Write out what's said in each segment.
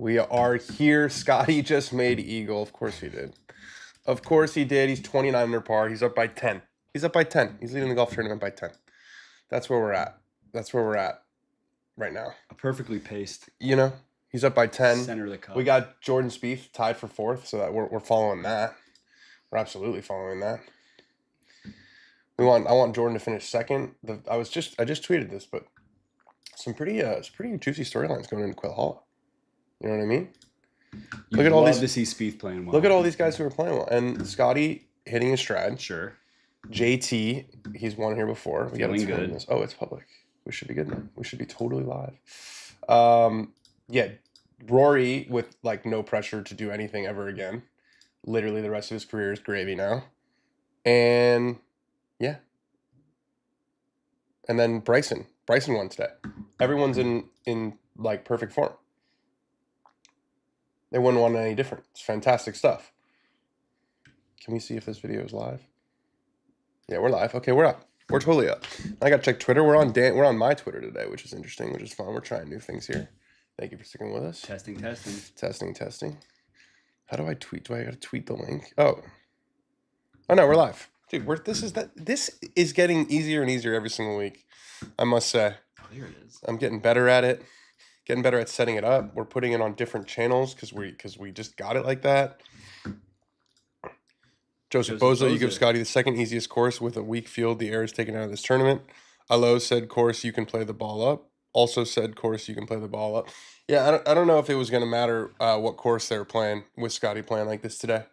We are here. Scottie just made eagle. Of course he did. Of course he did. He's 29 under par. He's up by 10. He's up by 10. He's leading the golf tournament by 10. That's where we're at. That's where we're at right now. Perfectly paced. You know, he's up by 10. Center of the cup. We got Jordan Spieth tied for 4th, so that we're following that. We're absolutely following that. I want Jordan to finish 2nd. I just tweeted this, but some pretty juicy storylines going into Quail Hollow. You know what I mean? Look at all these. To see Spieth playing well. Look at all these guys who are playing well, and Scottie hitting his stride. Sure. JT, he's won here before. We Feeling good. This. Oh, it's public. We should be good now. We should be totally live. Yeah, Rory with like no pressure to do anything ever again. Literally, the rest of his career is gravy now. And yeah. And then Bryson. Bryson won today. Everyone's in like perfect form. They wouldn't want any different. It's fantastic stuff. Can we see if this video is live? Yeah, we're live. Okay, we're up. We're totally up. I got to check Twitter. We're on my Twitter today, which is interesting, which is fun. We're trying new things here. Thank you for sticking with us. Testing. Testing. How do I tweet? Do I got to tweet the link? Oh no, we're live. Dude, this is getting easier and easier every single week, I must say. Oh, there it is. I'm getting better at it. Getting better at setting it up. We're putting it on different channels because we just got it like that. Joseph Bozo, you give Scottie the 2nd easiest course with a weak field. The air is taken out of this tournament. Alo said course you can play the ball up. Also said course you can play the ball up. Yeah, I don't know if it was going to matter what course they were playing with Scottie playing like this today.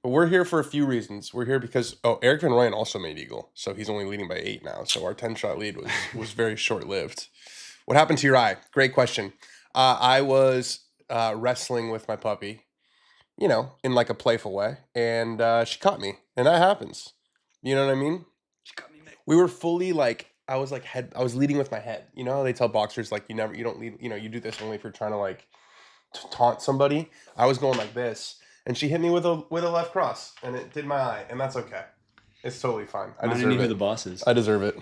But we're here for a few reasons. We're here because, Eric Van Ryan also made eagle. So he's only leading by 8 now. So our 10-shot lead was very short-lived. What happened to your eye? Great question. I was wrestling with my puppy, you know, in like a playful way, and she caught me, and that happens. You know what I mean? She caught me, mate. We were fully like, I was leading with my head. You know how they tell boxers like you don't lead, you know, you do this only if you're trying to like taunt somebody. I was going like this, and she hit me with a left cross, and it did my eye, and that's okay. It's totally fine. I deserve it. Who the boss is. I deserve it.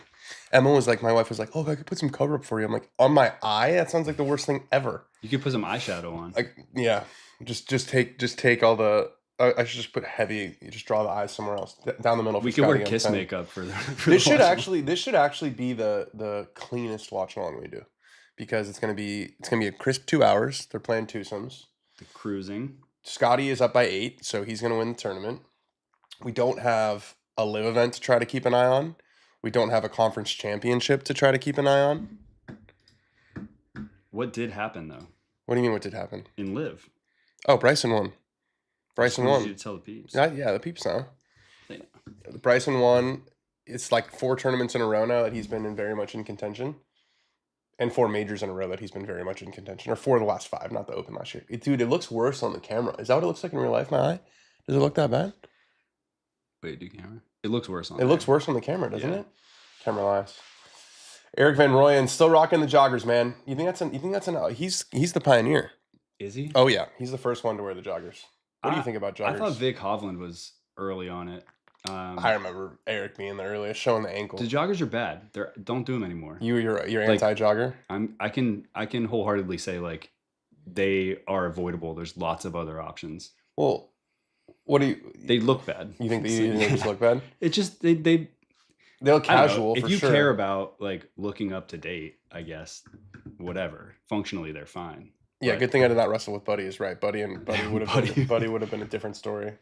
Emma was like, my wife was like, oh, I could put some cover up for you. I'm like, on my eye? That sounds like the worst thing ever. You could put some eyeshadow on. Like, yeah. Just take all the. I should just put heavy. You just draw the eyes somewhere else down the middle. We could wear kiss makeup for the. This should actually be the cleanest watch along we do, because it's gonna be a crisp 2 hours. They're playing twosomes. The cruising. Scottie is up by 8, so he's gonna win the tournament. We don't have a live event to try to keep an eye on. We don't have a conference championship to try to keep an eye on. What did happen though? What do you mean? What did happen in live? Oh, Bryson won. Bryson won. You to tell the peeps. Yeah, the peeps know. Bryson won. It's like 4 tournaments in a row now that he's been very much in contention, and 4 majors in a row that he's been very much in contention, or 4 of the last 5, not the Open last year. Dude, it looks worse on the camera. Is that what it looks like in real life? My eye? Does it look that bad? Wait, do camera? It looks worse on. It looks worse on the camera, doesn't it? Camera lies. Eric Van Rooyen still rocking the joggers, man. You think that's he's the pioneer. Is he? Oh yeah, he's the first one to wear the joggers. What do you think about joggers? I thought Vic Hovland was early on it. I remember Eric being the earliest, showing the ankle. The joggers are bad. Don't do them anymore. You're anti-jogger? I can wholeheartedly say like they are avoidable. There's lots of other options. Well, what do you? They look bad. You think they just look bad? It just they look casual. If you care about like looking up to date, I guess whatever. Functionally, they're fine. Yeah, good thing I did not wrestle with Buddy. Is right. Buddy would have been a different story.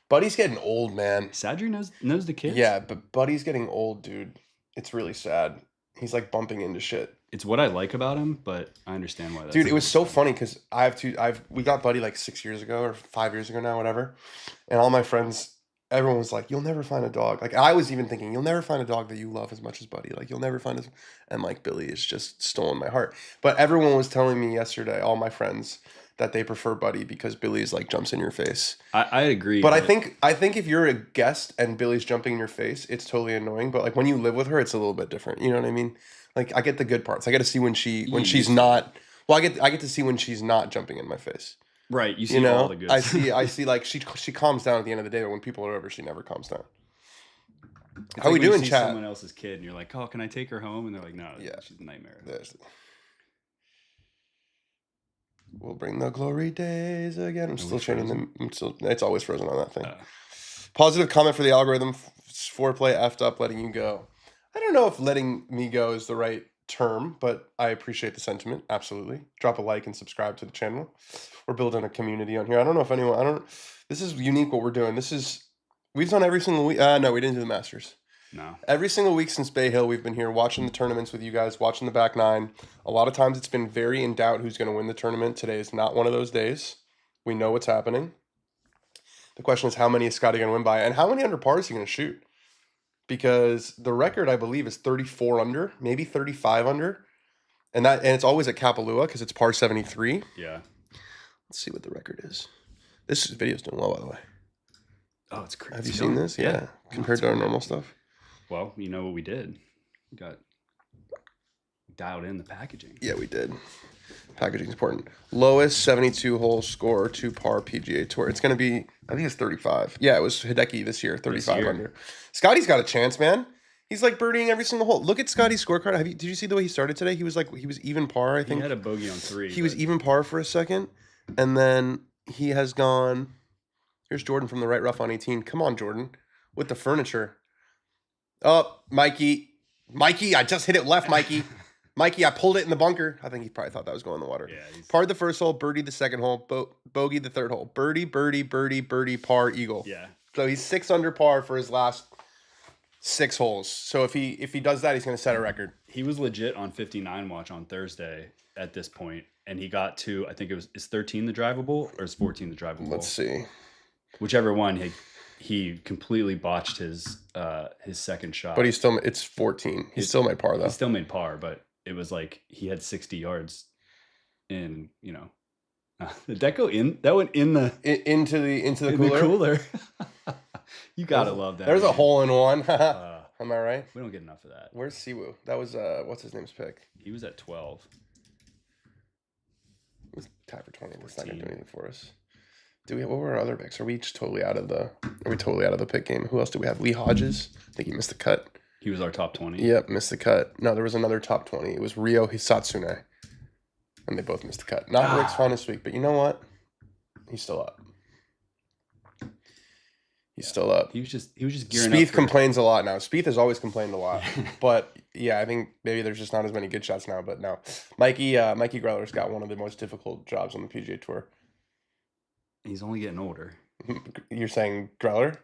Buddy's getting old, man. Sadri knows the kids. Yeah, but Buddy's getting old, dude. It's really sad. He's like bumping into shit. It's what I like about him, but I understand why. Dude, it was so funny because we got Buddy like 6 years ago or 5 years ago now, whatever. And all my friends, everyone was like, "You'll never find a dog." Like I was even thinking, "You'll never find a dog that you love as much as Buddy." Like you'll never find and like Billy is just stolen my heart. But everyone was telling me yesterday, all my friends, that they prefer Buddy because Billy's like jumps in your face. I agree. But I think if you're a guest and Billy's jumping in your face, it's totally annoying. But like when you live with her, it's a little bit different. You know what I mean? Like I get the good parts. I get to see when she's not. Well, I get to see when she's not jumping in my face. Right. You see all the good. I see like she calms down at the end of the day, but when people are over, she never calms down. It's How like we doing, you see chat? Someone else's kid, and you're like, "Oh, can I take her home?" And they're like, "No, she's a nightmare." We'll bring the glory days again. I'm Are still we chaining frozen? them. It's always frozen on that thing. Oh. Positive comment for the algorithm. Foreplay effed up letting you go. I don't know if letting me go is the right term, but I appreciate the sentiment. Absolutely. Drop a like and subscribe to the channel. We're building a community on here. I don't know if anyone. This is unique what we're doing. We've done every single week. No, we didn't do the Masters. No. Every single week since Bay Hill, we've been here watching the tournaments with you guys, watching the back nine. A lot of times it's been very in doubt who's going to win the tournament. Today is not one of those days. We know what's happening. The question is, how many is Scottie going to win by? And how many under par is he going to shoot? Because the record, I believe, is 34 under, maybe 35 under. And it's always at Kapalua because it's par 73. Yeah. Let's see what the record is. This video's doing well, by the way. Oh, it's crazy. Have you seen this? Yeah. Compared to our normal stuff. Well, you know what we did? We got dialed in the packaging. Yeah, we did. Packaging's important. Lowest 72 hole score to par PGA Tour. It's going to be, I think it's 35. Yeah, it was Hideki this year, 35 under. Scottie's got a chance, man. He's like birdieing every single hole. Look at Scottie's scorecard. Did you see the way he started today? He was even par, I think. He had a bogey on 3. He was even par for a second. And then he has gone. Here's Jordan from the right rough on 18. Come on, Jordan. With the furniture. Oh, Mikey. Mikey, I just hit it left, Mikey. Mikey, I pulled it in the bunker. I think he probably thought that was going in the water. Yeah, Parred the first hole, birdied the second hole, bogeyed the third hole. Birdie, birdie, birdie, birdie, par, eagle. Yeah. So he's 6 under par for his last 6 holes. So if he does that, he's going to set a record. He was legit on 59 watch on Thursday at this point, and he got to, I think is 13 the drivable or is 14 the drivable? Let's see. Whichever one, he completely botched his second shot. But it's 14. He still made par though. He still made par, but it was like he had 60 yards in, did that go in? That went in into the cooler. You gotta love that. There's a hole in one. Am I right? We don't get enough of that. Where's Siwoo? That was what's his name's pick? He was at 12. It was tied for 20. That's not gonna do anything for us. What were our other picks? Are we totally out of the pick game? Who else do we have? Lee Hodges. I think he missed the cut. He was our top 20. Yep, missed the cut. No, there was another top 20. It was Ryo Hisatsune. And they both missed the cut. Not Rick's finest week, but you know what? He's still up. He's still up. He was just gearing up. Spieth complains a lot now. Spieth has always complained a lot. But yeah, I think maybe there's just not as many good shots now. But no. Mikey Greller's got one of the most difficult jobs on the PGA Tour. He's only getting older. You're saying Greller?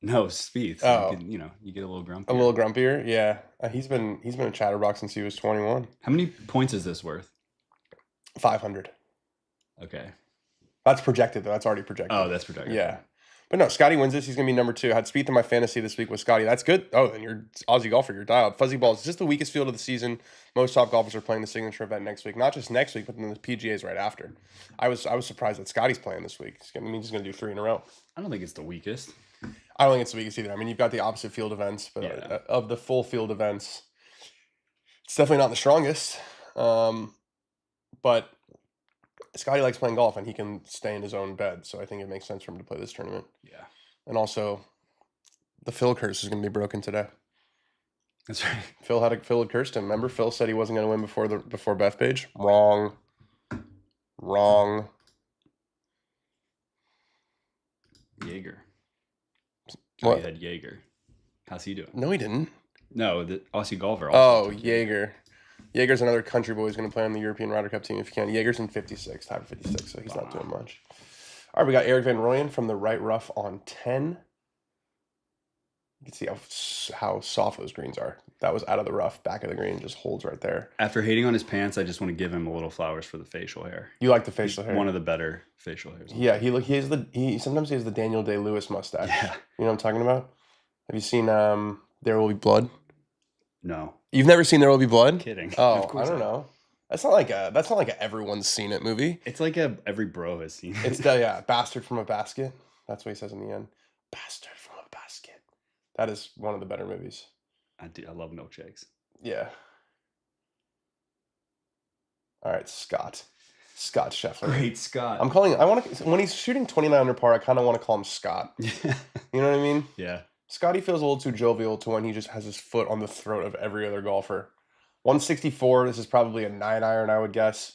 No, Spieth. Oh. You get a little grumpier. A little grumpier, yeah. He's been a chatterbox since he was 21. How many points is this worth? 500. Okay. That's projected though. That's already projected. Oh, that's projected. Yeah. But no, Scottie wins this. He's going to be number 2. I had Spieth in my fantasy this week with Scottie. That's good. Oh, then you're Aussie golfer. You're dialed. Fuzzy Balls is just the weakest field of the season. Most top golfers are playing the signature event next week. Not just next week, but then the PGA's right after. I was surprised that Scottie's playing this week. He's going to do 3 in a row. I don't think it's the weakest. I don't think it's the weakest either. I mean, you've got the opposite field events, but of the full field events, it's definitely not the strongest. But Scottie likes playing golf, and he can stay in his own bed. So I think it makes sense for him to play this tournament. Yeah. And also, the Phil curse is going to be broken today. That's right. Phil had cursed him. Remember, Phil said he wasn't going to win before Bethpage. Wrong. Jaeger. What? He had Jaeger. How's he doing? No, he didn't. No, the Aussie golfer. Oh, Jaeger. Jaeger's another country boy who's going to play on the European Ryder Cup team if you can. Jaeger's in 56, tied for 56, so he's not doing much. All right, we got Eric Van Rooyen from the right rough on 10. You can see how soft those greens are. That was out of the rough, back of the green, just holds right there. After hating on his pants, I just want to give him a little flowers for the facial hair. You like the facial hair? One of the better facial hairs. Yeah, sometimes he has the Daniel Day-Lewis mustache. Yeah. You know what I'm talking about? Have you seen There Will Be Blood? No. You've never seen There Will Be Blood? Kidding. Oh, I don't know. That's not like a everyone's seen it movie. It's like every bro has seen it. It's Bastard from a Basket. That's what he says in the end. Bastard from a Basket. That is one of the better movies. I love milkshakes. Yeah. All right, Scott Scheffler. Great Scott. When he's shooting 29 under par, I kind of want to call him Scott. You know what I mean? Yeah. Scottie feels a little too jovial to when he just has his foot on the throat of every other golfer. 164, this is probably a 9-iron, I would guess.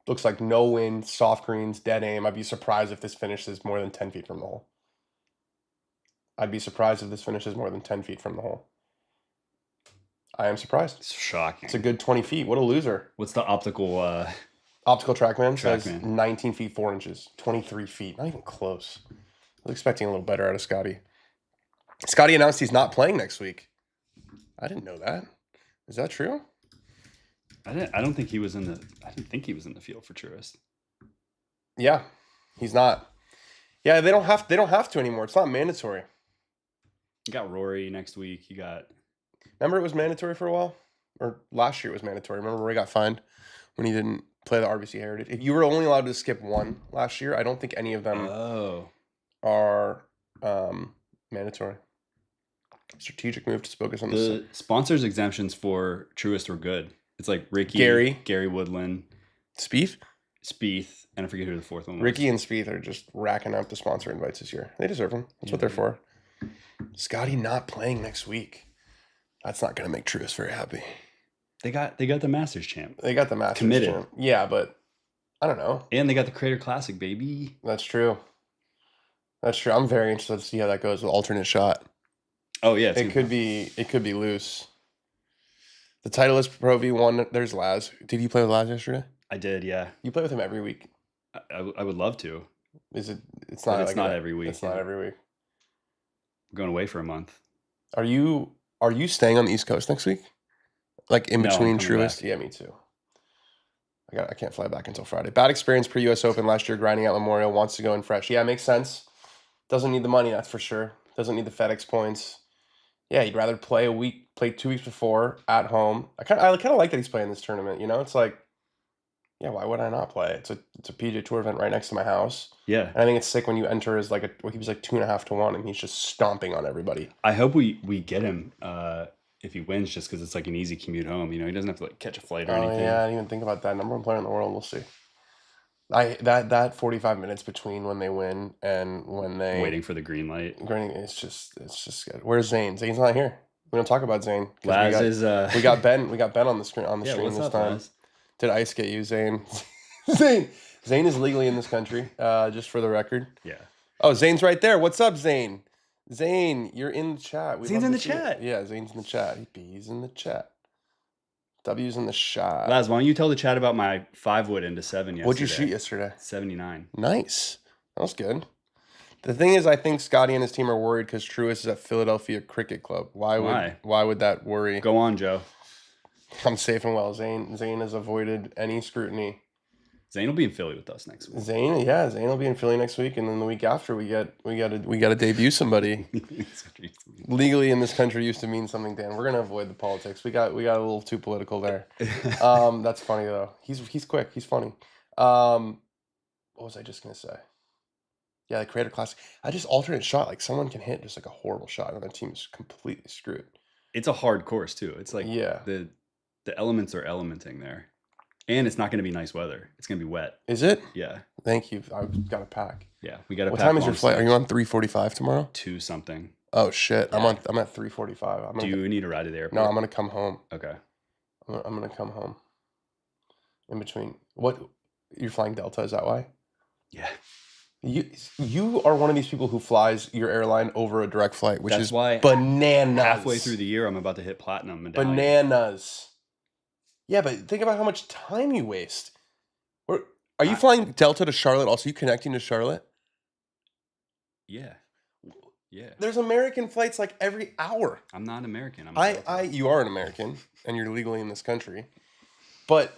Looks like no wind, soft greens, dead aim. I'd be surprised if this finishes more than 10 feet from the hole. I'd be surprised if this finishes more than 10 feet from the hole. I am surprised. It's shocking. It's a good 20 feet. What a loser. What's the optical TrackMan says TrackMan. 19 feet 4 inches. 23 feet. Not even close. I was expecting a little better out of Scottie. Scottie announced he's not playing next week. I didn't know that. Is that true? I didn't think he was in the field for Truist. Yeah, he's not. Yeah, they don't have to anymore. It's not mandatory. You got Rory next week. You got. Remember it was mandatory for a while? Or last year it was mandatory. Remember Rory got fined when he didn't play the RBC Heritage? If you were only allowed to skip one last year, I don't think any of them are mandatory. Strategic move to focus on the sponsors exemptions for Truist were good. It's like Ricky, Gary Woodland, Spieth, and I forget who the fourth one was. Ricky and Spieth are just racking up the sponsor invites this year. They deserve them. That's what they're for. Scottie not playing next week. That's not going to make Truist very happy. They got the Masters champ. They got the Masters committed. Champ. Yeah, but I don't know. And they got the Crater Classic, baby. That's true. I'm very interested to see how that goes with alternate shot. Oh yeah, it could be loose. The Titleist Pro V1. There's Laz. Did you play with Laz yesterday? I did. Yeah. You play with him every week. I would love to. Is it? It's not. It's not every week. It's not every week. I'm going away for a month. Are you staying on the East Coast next week? Like in between Truist? Back. Yeah, me too. I can't fly back until Friday. Bad experience pre-US Open last year, grinding out Memorial. Wants to go in fresh. Yeah, makes sense. Doesn't need the money, that's for sure. Doesn't need the FedEx points. Yeah, he'd rather play 2 weeks before at home. I kind of like that he's playing this tournament. You know, it's like, yeah, why would I not play? It's a PGA Tour event right next to my house. Yeah, and I think it's sick when you enter as like he was like 2.5 to 1, and he's just stomping on everybody. I hope we get him if he wins, just because it's like an easy commute home. You know, he doesn't have to like catch a flight or anything. Yeah, I didn't even think about that. Number one player in the world. We'll see. That 45 minutes between when they win and when they waiting for the green light. It's just good. Where's Zane? Zane's not here. We don't talk about Zane. Laz we got Ben. We got Ben on the stream this time. Laz? Did Ice get you, Zane? Zane is legally in this country. Just for the record. Yeah. Oh, Zane's right there. What's up, Zane? Zane, you're in the chat. Zane's in the chat. Yeah, Zane's in the chat. He's in the chat. W's in the shot. Laz, why don't you tell the chat about my 5-wood into 7 yesterday? What'd you shoot yesterday? 79. Nice. That was good. The thing is, I think Scottie and his team are worried because Truist is at Philadelphia Cricket Club. Why would that worry? Go on, Joe. I'm safe and well. Zane has avoided any scrutiny. Zane will be in Philly with us next week. Zane will be in Philly next week, and then the week after we got to debut somebody. Legally in this country used to mean something, Dan. We're gonna avoid the politics. We got a little too political there. That's funny though. He's quick. He's funny. What was I just gonna say? Yeah, the Creator Classic. I just alternate shot. Like someone can hit just like a horrible shot, and their team is completely screwed. It's a hard course too. It's like the elements are elementing there. And it's not going to be nice weather. It's going to be wet. Is it? Yeah. Thank you. I've got to pack. Yeah, we got to pack. What time is your flight? Are you on 3:45 tomorrow? 2 something. Oh shit! Yeah. I'm at 3:45. Do you need a ride to the airport? No, I'm gonna come home. Okay. I'm gonna come home. In between, what? You're flying Delta? Is that why? Yeah. You are one of these people who flies your airline over a direct flight, which is why bananas. Halfway through the year, I'm about to hit platinum medallion. Bananas. Yeah, but think about how much time you waste. Are you flying Delta to Charlotte? Also, you connecting to Charlotte? Yeah. Yeah. There's American flights like every hour. I'm not American. You are an American, and you're legally in this country. But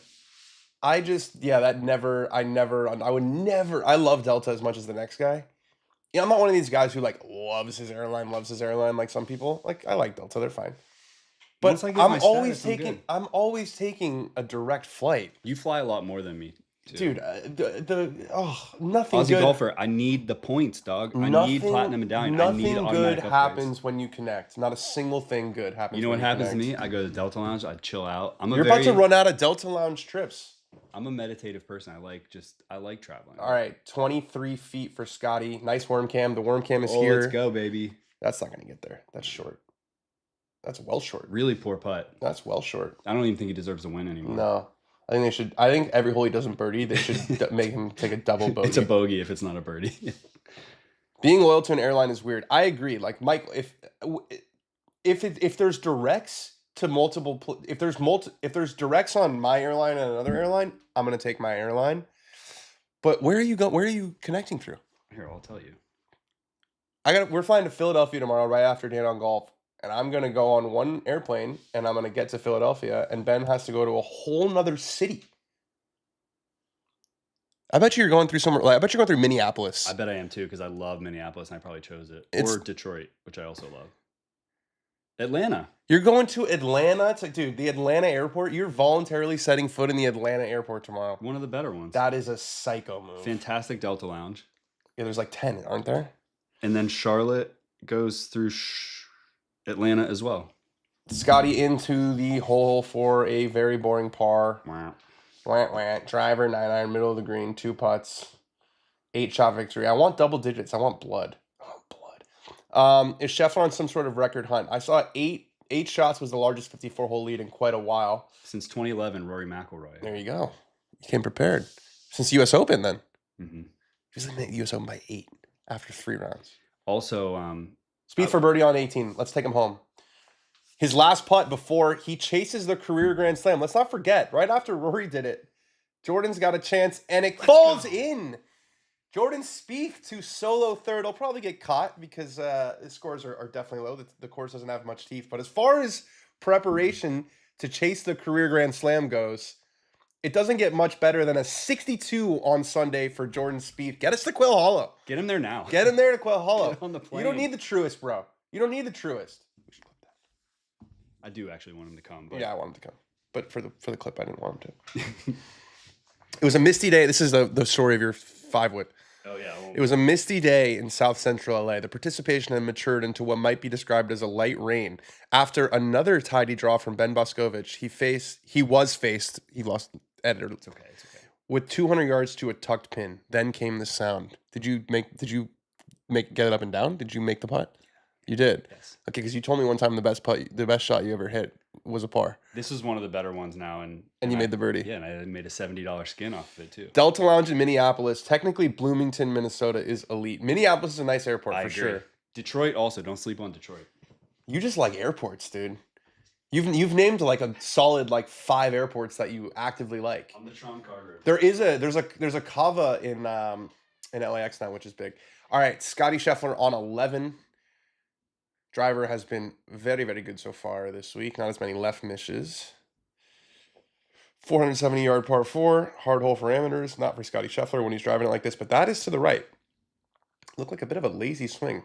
I would never. I love Delta as much as the next guy. Yeah, I'm not one of these guys who like loves his airline like some people. Like I like Delta, they're fine. But I'm always taking a direct flight. You fly a lot more than me, too. Dude. Nothing Aussie good. golfer. I need the points, dog. I need platinum medallion. Nothing good happens when you connect. Not a single thing good happens. You know what happens to me? I go to Delta Lounge. I chill out. You're about to run out of Delta Lounge trips. I'm a meditative person. I like traveling. All right, 23 feet for Scottie. Nice worm cam. The worm cam is here. Let's go, baby. That's not gonna get there. That's short. That's well short. Really poor putt. That's well short. I don't even think he deserves to win anymore. No. I think every hole he doesn't birdie, they should make him take a double bogey. It's a bogey if it's not a birdie. Being loyal to an airline is weird. I agree. Like Mike, if there's directs to multiple, if there's directs on my airline and another airline, I'm gonna take my airline. But where are you going? Where are you connecting through? Here, I'll tell you. We're flying to Philadelphia tomorrow, right after Dan on Golf, and I'm gonna go on one airplane, and I'm gonna get to Philadelphia, and Ben has to go to a whole nother city. I bet you're going through somewhere. Like, I bet you're going through Minneapolis. I bet I am too, because I love Minneapolis, and I probably chose it. Or Detroit, which I also love. Atlanta. You're going to Atlanta dude, the Atlanta airport. You're voluntarily setting foot in the Atlanta airport tomorrow. One of the better ones. That is a psycho move. Fantastic Delta Lounge. Yeah, there's like 10, aren't there? And then Charlotte goes through Atlanta as well. Scottie into the hole for a very boring par. Wow. Driver, 9-iron, middle of the green, 2 putts, 8-shot victory. I want double digits. I want blood. Is Scheffler on some sort of record hunt? I saw 8 shots was the largest 54-hole lead in quite a while. Since 2011, Rory McIlroy. There you go. You came prepared. Since U.S. Open, then. Mm-hmm. He was in the U.S. Open by 8 after 3 rounds. Also, Speed for birdie on 18. Let's take him home. His last putt before he chases the career Grand Slam. Let's not forget, right after Rory did it, Jordan's got a chance, and it falls in. Jordan Spieth to solo third. He'll probably get caught because his scores are definitely low. The course doesn't have much teeth. But as far as preparation to chase the career Grand Slam goes, it doesn't get much better than a 62 on Sunday for Jordan Spieth. Get us to Quail Hollow. Get him there now. Get him there to Quail Hollow. Get on the plane. You don't need the truest, bro. You don't need the truest. I do actually want him to come. But... Yeah, I want him to come. But for the clip, I didn't want him to. It was a misty day. This is the story of your 5-wood. Oh, yeah. It was a misty day in South Central LA. The participation had matured into what might be described as a light rain. After another tidy draw from Ben Boscovich, he lost editor. It's okay. With 200 yards to a tucked pin. Then came the sound. Did you get it up and down? Did you make the putt? You did? Yes. Okay, because you told me one time the best shot you ever hit was a par. This is one of the better ones now. And you made the birdie. Yeah, and I made a $70 skin off of it, too. Delta Lounge in Minneapolis. Technically, Bloomington, Minnesota is elite. Minneapolis is a nice airport, for sure. Detroit also. Don't sleep on Detroit. You just like airports, dude. You've named like a solid 5 airports that you actively like. On the Tron Carter. There's a Cava in LAX now, which is big. All right, Scottie Scheffler on 11. Driver has been very, very good so far this week. Not as many left misses. 470-yard par 4. Hard hole for amateurs. Not for Scottie Scheffler when he's driving it like this, but that is to the right. Looked like a bit of a lazy swing.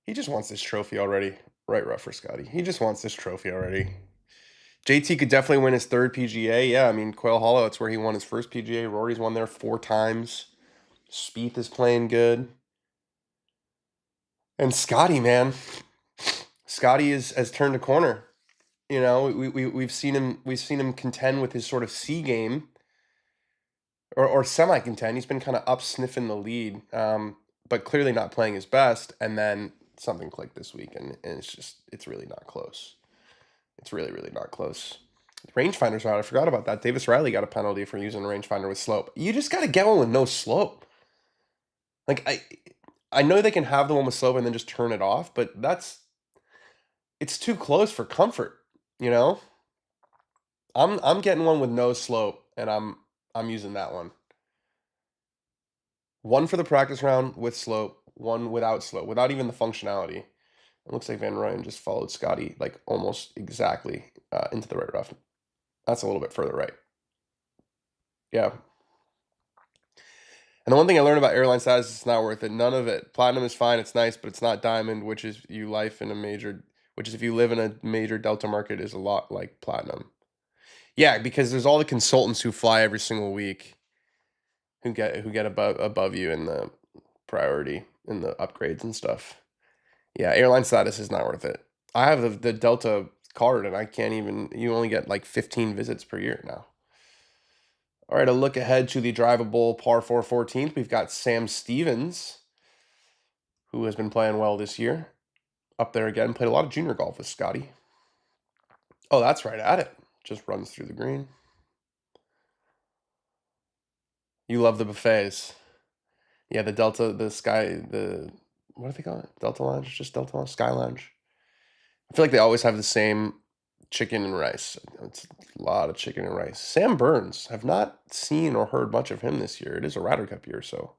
He just wants this trophy already. Right rough for Scottie. He just wants this trophy already. JT could definitely win his 3rd PGA. Yeah, I mean, Quail Hollow, that's where he won his first PGA. Rory's won there 4 times. Spieth is playing good. And Scottie, man. Scottie has turned a corner. You know, we've seen him contend with his sort of C game. Or semi-contend. He's been kind of up sniffing the lead. But clearly not playing his best. And then something clicked this week, and it's really not close. It's really, really not close. Rangefinders are out. I forgot about that. Davis Riley got a penalty for using a rangefinder with slope. You just got to get one with no slope. Like, I know they can have the one with slope and then just turn it off, but it's too close for comfort, you know? I'm getting one with no slope, and I'm using that one. One for the practice round with slope, one without slope, without even the functionality. It looks like Van Rooyen just followed Scottie almost exactly into the right rough. That's a little bit further right. Yeah. And the one thing I learned about airline status is it's not worth it. None of it. Platinum is fine. It's nice, but it's not diamond, which is if you live in a major Delta market is a lot like platinum. Yeah, because there's all the consultants who fly every single week who get above you in the priority in the upgrades and stuff. Yeah, airline status is not worth it. I have the Delta card, and I can't even. You only get 15 visits per year now. All right, a look ahead to the drivable par 4 14th. We've got Sam Stevens, who has been playing well this year. Up there again, played a lot of junior golf with Scottie. Oh, that's right at it. Just runs through the green. You love the buffets. Yeah, the Delta, what do they call it? Delta Lounge? Just Delta Lounge? Sky Lounge. I feel like they always have the same chicken and rice. It's a lot of chicken and rice. Sam Burns, have not seen or heard much of him this year. It is a Ryder Cup year, so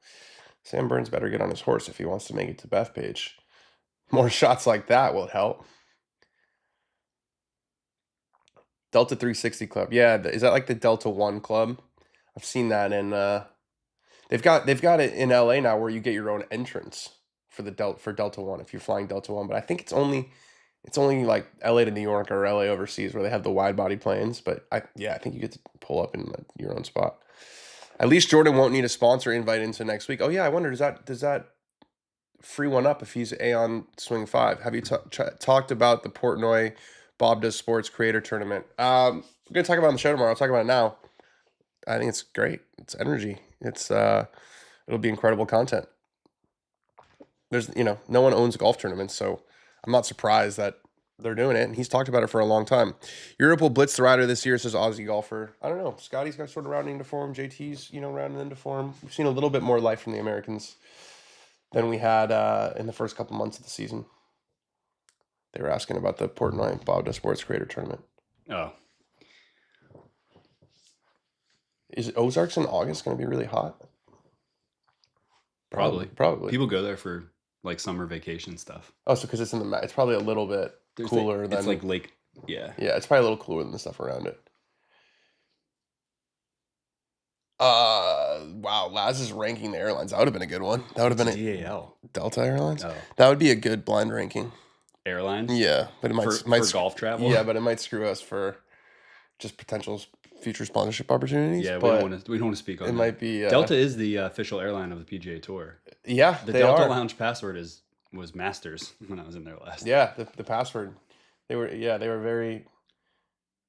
Sam Burns better get on his horse if he wants to make it to Bethpage. More shots like that will help. Delta 360 Club. Yeah, is that like the Delta 1 Club? I've seen that in they've got it in LA now where you get your own entrance for Delta 1 if you're flying Delta 1, but I think it's only like LA to New York or LA overseas where they have the wide body planes, but I think you get to pull up in your own spot. At least Jordan won't need a sponsor invite into next week. Oh yeah, I wonder does that free one up if he's on Swing 5? Have you talked about the Portnoy Bob Does Sports Creator Tournament? We're going to talk about it on the show tomorrow. I'll talk about it now. I think it's great. It's energy. It'll be incredible content. There's, no one owns golf tournaments, so I'm not surprised that they're doing it, and he's talked about it for a long time. Europe will blitz the Ryder this year, says Aussie golfer. I don't know. Scottie's got sort of rounding into form. JT's, rounding into form. We've seen a little bit more life from the Americans than we had in the first couple months of the season. They were asking about the Portnoy Bob Does Sports Creator Tournament. Oh. Is Ozarks in August going to be really hot? Probably. People go there for like summer vacation stuff. Oh, so because it's it's probably a little bit cooler than... It's like lake, yeah. Yeah, it's probably a little cooler than the stuff around it. Wow, Laz is ranking the airlines. That would have been a good one. That would have been DAL. Delta Airlines? Oh. That would be a good blind ranking. Airlines? Yeah, but it might for golf travel? Yeah, but it might screw us for just potential future sponsorship opportunities. Yeah, but we don't want to speak on that. It might be... Delta is the official airline of the PGA Tour. Yeah, the Delta Lounge password was Masters when I was in there last. Yeah, the password. They were very...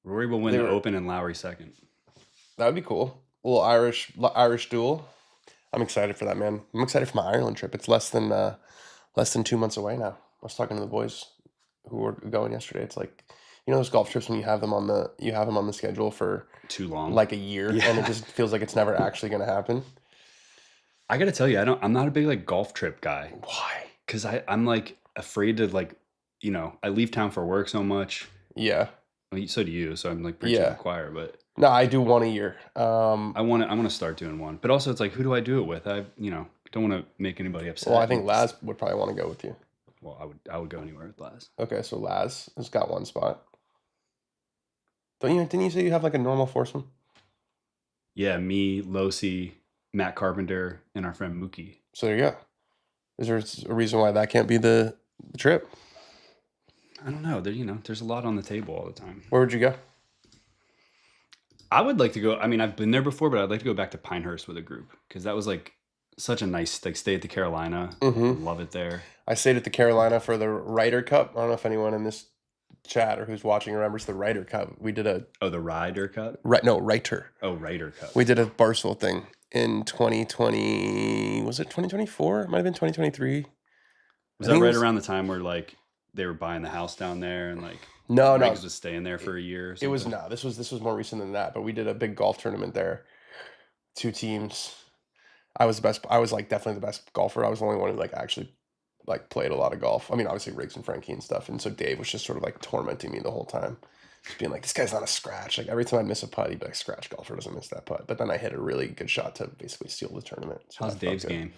Rory will win the Open and Lowry second. That would be cool. A little Irish duel. I'm excited for that, man. I'm excited for my Ireland trip. It's less than 2 months away now. I was talking to the boys who were going yesterday. It's like, those golf trips when you have them on the schedule for too long, like a year, and it just feels like it's never actually going to happen. I got to tell you, I'm not a big like golf trip guy. Why? Because I'm like afraid to like, I leave town for work so much. Yeah. Well, so do you. So I'm like preaching to the choir, but no, I do one a year. I want to start doing one, but also it's like, who do I do it with? I don't want to make anybody upset. Well, I think Laz would probably want to go with you. Well, I would go anywhere with Laz. Okay, so Laz has got one spot. Didn't you say you have like a normal foursome? Yeah, me, Losi, Matt Carpenter, and our friend Mookie. So there you go. Is there a reason why that can't be the trip? I don't know. There's a lot on the table all the time. Where would you go? I would like to go. I mean, I've been there before, but I'd like to go back to Pinehurst with a group because that was like such a nice stay at the Carolina. Mm-hmm. Love it there. I stayed at the Carolina for the Ryder Cup. I don't know if anyone in this chat or who's watching remembers the Ryder Cup. We did the Ryder Cup? No, Ryder. Oh, Ryder Cup. We did a Barstool thing in 2020. Was it 2024? It might have been 2023. Was that right around the time where like they were buying the house down there and like Riggs was staying there for a year or something? It was This was more recent than that, but we did a big golf tournament there. 2 teams. I was the best. I was like definitely the best golfer. I was the only one who like actually like played a lot of golf. I mean, obviously Riggs and Frankie and stuff. And so Dave was just sort of like tormenting me the whole time. Just being like, this guy's not a scratch. Like every time I miss a putt, he'd be like, scratch golfer doesn't miss that putt. But then I hit a really good shot to basically steal the tournament. So how's Dave's game?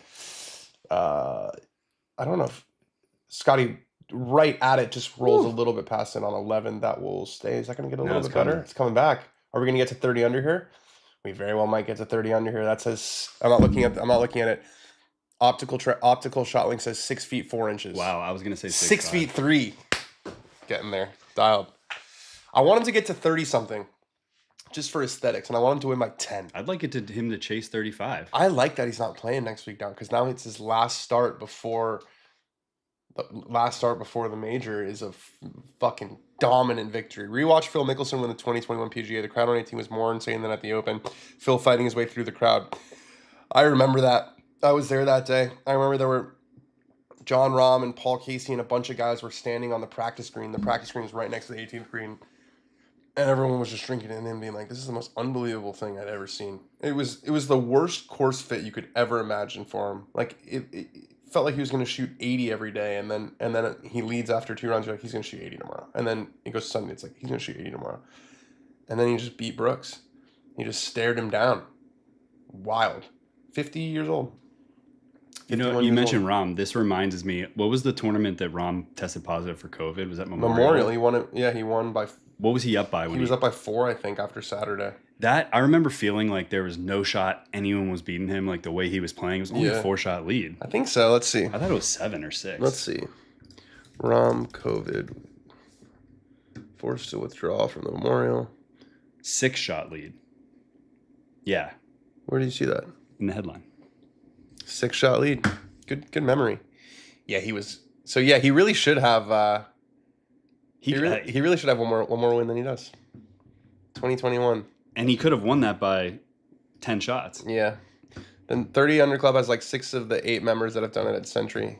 I don't know if Scottie right at it just rolls a little bit past it on 11. That will stay. Is that going to get a little bit better? It's coming back. Are we going to get to 30 under here? We very well might get to 30 under here. That says I'm not looking at it. Optical shot link says 6 feet 4 inches. Wow, I was gonna say 6 feet 3. Getting there, dialed. I want him to get to 30 something, just for aesthetics, and I want him to win by 10. I'd like him to chase 35. I like that he's not playing next week now because now it's his last start before. The last start before the major is a fucking dominant victory. Rewatch Phil Mickelson win the 2021 PGA. The crowd on 18 was more insane than at the Open. Phil fighting his way through the crowd. I remember that. I was there that day. I remember there were John Rahm and Paul Casey and a bunch of guys were standing on the practice green. The practice green is right next to the 18th green. And everyone was just drinking it and being like, "This is the most unbelievable thing I'd ever seen." It was the worst course fit you could ever imagine for him. Like it felt like he was going to shoot 80 every day, and then he leads after 2 rounds. You're like, he's going to shoot 80 tomorrow, and then it goes to Sunday. It's like he's going to shoot 80 tomorrow, and then he just beat Brooks. He just stared him down. Wild. 50 years old. You know, you mentioned Rahm. This reminds me. What was the tournament that Rahm tested positive for COVID? Was that Memorial? He won it. Yeah, he won by. What was he up by? He was up by 4, I think, after Saturday. That I remember feeling like there was no shot anyone was beating him. Like the way he was playing, it was only a 4-shot lead. I think so. Let's see. I thought it was 7 or 6. Let's see. Rahm COVID forced to withdraw from the Memorial. 6-shot lead. Yeah. Where do you see that? In the headline. 6-shot lead. Good memory. Yeah, he was. So yeah, he really should have. He really should have one more win than he does. 2021. And he could have won that by 10 shots. Yeah. Then 30 Under Club has like 6 of the 8 members that have done it at Century.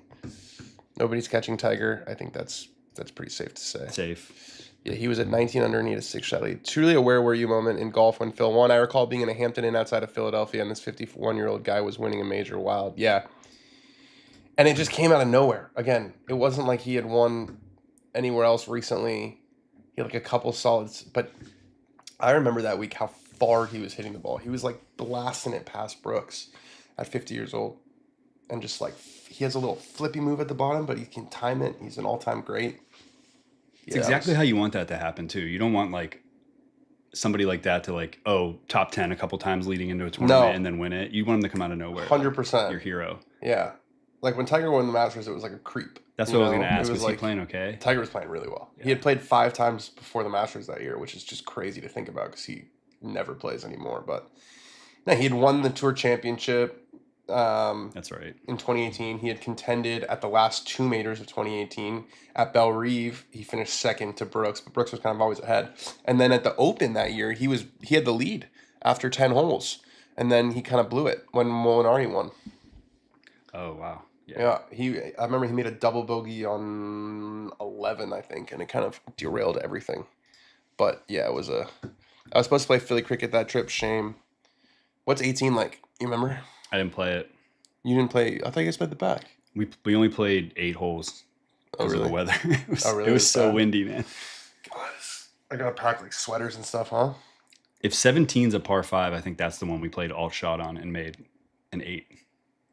Nobody's catching Tiger. I think that's pretty safe to say. Safe. Yeah, he was at 19 under and he had a 6-shot lead. Truly a where were you moment in golf when Phil won. I recall being in a Hampton Inn outside of Philadelphia and this 51-year-old guy was winning a major wild. Yeah. And it just came out of nowhere. Again, it wasn't like he had won anywhere else recently. He had like a couple solids, but I remember that week how far he was hitting the ball. He was like blasting it past Brooks at 50 years old. And just like, he has a little flippy move at the bottom, but he can time it. He's an all-time great. It's exactly how you want that to happen too. You don't want like somebody like that to like, top 10 a couple times leading into a tournament and then win it. You want him to come out of nowhere. 100%. Your hero. Yeah. Like when Tiger won the Masters, it was like a creep. That's what I was going to ask. Was he playing okay? Tiger was playing really well. Yeah. He had played 5 times before the Masters that year, which is just crazy to think about because he never plays anymore. But no, he had won the Tour Championship. That's right. In 2018, he had contended at the last 2 majors of 2018. At Belle Reve, he finished second to Brooks, but Brooks was kind of always ahead. And then at the Open that year, he had the lead after 10 holes, and then he kind of blew it when Molinari won. Oh wow! Yeah, I remember he made a double bogey on 11, I think, and it kind of derailed everything. But yeah, I was supposed to play Philly cricket that trip. Shame. What's 18 like? You remember? I didn't play it. You didn't play? I thought you guys played the back. We only played 8 holes because of the weather. It was so windy, man. God, I gotta pack like sweaters and stuff, huh? If 17's a par 5, I think that's the one we played alt shot on and made an 8.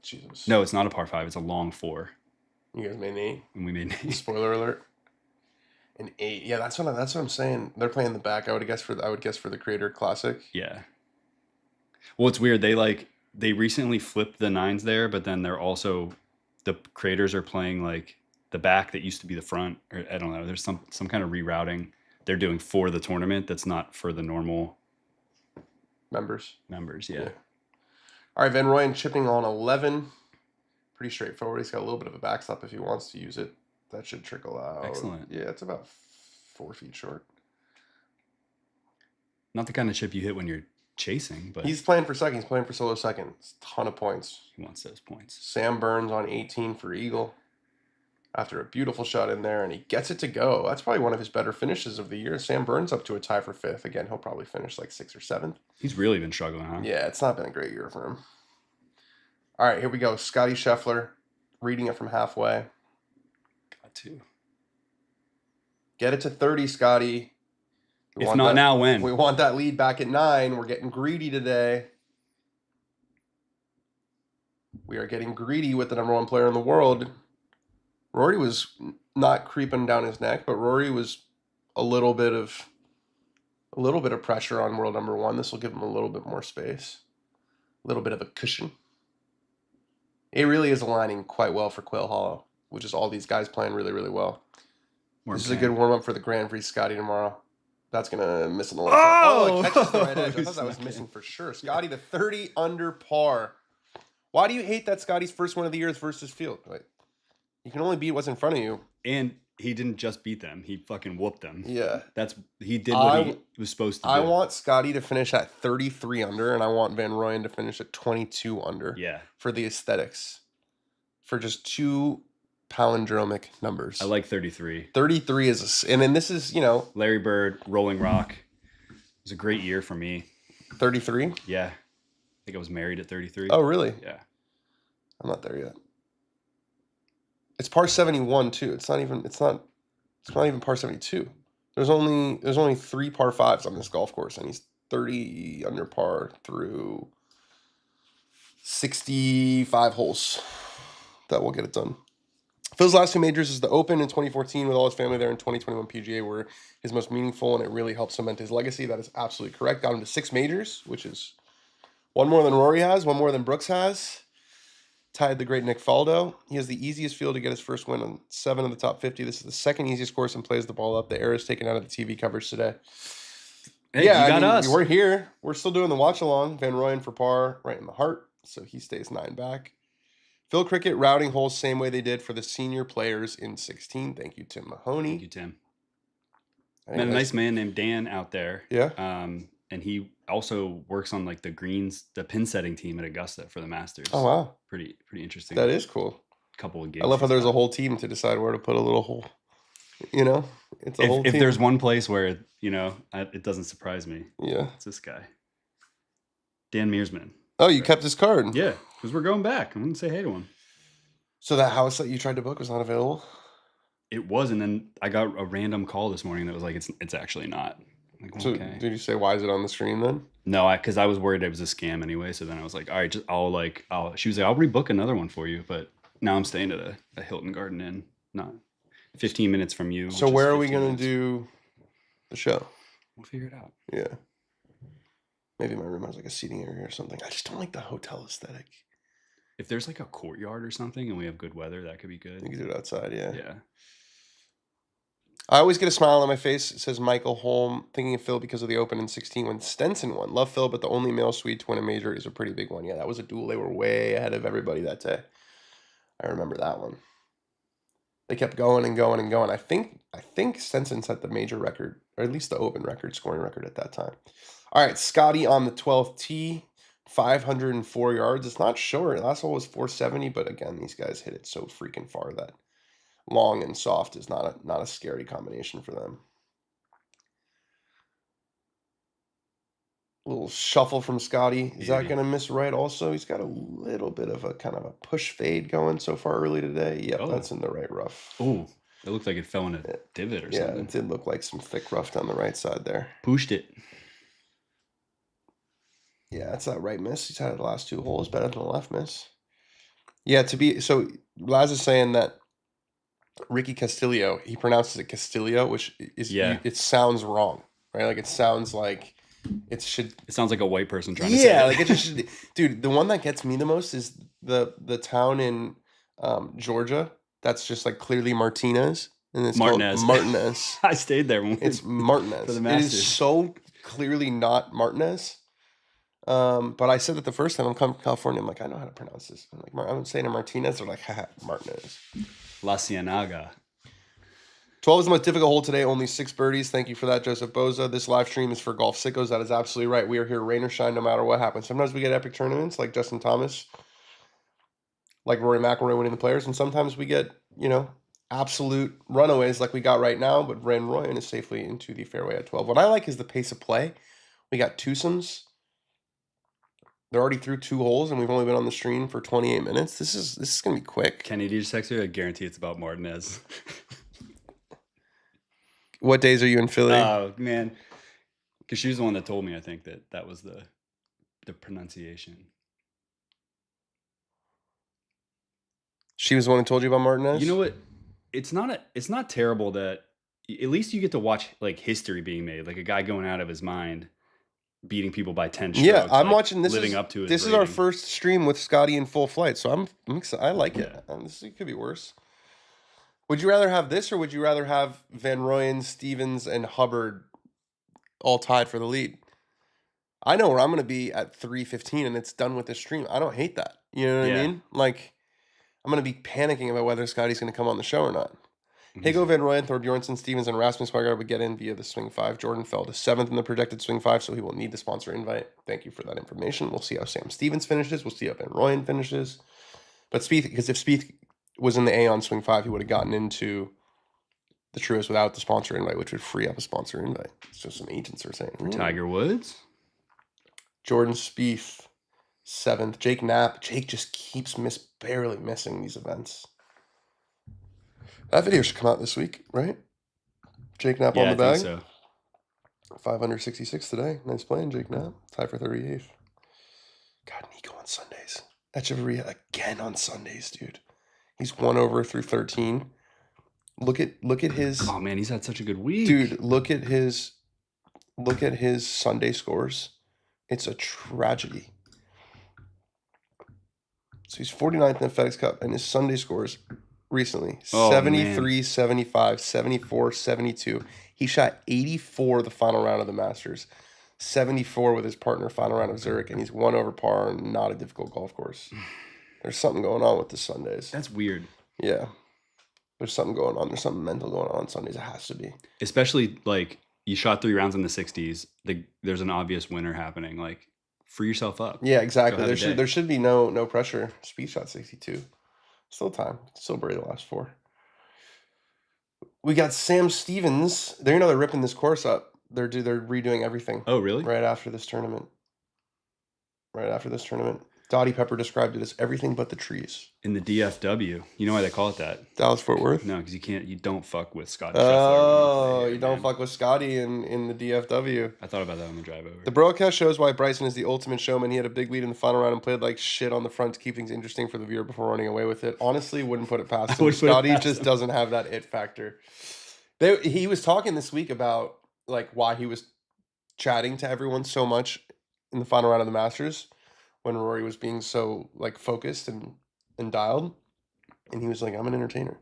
Jesus. No, it's not a par 5. It's a long 4. You guys made an 8? And we made an 8. Spoiler alert. An 8. Yeah, that's what I'm saying. They're playing the back. I would guess for the Creator Classic. Yeah. Well, it's weird. They recently flipped the 9s there, but then they're also the Creators are playing like the back that used to be the front, or I don't know. There's some kind of rerouting they're doing for the tournament that's not for the normal members. Yeah. All right, Van Rooyen chipping on 11. Pretty straightforward. He's got a little bit of a backstop if he wants to use it. That should trickle out. Excellent. Yeah, it's about 4 feet short. Not the kind of chip you hit when you're chasing, but he's playing for second. He's playing for solo second. It's a ton of points. He wants those points. Sam Burns on 18 for Eagle after a beautiful shot in there, and he gets it to go. That's probably one of his better finishes of the year. Sam Burns up to a tie for 5th. Again, he'll probably finish like 6th or 7th. He's really been struggling, huh? Yeah, it's not been a great year for him. All right, here we go. Scottie Scheffler, reading it from halfway. Got to. Get it to 30, Scottie. If not now, when? We want that lead back at 9. We're getting greedy today. We are getting greedy with the number 1 player in the world. Rory was not creeping down his neck, but Rory was a little bit of pressure on world number 1. This will give him a little bit more space, a little bit of a cushion. It really is aligning quite well for Quail Hollow, which is all these guys playing really, really well. This is a good warm up for the Grand Prix Scottie tomorrow. That's gonna miss in the left. It catches the right edge. I thought that was missing for sure. Scottie the 30 under par. Why do you hate that Scottie's first one of the year is versus field? Like, you can only beat what's in front of you. And he didn't just beat them; he fucking whooped them. Yeah, he did what he was supposed to do. I want Scottie to finish at 33 under, and I want Van Rooyen to finish at 22 under. Yeah, for the aesthetics, for just 2 palindromic numbers. I like 33. 33 is and then this is, Larry Bird, Rolling Rock. was a great year for me. 33? Yeah. I think I was married at 33. Oh, really? Yeah. I'm not there yet. It's par 71 too. It's not even par 72. There's only 3 par 5s on this golf course, and he's 30 under par through 65 holes. That will get it done. Phil's last 2 majors is the Open in 2014 with all his family there, in 2021 PGA were his most meaningful, and it really helped cement his legacy. That is absolutely correct. Got him to 6 majors, which is one more than Rory has, one more than Brooks has. Tied the great Nick Faldo. He has the easiest field to get his first win on 7 of the top 50. This is the second easiest course and plays the ball up. The error is taken out of the TV coverage today. Hey, yeah, you got us. We're here. We're still doing the watch along. Van Rooyen for par, right in the heart, so he stays 9 back. Phil Cricket routing holes same way they did for the senior players in 16. Thank you, Tim Mahoney. Thank you, Tim. Met a nice man named Dan out there. Yeah. And he also works on like the greens, the pin setting team at Augusta for the Masters. Oh wow, pretty interesting. That is cool. Couple of gigs. I love how there's a whole team to decide where to put a little hole. You know, it's a whole team. If there's one place where it doesn't surprise me. Yeah, it's this guy, Dan Mearsman. Oh, you kept his card. Yeah, because we're going back. I'm gonna say hey to him. So that house that you tried to book was not available? It was, and then I got a random call this morning that was like, it's actually not. Like, so okay. Did you say, why is it on the screen then? No, because I was worried it was a scam anyway. So then I was like, all right, she was like, I'll rebook another one for you. But now I'm staying at a Hilton Garden Inn, not 15 minutes from you. So where are we going to do the show? We'll figure it out. Yeah. Maybe my room has like a seating area or something. I just don't like the hotel aesthetic. If there's like a courtyard or something and we have good weather, that could be good. You can do it outside, yeah. Yeah. I always get a smile on my face. It says Michael Holm, thinking of Phil because of the Open in 16 when Stenson won. Love Phil, but the only male Swede to win a major is a pretty big one. Yeah, that was a duel. They were way ahead of everybody that day. I remember that one. They kept going and going and going. I think Stenson set the major record, or at least the Open record, scoring record at that time. All right, Scottie on the 12th tee, 504 yards. It's not short. Last hole was 470, but again, these guys hit it so freaking far that long and soft is not a scary combination for them. A little shuffle from Scottie. Is that going to miss right also? He's got a little bit of a kind of a push fade going so far early today. Yep, that's in the right rough. Oh, it looked like it fell in a divot or something. Yeah, it did look like some thick rough down the right side there. Pushed it. Yeah, that's that right miss. He's had the last 2 holes better than the left miss. Yeah, so Laz is saying that Ricky Castillo, he pronounces it Castillo, which is it sounds wrong, right? Like it sounds like it sounds like a white person trying to say it. Yeah, like it just should. Dude, the one that gets me the most is the town in Georgia that's just like clearly Martinez, and it's Martinez. Called Martinez. I stayed there when it's Martinez. For the Masters. It is so clearly not Martinez. But I said that the first time I'm coming to California, I'm like, I know how to pronounce this. I'm like, I'm saying Martinez. They're like, haha, Martinez. La Cienega. 12 is the most difficult hole today. Only 6 birdies. Thank you for that, Joseph Boza. This live stream is for golf sickos. That is absolutely right. We are here rain or shine no matter what happens. Sometimes we get epic tournaments like Justin Thomas, like Rory McIlroy winning the Players. And sometimes we get, absolute runaways like we got right now. But Van Rooyen is safely into the fairway at 12. What I like is the pace of play. We got twosomes. They're already through 2 holes, and we've only been on the stream for 28 minutes. This is going to be quick. Kenny, did you text her? I guarantee it's about Martinez. What days are you in Philly? Oh, man. Because she was the one that told me, I think, that was the pronunciation. She was the one who told you about Martinez? You know what? It's not terrible that at least you get to watch like history being made, like a guy going out of his mind, beating people by 10 strokes. Yeah, I'm watching this. Living up to his This rating. is our first stream with Scottie in full flight, so I'm excited. I like it. It could be worse. Would you rather have this, or would you rather have Van Rooyen, Stevens, and Hubbard all tied for the lead? I know where I'm going to be at 3:15, and it's done with the stream. I don't hate that. You know what I mean? Like, I'm going to be panicking about whether Scottie's going to come on the show or not. Higo, Van Rooyen, Thor Bjornsson, Stevens, and Rasmus Højgaard would get in via the Swing 5. Jordan fell to 7th in the projected Swing 5, so he will need the sponsor invite. Thank you for that information. We'll see how Sam Stevens finishes. We'll see how Van Rooyen finishes. But Spieth, because if Spieth was in the A on Swing 5, he would have gotten into the Truist without the sponsor invite, which would free up a sponsor invite. It's just some agents are saying. For Tiger Woods? Jordan Spieth, 7th. Jake Knapp. Jake just keeps barely missing these events. That video should come out this week, right? Jake Knapp on the bag. I think so. 566 today. Nice playing, Jake Knapp. Tied for 38th. God, Nico on Sundays. Echeverria again on Sundays, dude. He's 1 over through 13. Look at his. Oh man, he's had such a good week, dude. Look at his Sunday scores. It's a tragedy. So he's 49th in the FedEx Cup, and his Sunday scores recently 73, man. 75, 74, 72. He shot 84 the final round of the Masters, 74 with his partner final round of Zurich, and he's 1 over par and not a difficult golf course. There's something going on with the Sundays. That's weird. Yeah. There's something going on. There's something mental going on Sundays. It has to be. Especially, like, you shot 3 rounds in the 60s. There's an obvious winner happening. Like, free yourself up. Yeah, exactly. There should be no pressure. Speed shot 62. Still time. Still bury the last 4. We got Sam Stevens. They're ripping this course up. They're redoing everything. Oh, really? Right after this tournament. Dottie Pepper described it as everything but the trees. In the DFW. You know why they call it that? Dallas Fort Worth? No, because you don't fuck with Scottie Scheffler. Oh, you don't fuck with Scottie in the DFW. I thought about that on the drive over. The broadcast shows why Bryson is the ultimate showman. He had a big lead in the final round and played like shit on the front to keep things interesting for the viewer before running away with it. Honestly, wouldn't put it past him. Scottie just doesn't have that it factor. He was talking this week about like why he was chatting to everyone so much in the final round of the Masters when Rory was being so like focused and dialed, and he was like, I'm an entertainer.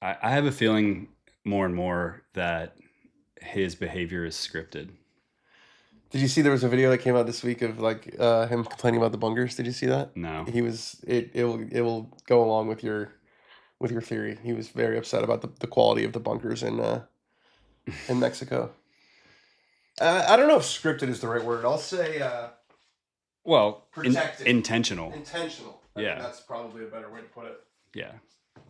I have a feeling more and more that his behavior is scripted. Did you see there was a video that came out this week of like him complaining about the bunkers? Did you see that? No. It will go along with your theory. He was very upset about the quality of the bunkers in Mexico. I don't know if scripted is the right word. I'll say intentional. Intentional. I think that's probably a better way to put it. Yeah.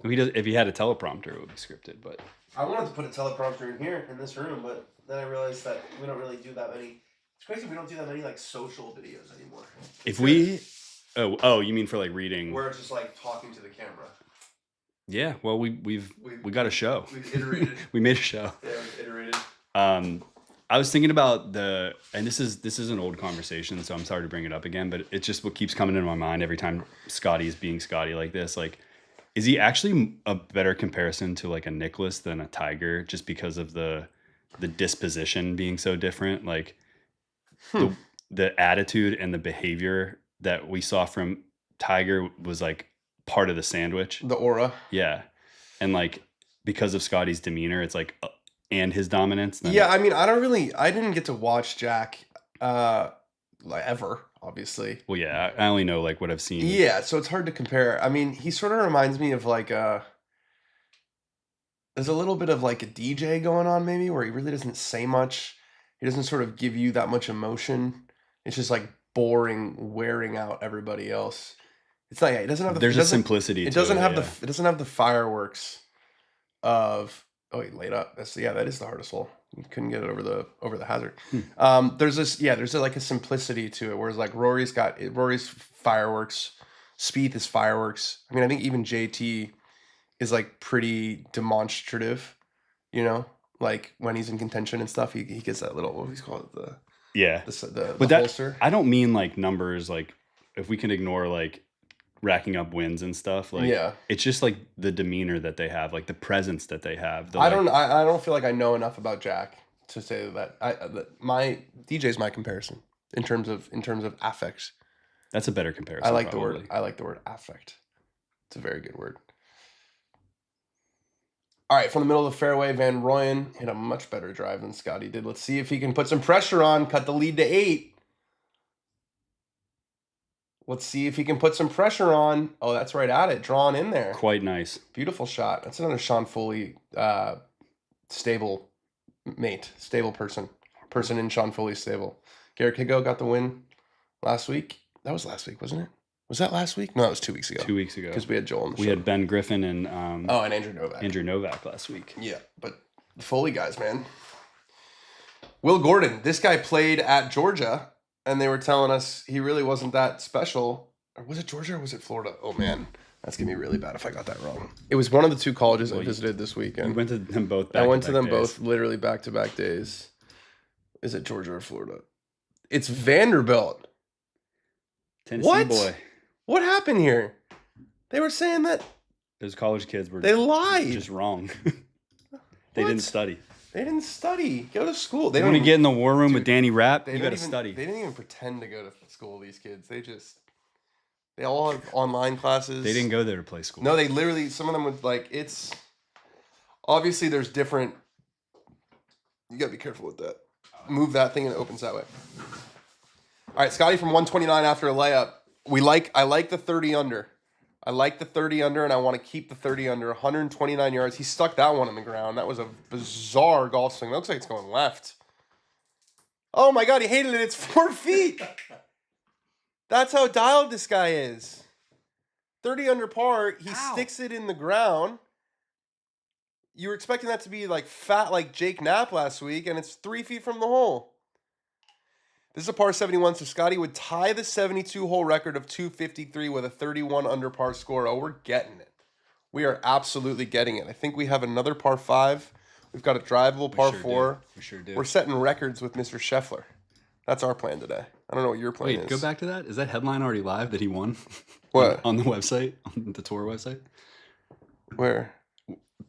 If he had a teleprompter, it would be scripted. But I wanted to put a teleprompter in here in this room, but then I realized that we don't really do that many. It's crazy we don't do that many like social videos anymore. If we, you mean for like reading? Where it's just like talking to the camera. Yeah. Well, we got a show. We've iterated. We made a show. Yeah, we've iterated. I was thinking about and this is an old conversation, so I'm sorry to bring it up again, but it's just what keeps coming into my mind every time Scottie is being Scottie like this. Like, is he actually a better comparison to like a Nicklaus than a Tiger, just because of the disposition being so different? Like, the attitude and the behavior that we saw from Tiger was like part of the sandwich. The aura. Yeah, and like because of Scottie's demeanor, it's like. And his dominance. Yeah, I mean, I didn't get to watch Jack ever, obviously. Well, yeah, I only know like what I've seen. Yeah, so it's hard to compare. I mean, he sort of reminds me of like there's a little bit of like a DJ going on maybe, where he really doesn't say much. He doesn't sort of give you that much emotion. It's just like boring, wearing out everybody else. It's not. Yeah, it doesn't have. There's a simplicity. It doesn't have It doesn't have the fireworks of. Oh, he laid up. That is the hardest hole. You couldn't get it over the hazard. There's like a simplicity to it, whereas like Rory's fireworks, Spieth is fireworks. I mean, I think even JT is like pretty demonstrative, like when he's in contention and stuff, he gets that little, what do you call it? The holster. I don't mean like numbers, like if we can ignore like racking up wins and stuff, like it's just like the demeanor that they have, like the presence that they have. I don't feel like I know enough about Jack to say that my DJ's my comparison in terms of affect. That's a better comparison. I like the word affect. It's a very good word. All right, from the middle of the fairway, Van Rooyen hit a much better drive than Scottie did. Let's see if he can put some pressure on, cut the lead to 8. Let's see if he can put some pressure on. Oh, that's right at it. Drawn in there. Quite nice. Beautiful shot. That's another Sean Foley stable person in Sean Foley's stable. Garrett Higo got the win last week. That was last week, wasn't it? Was that last week? No, that was 2 weeks ago. 2 weeks ago. Because we had Joel on the show. We had Ben Griffin and and Andrew Novak. Andrew Novak last week. Yeah, but the Foley guys, man. Will Gordon, this guy played at Georgia, and they were telling us he really wasn't that special. Or was it Georgia or was it Florida? Oh, man. That's going to be really bad if I got that wrong. It was one of the 2 colleges I visited this weekend. We went to them both back-to-back I went to them days. both literally back-to-back days. Is it Georgia or Florida? It's Vanderbilt. Tennessee boy. What happened here? They were saying that those college kids were they lied. Just wrong. They didn't study. They didn't study. Go to school. They don't want to get in the war room with Danny Rapp. You got to study. They didn't even pretend to go to school. These kids. They all have online classes. They didn't go there to play school. No, they literally. Some of them would like. It's obviously there's different. You gotta be careful with that. Move that thing and it opens that way. All right, Scotty from 129 after a layup. I like the 30 under. I like the 30 under, and I want to keep the 30 under. 129 yards. He stuck that one in the ground. That was a bizarre golf swing. That looks like it's going left. Oh, my God. He hated it. It's 4 feet. That's how dialed this guy is. 30 under par. He sticks it in the ground. You were expecting that to be like fat like Jake Knapp last week, and it's 3 feet from the hole. This is a par 71, so Scotty would tie the 72-hole record of 253 with a 31 under par score. Oh, we're getting it. We are absolutely getting it. I think we have another par 5. We've got a drivable par 4. We sure do. We're setting records with Mr. Scheffler. That's our plan today. I don't know what your plan is. Wait, go back to that. Is that headline already live that he won? What? on the website, on the tour website? Where?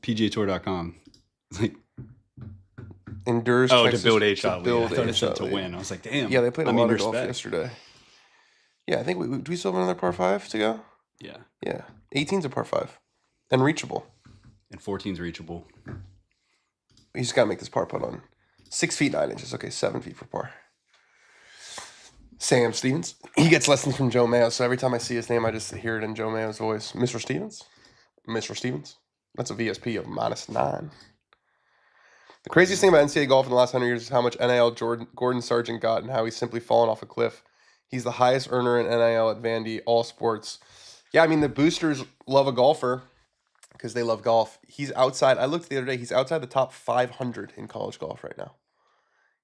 PGAtour.com. It's like... Endures to Texas, build a shot lead. I thought it said to lead. win. I was like, damn. Yeah, they played a lot of golf yesterday. Yeah, I think do we still have another par 5 to go? Yeah. Yeah. 18's a par 5. And reachable. And 14's reachable. You just got to make this par putt on 6 feet 9 inches. Okay, 7 feet for par. Sam Stevens. He gets lessons from Joe Mayo, so every time I see his name, I just hear it in Joe Mayo's voice. Mr. Stevens? Mr. Stevens? That's a VSP of -9. The craziest thing about NCAA golf in the last 100 years is how much NIL Gordon Sargent got and how he's simply fallen off a cliff. He's the highest earner in NIL at Vandy, all sports. Yeah, I mean, the boosters love a golfer because they love golf. He's outside. I looked the other day. He's outside the top 500 in college golf right now.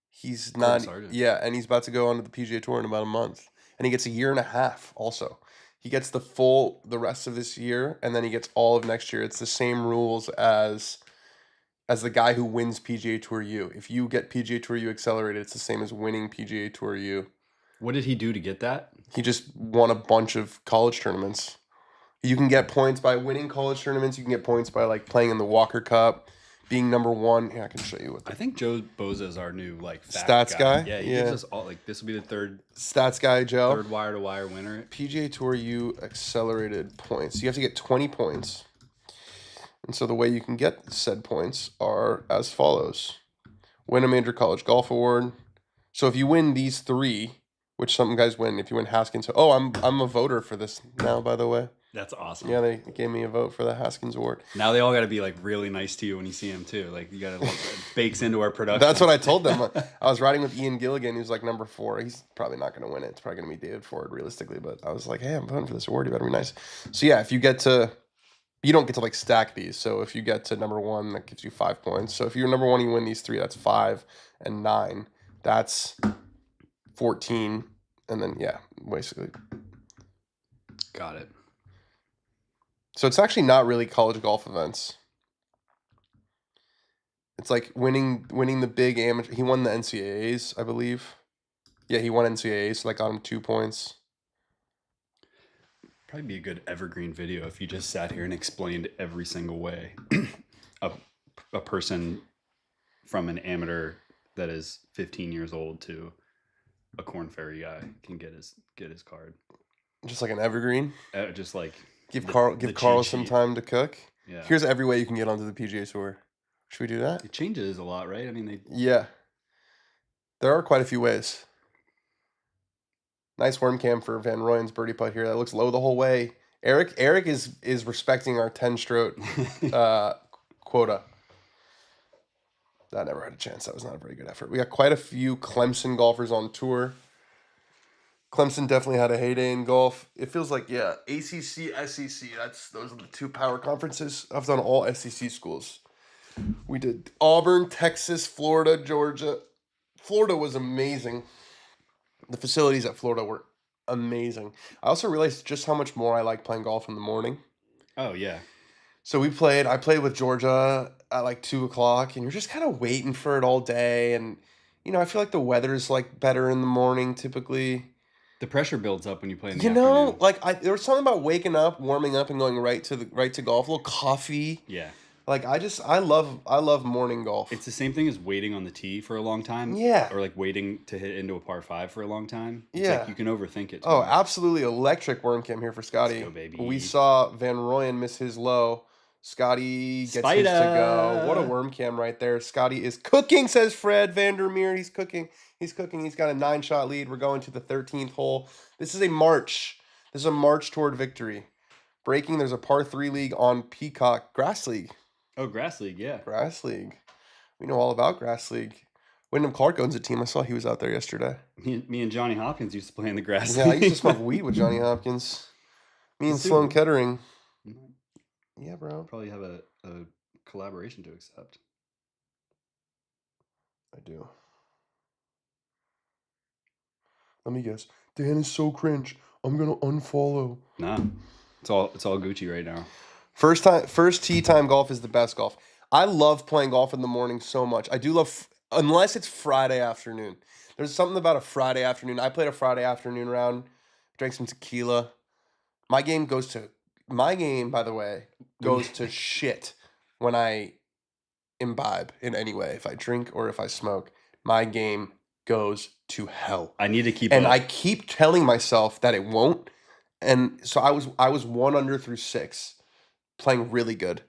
He's not. Yeah, and he's about to go onto the PGA Tour in about a month. And he gets a year and a half also. He gets the rest of this year, and then he gets all of next year. It's the same rules as the guy who wins PGA Tour U. If you get PGA Tour U accelerated, it's the same as winning PGA Tour U. What did he do to get that? He just won a bunch of college tournaments. You can get points by winning college tournaments. You can get points by like playing in the Walker Cup, being number 1. Yeah, I can show you what. I think Joe Boza is our new like stats guy. Yeah, he gives us all like this will be the third stats guy, Joe. Third wire to wire winner. PGA Tour U accelerated points. You have to get 20 points. And so the way you can get said points are as follows. Win a major college golf award. So if you win these 3, which some guys win, if you win Haskins. Oh, I'm a voter for this now, by the way. That's awesome. Yeah, they gave me a vote for the Haskins Award. Now they all got to be like really nice to you when you see them too. Like you got to like bakes into our production. That's what I told them. I was riding with Ian Gilligan, who's like number 4. He's probably not going to win it. It's probably going to be David Ford, realistically. But I was like, hey, I'm voting for this award. You better be nice. So yeah, if you get to... You don't get to like stack these. So if you get to number 1, that gives you 5 points. So if you're number 1, you win these 3. That's 5 and 9. That's 14. And then yeah, basically. Got it. So it's actually not really college golf events. It's like winning the big amateur. He won the NCAAs, I believe. Yeah, he won NCAAs, so that got him 2 points. Probably be a good evergreen video if you just sat here and explained every single way a person from an amateur that is 15 years old to a Corn Ferry guy can get his card. Just like an evergreen. Just like give Carl some time to cook. Yeah. Here's every way you can get onto the PGA Tour. Should we do that? It changes a lot, right? I mean, Yeah. There are quite a few ways. Nice worm cam for Van Rooyen's birdie putt here. That looks low the whole way. Eric is respecting our 10-stroke quota. That never had a chance. That was not a very good effort. We got quite a few Clemson golfers on tour. Clemson definitely had a heyday in golf. It feels like, yeah, ACC, SEC. Those are the two power conferences. I've done all SEC schools. We did Auburn, Texas, Florida, Georgia. Florida was amazing. The facilities at Florida were amazing. I also realized just how much more I like playing golf in the morning. Oh yeah. So I played with Georgia at like 2 o'clock, and you're just kind of waiting for it all day. And, I feel like the weather's like better in the morning typically. The pressure builds up when you play in the afternoon. There was something about waking up, warming up, and going right to golf. A little coffee. Yeah. Like I love morning golf. It's the same thing as waiting on the tee for a long time. Yeah. Or like waiting to hit into a par 5 for a long time. It's Yeah. like you can overthink it. Oh, absolutely electric worm cam here for Scottie. Let's go, baby. We saw Van Rooyen miss his low. Scottie gets Spider. his to go. What a worm cam right there. Scottie is cooking, says Fred Vandermeer. He's cooking. He's cooking. He's got a 9-shot lead. We're going to the 13th hole. This is a march. This is a march toward victory. Breaking, there's a par 3 league on Peacock. Grass League. Oh, Grass League, yeah. Grass League. We know all about Grass League. Wyndham Clark owns a team. I saw he was out there yesterday. Me and Johnny Hopkins used to play in the Grass Yeah, League. I used to smoke weed with Johnny Hopkins. Me and Sloan Kettering. Yeah, bro. Probably have a collaboration to accept. I do. Let me guess. Dan is so cringe. I'm gonna unfollow. Nah. It's all Gucci right now. First tee time golf is the best golf. I love playing golf in the morning so much. I do love, unless it's Friday afternoon. There's something about a Friday afternoon. I played a Friday afternoon round, drank some tequila. My game, by the way, goes to shit when I imbibe in any way. If I drink or if I smoke, my game goes to hell. I need to keep and up. I keep telling myself that it won't. And so I was 1 under through 6, playing really good.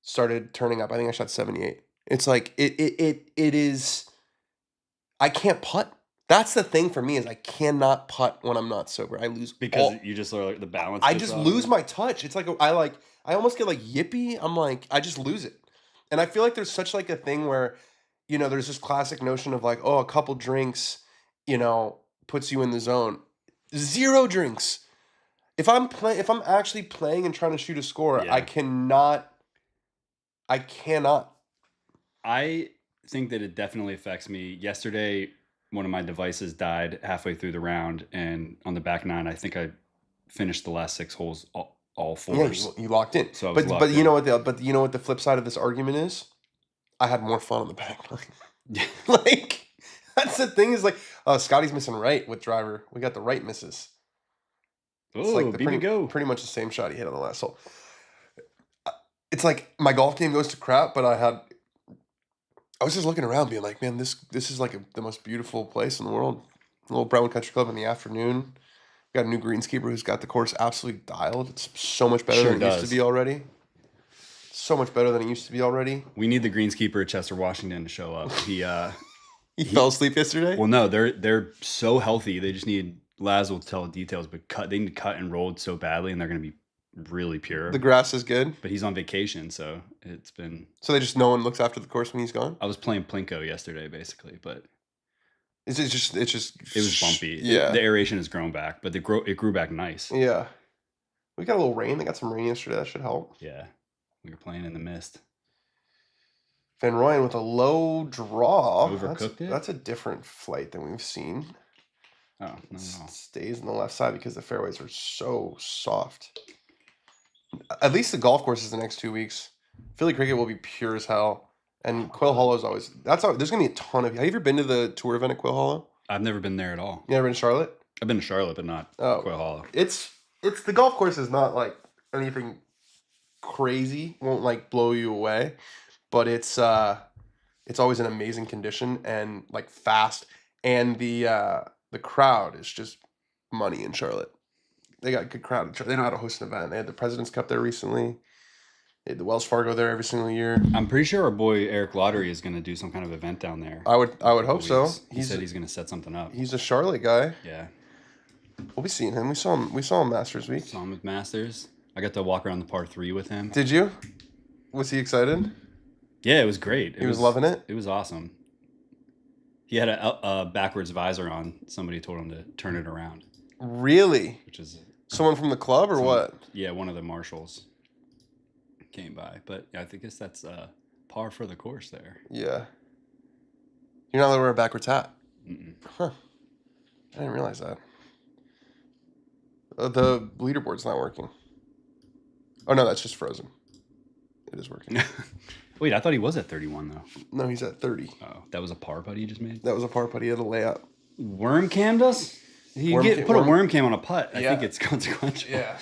Started turning up. I think I shot 78. It's like it is. I can't putt. That's the thing for me, is I cannot putt when I'm not sober. I lose because you just like the balance. I just lose my touch. It's like I almost get like yippy. I'm like, I just lose it. And I feel like there's such like a thing where, there's this classic notion of like, oh, a couple drinks, puts you in the zone. 0 drinks. If I'm actually playing and trying to shoot a score, Yeah. I cannot. I think that it definitely affects me. Yesterday, one of my devices died halfway through the round, and on the back 9, I think I finished the last 6 holes all 4s. Yeah, you locked in. So I was but locked you in. know what the flip side of this argument is? I had more fun on the back 9. Like, that's the thing, is like, Scottie's missing right with driver. We got the right misses. It's Oh, like pretty much the same shot he hit on the last hole. It's like my golf game goes to crap, but I was just looking around being like, man, this is like the most beautiful place in the world. A little Brownwood Country Club in the afternoon. We got a new greenskeeper who's got the course absolutely dialed. It's so much better than it used to be already. So much better than it used to be already. We need the greenskeeper at Chester, Washington to show up. He fell asleep yesterday? Well, no, they're so healthy. They just need, Laz will tell the details, but they need cut and rolled so badly, and they're going to be really pure. The grass is good. But he's on vacation, so it's been... So no one looks after the course when he's gone? I was playing Plinko yesterday, basically, but... It was bumpy. Yeah. The aeration has grown back, but it grew back nice. Yeah. We got a little rain. They got some rain yesterday. That should help. Yeah. We were playing in the mist. Van Rooyen with a low draw. Overcooked it? That's a different flight than we've seen. Oh, no. Stays on the left side because the fairways are so soft. At least the golf courses the next 2 weeks. Philly cricket will be pure as hell. And Quail Hollow is always... there's going to be a ton of... Have you ever been to the tour event at Quail Hollow? I've never been there at all. You never been to Charlotte? I've been to Charlotte, but not Quail Hollow. It's the golf course is not like anything crazy. Won't like blow you away. But it's always in amazing condition and like fast. And the crowd is just money in Charlotte. They got a good crowd. They know how to host an event. They had the President's Cup there recently. They had the Wells Fargo there every single year. I'm pretty sure our boy Eric Lottery is going to do some kind of event down there. I would hope so. He said he's going to set something up. He's a Charlotte guy. Yeah. We'll be seeing him. We saw him Masters Week. Saw him with Masters. I got to walk around the par 3 with him. Did you? Was he excited? Yeah, it was great. He was loving it? It was awesome. He had a backwards visor on. Somebody told him to turn it around. Really? which is Someone from the club or what? Yeah, one of the marshals came by, but yeah, I think that's par for the course there. Yeah. You're not allowed to wear a backwards hat. Mm-mm. Huh. I didn't realize that. The leaderboard's not working. Oh, no, that's just frozen. It is working. Wait, I thought he was at 31 though. No, he's at 30. Oh, that was a par putt he just made. That was a par putt. He had a layup. Worm cammed us. Put a worm cam on a putt. I think it's consequential. Yeah.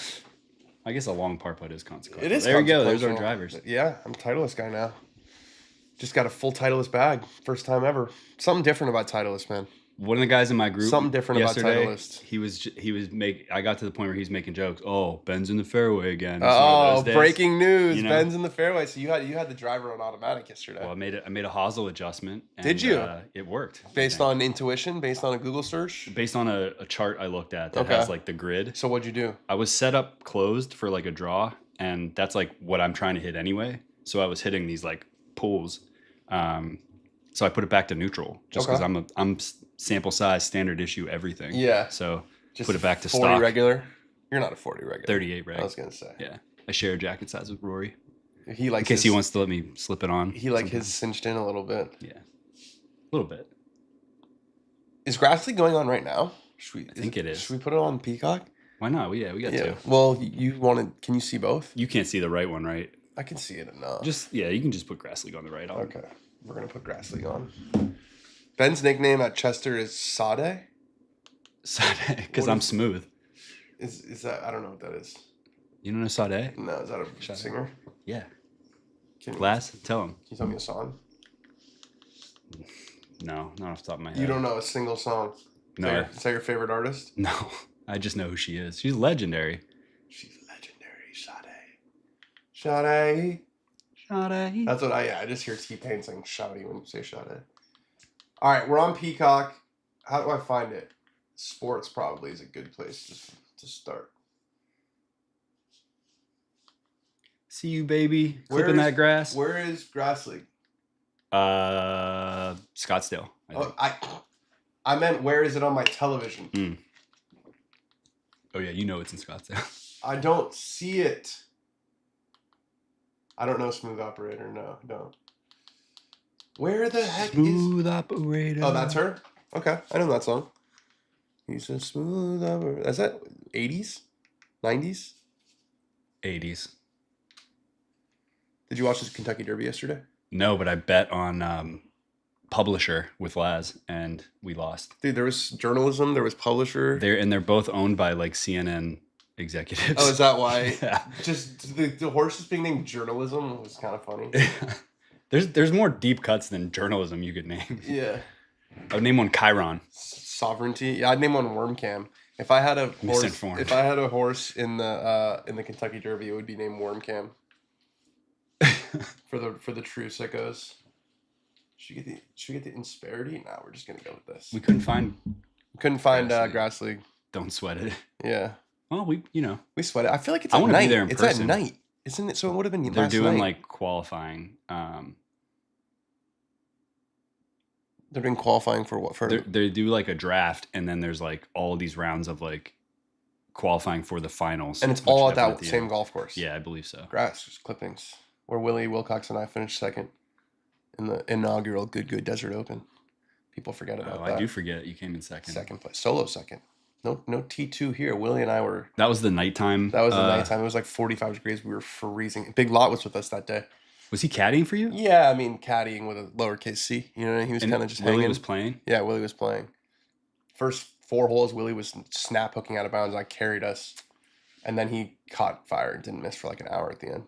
I guess a long par putt is consequential. It is. There we go. There's our drivers. Yeah, I'm Titleist guy now. Just got a full Titleist bag. First time ever. Something different about Titleist, man. One of the guys in my group. Something different yesterday, about Titleist. I got to the point where he's making jokes. Oh, Ben's in the fairway again. Oh, breaking news! You know? Ben's in the fairway. So you had the driver on automatic yesterday. Well, I made a hosel adjustment. And, did you? It worked. Based on intuition, based on a Google search, based on a chart I looked at that has like the grid. So what'd you do? I was set up closed for like a draw, and that's like what I'm trying to hit anyway. So I was hitting these like pools. So I put it back to neutral just because I'm sample size, standard issue, everything. Yeah. So just put it back to 40 stock. regular. You're not a 40 regular. 38 reg. I was gonna say. Yeah. I share a jacket size with Rory. He likes in case he wants to let me slip it on. He his cinched in a little bit. Yeah. A little bit. Is Grassley going on right now? I think it is. Should we put it on Peacock? Why not? We got two. Well, can you see both? You can't see the right one, right? I can see it enough. You can just put Grass League on the right. Okay. We're gonna put Grass League on. Ben's nickname at Chester is Sade. Sade, because I'm smooth. Is that? I don't know what that is. You don't know Sade? No, is that a singer? Yeah. Glass, tell him. Can you tell me a song? No, not off the top of my head. You don't know a single song? No. Is that your favorite artist? No, I just know who she is. She's legendary. She's legendary, Sade. Sade. That's what I just hear T-Pain saying Sade when you say Sade. All right, we're on Peacock. How do I find it? Sports probably is a good place to start. See you, baby. Clipping that grass. Where is Grass League? Scottsdale. I meant where is it on my television? Oh yeah, you know it's in Scottsdale. I don't see it. I don't know Smooth Operator. No, don't. Where the heck Smooth Operator? Oh, that's her? Okay, I know that song. He's a smooth operator. Is that 80s? 90s? 80s. Did you watch this Kentucky Derby yesterday? No, but I bet on Publisher with Laz, and we lost. Dude, there was journalism, there was Publisher. They're both owned by like CNN executives. Oh, is that why? Yeah. Just the horses being named journalism was kind of funny. There's more deep cuts than journalism you could name. Yeah. I would name one Chiron. Sovereignty. Yeah, I'd name one Wormcam. If I had a horse, Misinformed. if I had a horse in the Kentucky Derby, it would be named Wormcam. for the true sickos. Should we get the Insperity? Nah, we're just gonna go with this. We couldn't find Grass League. Don't sweat it. Yeah. Well, we sweat it. I feel like it's I at wanna night. be there in it's person. at night, isn't it? So it would have been. They're last doing night. like qualifying. They're doing qualifying for what? They do like a draft, and then there's like all these rounds of like qualifying for the finals, and it's all at that same golf course. Yeah, I believe so. Grass clippings, where Willie Wilcox and I finished second in the inaugural Good Desert Open. People forget about that. I do forget you came in second. Second place, solo second. No T2 here. Willie and I were. That was the nighttime. That was the nighttime. It was like 45 degrees. We were freezing. Big Lot was with us that day. Was he caddying for you? Yeah, I mean caddying with a lowercase c. You know, he was kind of just hanging. Willie was playing. Yeah, Willie was playing. First 4 holes, Willie was snap hooking out of bounds. I carried us, and then he caught fire and didn't miss for like an hour at the end.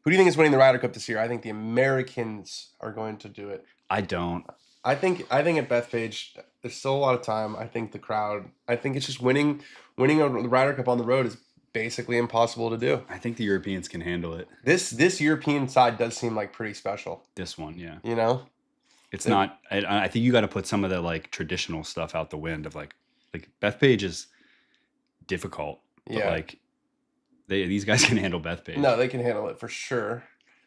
Who do you think is winning the Ryder Cup this year? I think the Americans are going to do it. I don't. I think at Bethpage, there's still a lot of time. I think the crowd. I think it's just winning a Ryder Cup on the road is basically impossible to do. I think the Europeans can handle it. This European side does seem like pretty special. This one, yeah. You know, it's not. I think you got to put some of the like traditional stuff out the wind of like Bethpage is difficult. But yeah. Like these guys can handle Bethpage. No, they can handle it for sure.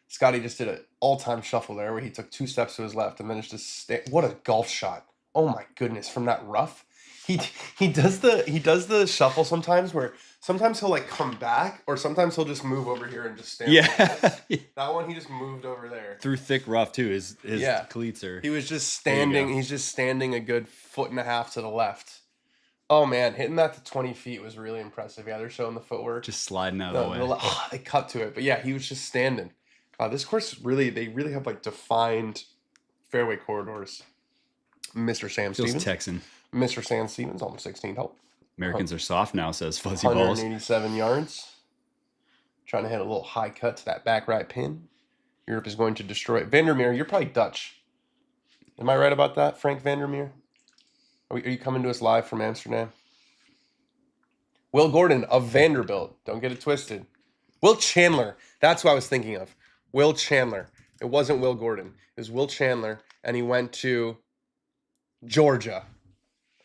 Scottie just did an all-time shuffle there where he took 2 steps to his left and then it's just what a golf shot. Oh my goodness, from that rough. he does the shuffle sometimes where sometimes he'll like come back or sometimes he'll just move over here and just stand. Yeah. Like this. That one he just moved over there. Through thick rough too. His cleats are. He was just standing. He's just standing a good 1.5 feet to the left. Oh man, hitting that to 20 feet was really impressive. Yeah, they're showing the footwork. Just sliding out of the way. They cut to it, but yeah, he was just standing. This course they really have like defined fairway corridors. Mr. Sam Feels Stevens. Texan. Mr. Sam Stevens, almost 16th hole. Americans are soft now, says Fuzzy Balls. 187 yards. Trying to hit a little high cut to that back right pin. Europe is going to destroy it. Vandermeer, you're probably Dutch. Am I right about that, Frank Vandermeer? Are you coming to us live from Amsterdam? Will Gordon of Vanderbilt. Don't get it twisted. Will Chandler. That's what I was thinking of. Will Chandler. It wasn't Will Gordon. It was Will Chandler, and he went to Georgia.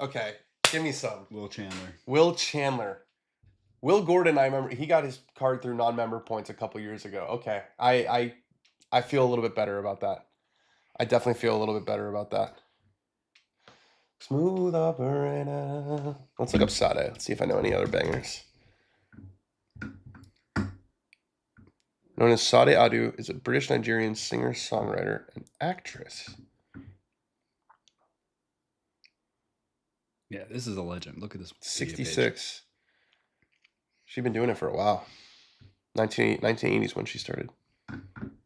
Okay, give me some. Will Chandler. Will Chandler. Will Gordon, I remember, he got his card through non-member points a couple years ago. Okay, I feel a little bit better about that. I definitely feel a little bit better about that. Smooth operator. Let's look up Sade. Let's see if I know any other bangers. Known as Sade Adu, is a British-Nigerian singer, songwriter, and actress. Yeah, this is a legend. Look at this. 66. She's been doing it for a while. 1980s when she started.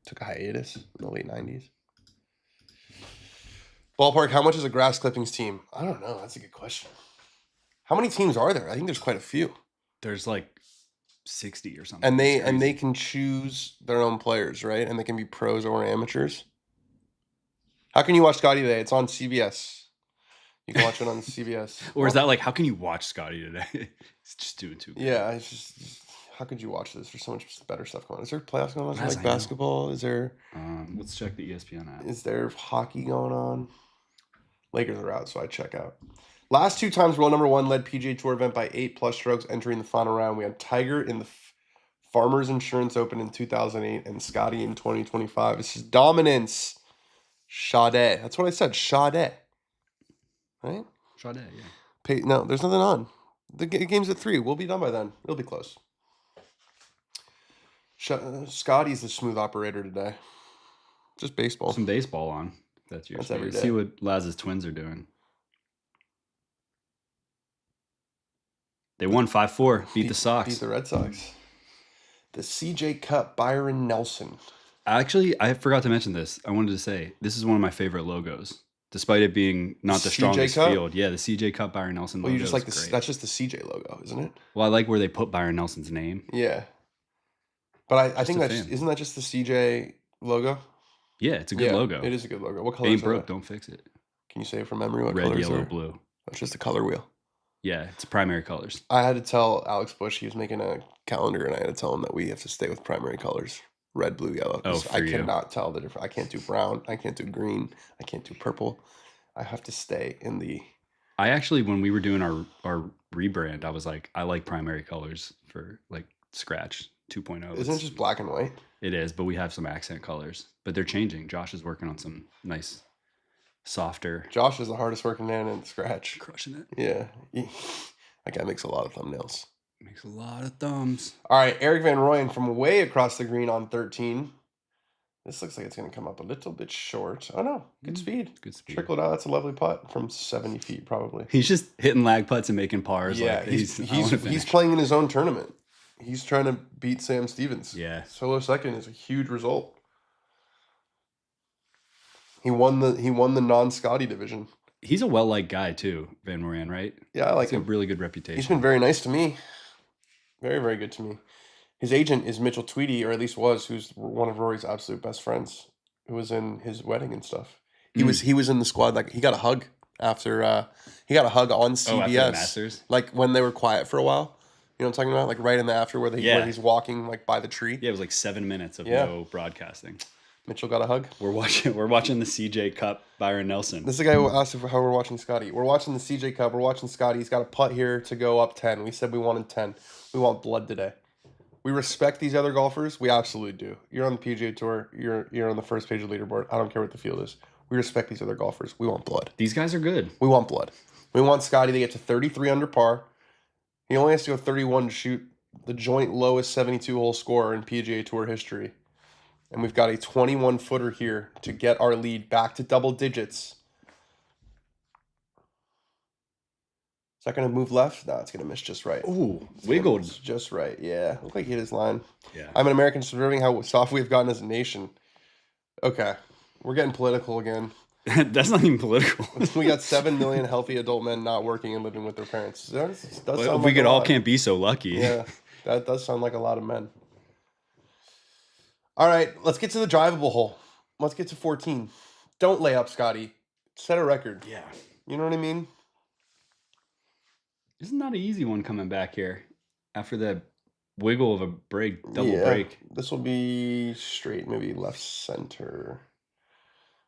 Took a hiatus in the late 90s. Ballpark, how much is a grass clippings team? I don't know. That's a good question. How many teams are there? I think there's quite a few. There's like 60 or something. And they can choose their own players, right? And they can be pros or amateurs. How can you watch Scottie today? It's on CBS. You can watch it on CBS. Or is that like, how can you watch Scottie today? He's just doing too good. Yeah, it's just how could you watch this? There's so much better stuff going on. Is there playoffs going on? Is there like basketball? Is there... let's check the ESPN app. Is there hockey going on? Lakers are out, so I check out. Last two times world number one led PGA Tour event by 8+ strokes entering the final round. We had Tiger in the Farmers Insurance Open in 2008 and Scottie in 2025. This is dominance. Sade. That's what I said. Sade. Right? Sade, yeah. No, there's nothing on. The game's at 3. We'll be done by then. It'll be close. Scottie's the smooth operator today. Just baseball. Some baseball on. That's every day. See what Laz's Twins are doing. They won 5-4. Beat the Sox. Beat the Red Sox. The CJ Cup, Byron Nelson. Actually, I forgot to mention this. I wanted to say, this is one of my favorite logos. Despite it being not the strongest field. Yeah, the CJ Cup Byron Nelson logo. Well, you just like that's just the CJ logo, isn't it? Well, I like where they put Byron Nelson's name. Yeah. But I think isn't that just the CJ logo? Yeah, it's a good logo. It is a good logo. What color ain't broke, don't fix it. Can you say it from memory? What red, colors yellow, are? blue. It's just a color wheel. Yeah, it's primary colors. I had to tell Alex Bush, he was making a calendar, and I had to tell him that we have to stay with primary colors. Red, blue, yellow. Oh, I cannot tell the difference. I can't do brown. I can't do green. I can't do purple. I have to stay in the... I actually, when we were doing our rebrand, I was like, I like primary colors for like Scratch 2.0. Isn't it just black and white? It is, but we have some accent colors. But they're changing. Josh is working on some nice, softer... Josh is the hardest working man in Scratch. Crushing it. Yeah. That guy makes a lot of thumbnails. Makes a lot of thumbs. All right, Eric Van Rooyen from way across the green on 13. This looks like it's going to come up a little bit short. Oh, no. Good speed. Good speed. Trickle it out. That's a lovely putt from 70 feet, probably. He's just hitting lag putts and making pars. Yeah, like, he's playing in his own tournament. He's trying to beat Sam Stevens. Yeah. Solo second is a huge result. He won the non-Scottie division. He's a well-liked guy, too, Van Rooyen, right? Yeah, I like him. him. A really good reputation. He's been very nice to me. Very, very good to me. His agent is Mitchell Tweedy, or at least was, who's one of Rory's absolute best friends, who was in his wedding and stuff. He was in the squad. Like, he got a hug after he got a hug on CBS. Oh, after the Masters? Like when they were quiet for a while. You know what I'm talking about? Like right in the after where he's walking like by the tree. Yeah, it was like 7 minutes of no broadcasting. Mitchell got a hug. We're watching the CJ Cup, Byron Nelson. This is the guy who asked how we're watching Scottie. We're watching the CJ Cup. We're watching Scottie. He's got a putt here to go up 10. We said we wanted 10. We want blood today. We respect these other golfers. We absolutely do. You're on the PGA Tour. You're on the first page of the leaderboard. I don't care what the field is. We respect these other golfers. We want blood. These guys are good. We want blood. We want Scottie to get to 33 under par. He only has to go 31 to shoot the joint lowest 72-hole score in PGA Tour history. And we've got a 21-footer here to get our lead back to double digits. Is that going to move left? No, it's going to miss just right. Ooh, wiggled. Just right, yeah. Looked like he hit his line. Yeah. I'm an American observing how soft we've gotten as a nation. Okay, we're getting political again. That's not even political. We got 7 million healthy adult men not working and living with their parents. If we could all can't be so lucky. Yeah, that does sound like a lot of men. All right, let's get to the drivable hole. Let's get to 14. Don't lay up, Scottie. Set a record. Yeah. You know what I mean? This is not an easy one coming back here after that wiggle of a break, double break. This will be straight, maybe left center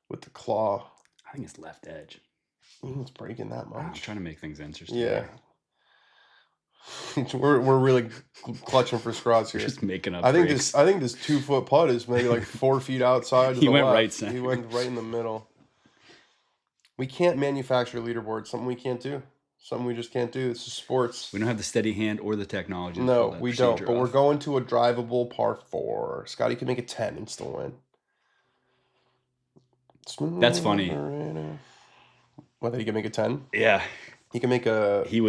with the claw. I think it's left edge. It's breaking that much. I'm trying to make things interesting. Yeah. we're really clutching for straws here. Just making up. I think this 2-foot putt is maybe like 4 feet outside. He went left. right center. He went right in the middle. We can't manufacture leaderboards. Something we can't do. Something we just can't do. This is sports. We don't have the steady hand or the technology. No, we don't. But we're going to a drivable par 4. Scottie could make a 10 and still win. That's funny. Whether he can make a 10? Yeah. He can make a... He'd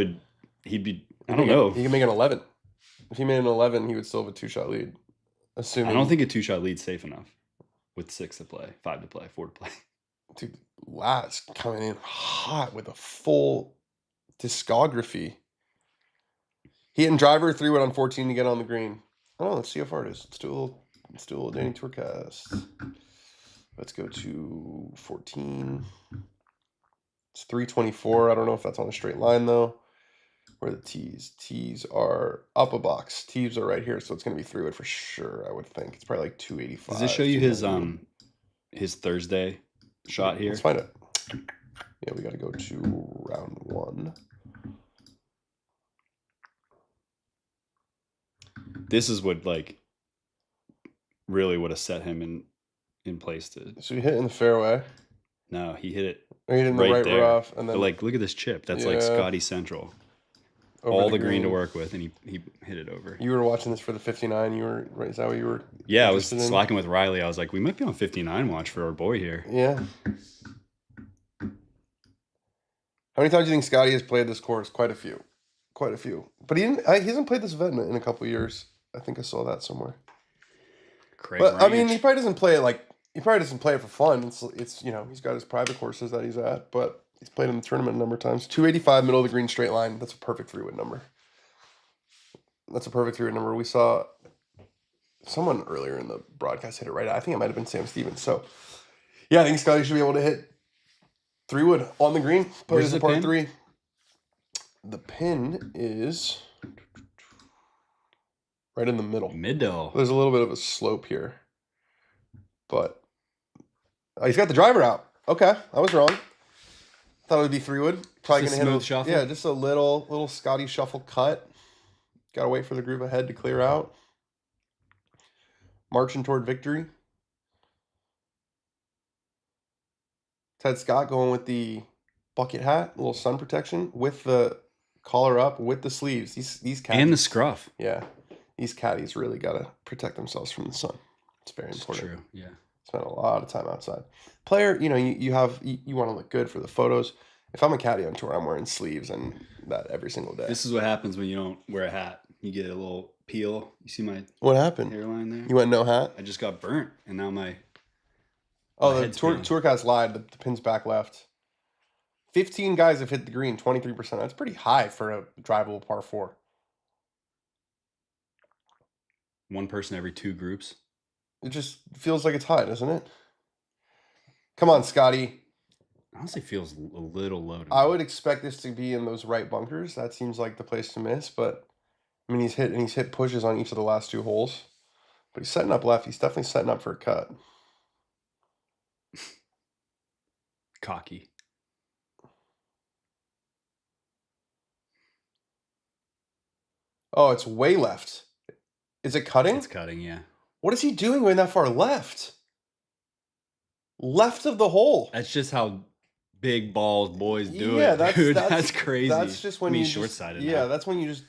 be... I don't know. He can make an 11. If he made an 11, he would still have a 2-shot lead. Assuming... I don't think a 2-shot lead's safe enough. With 6 to play, 5 to play, 4 to play. Dude, Lat's coming in hot with a full discography. He hit driver 3-wood on 14 to get on the green. Oh, let's see how far it is. Let's do a little Danny Tourcast. Let's go to 14. It's 324. I don't know if that's on a straight line though. Where are the tees? Tees are up a box. Tees are right here, so it's gonna be 3-wood for sure. I would think it's probably like 285. Does this show you his Thursday shot here? Let's find it. Yeah, we got to go to round 1. This is what really would have set him in place to. So he hit in the fairway. No, he hit it. He hit in the right rough, and then look at this chip. That's like Scottie Central. All the green to work with, and he hit it over. You were watching this for the 59. You were right. Is that what you were? Yeah, I was slacking with Riley. I was like, we might be on 59 watch for our boy here. Yeah. How many times do you think Scottie has played this course? Quite a few. But he hasn't played this event in a couple of years. I think I saw that somewhere. But I mean, he probably doesn't play it for fun. It's he's got his private courses that he's at, but he's played in the tournament a number of times. 285 middle of the green straight line. That's a perfect 3-wood number. We saw someone earlier in the broadcast hit it right. I think it might have been Sam Stevens. So yeah, I think Scottie should be able to hit 3-wood on the green. Where's the par pin? 3. The pin is right in the middle. There's a little bit of a slope here, but he's got the driver out. Okay, I was wrong. Thought it would be 3-wood. Probably Just gonna hit smooth shuffle? Yeah, just a little Scottie shuffle cut. Got to wait for the group ahead to clear out. Marching toward victory. Ted Scott going with the bucket hat, a little sun protection with the collar up, with the sleeves. These caddies, and the scruff. Yeah, these caddies really got to protect themselves from the sun. It's very important. True. Yeah. Spend a lot of time outside. Player, you want to look good for the photos. If I'm a caddy on tour, I'm wearing sleeves and that every single day. This is what happens when you don't wear a hat. You get a little peel. You see my What happened? hairline there? You went no hat? I just got burnt, and now my Oh, the head's peeling. Tourcast lied. The pin's back left. 15 guys have hit the green, 23%. That's pretty high for a drivable par 4. one person every 2 groups. It just feels like it's high, doesn't it? Come on, Scottie. Honestly, feels a little low to me. I would expect this to be in those right bunkers. That seems like the place to miss, but I mean, he's hit pushes on each of the last 2 holes. But he's setting up left. He's definitely setting up for a cut. Cocky. Oh, it's way left. Is it cutting? It's cutting, yeah. What is he doing going that far left? Left of the hole. That's just how big balls, boys, do Yeah, it, dude. That's crazy. That's just when you short-sighted. Yeah, that's when you just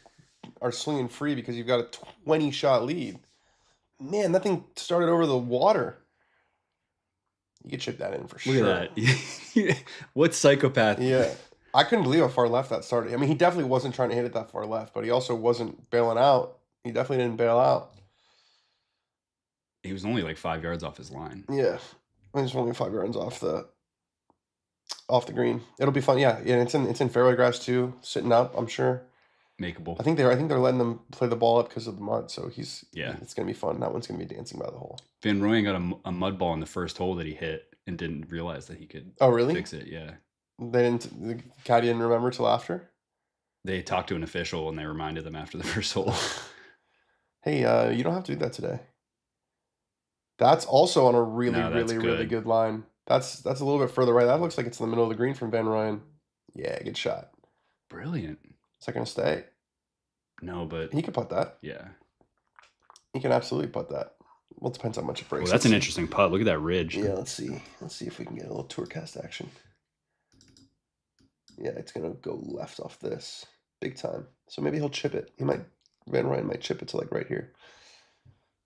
are swinging free because you've got a 20-shot lead. Man, that thing started over the water. You could chip that in for sure. Look at that. What psychopath? Yeah. I couldn't believe how far left that started. I mean, he definitely wasn't trying to hit it that far left, but he also wasn't bailing out. He definitely didn't bail out. He was only like 5 yards off his line. Yeah. He's only 5 yards off the green. It'll be fun. Yeah, yeah, it's in fairway grass too, sitting up, I'm sure. Makeable. I think they're letting them play the ball up because of the mud, so it's gonna be fun. That one's gonna be dancing by the hole. Van Rooyen got a mud ball in the first hole that he hit and didn't realize that he could fix it. Yeah. The caddy didn't remember till after? They talked to an official and they reminded them after the first hole. Hey, you don't have to do that today. That's also on a really good line. That's a little bit further right. That looks like it's in the middle of the green from Van Rooyen. Yeah, good shot. Brilliant. Is that gonna stay? No, but he could putt that. Yeah. He can absolutely putt that. Well, it depends how much it breaks. Well, that's an interesting putt. Look at that ridge. Yeah, let's see. Let's see if we can get a little tour cast action. Yeah, it's gonna go left off this big time. So maybe he'll chip it. Van Rooyen might chip it to like right here.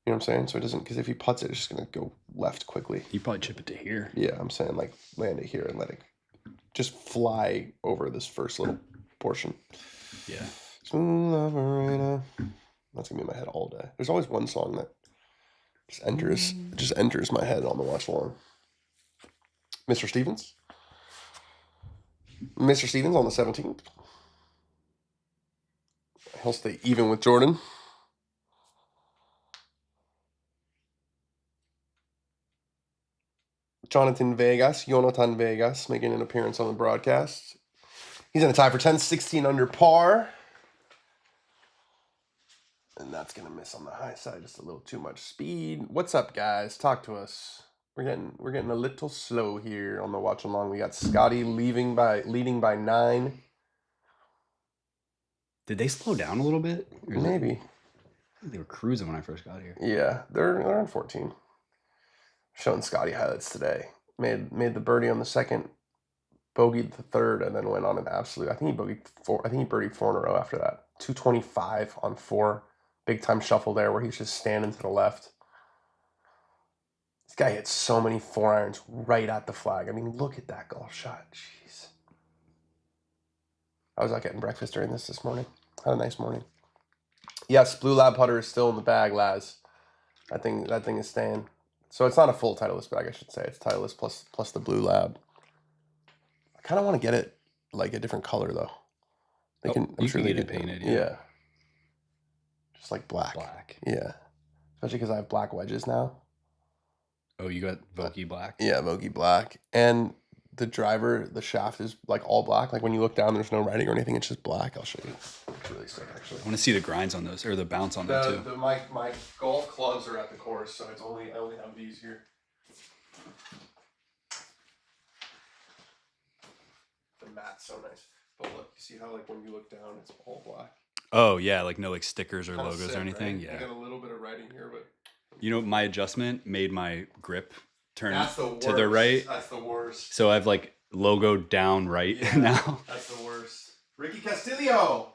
You know what I'm saying? So it doesn't, because if he putts it, it's just gonna go left quickly. He probably chip it to here. Yeah, I'm saying like land it here and let it just fly over this first little portion. Yeah. Smooth operator. That's gonna be in my head all day. There's always one song that just enters my head on the watch along. Mr. Stevens. Mr. Stevens on the 17th. He'll stay even with Jordan. Jonathan Vegas, making an appearance on the broadcast. He's in a tie for 10, 16 under par. And that's going to miss on the high side, just a little too much speed. What's up, guys? Talk to us. We're getting a little slow here on the watch along. We got Scottie leading by 9. Did they slow down a little bit? Maybe. They were cruising when I first got here. Yeah, they're on 14. Showing Scottie highlights today. Made the birdie on the second, bogeyed the third, and then went on an absolute. I think he birdied 4 in a row after that. 225 on 4. Big time shuffle there where he's just standing to the left. This guy hits so many 4-irons right at the flag. I mean, look at that golf shot. Jeez. I was out getting breakfast during this morning. Had a nice morning. Yes, Blue Lab putter is still in the bag, Laz. That thing is staying. So it's not a full Titleist bag, I should say. It's Titleist plus the Blue Lab. I kind of want to get it like a different color though. I'm sure they get it painted. Yeah. Just like black. Yeah. Especially because I have black wedges now. Oh, you got Vokey black? Yeah, Vokey black. And the shaft is like all black. Like when you look down, there's no writing or anything. It's just black. I'll show you. It's really sick, actually. I want to see the grinds on those, or the bounce on them too. My golf clubs are at the course, so I only have these here. The mat's so nice. But look, you see how like when you look down, it's all black. Oh yeah, like no like stickers or Kinda logos sick, or anything. Right? Yeah. I got a little bit of writing here, but you know, my adjustment made my grip turn to the right. That's the worst. So I've like logo down right now. That's the worst. Ricky Castillo.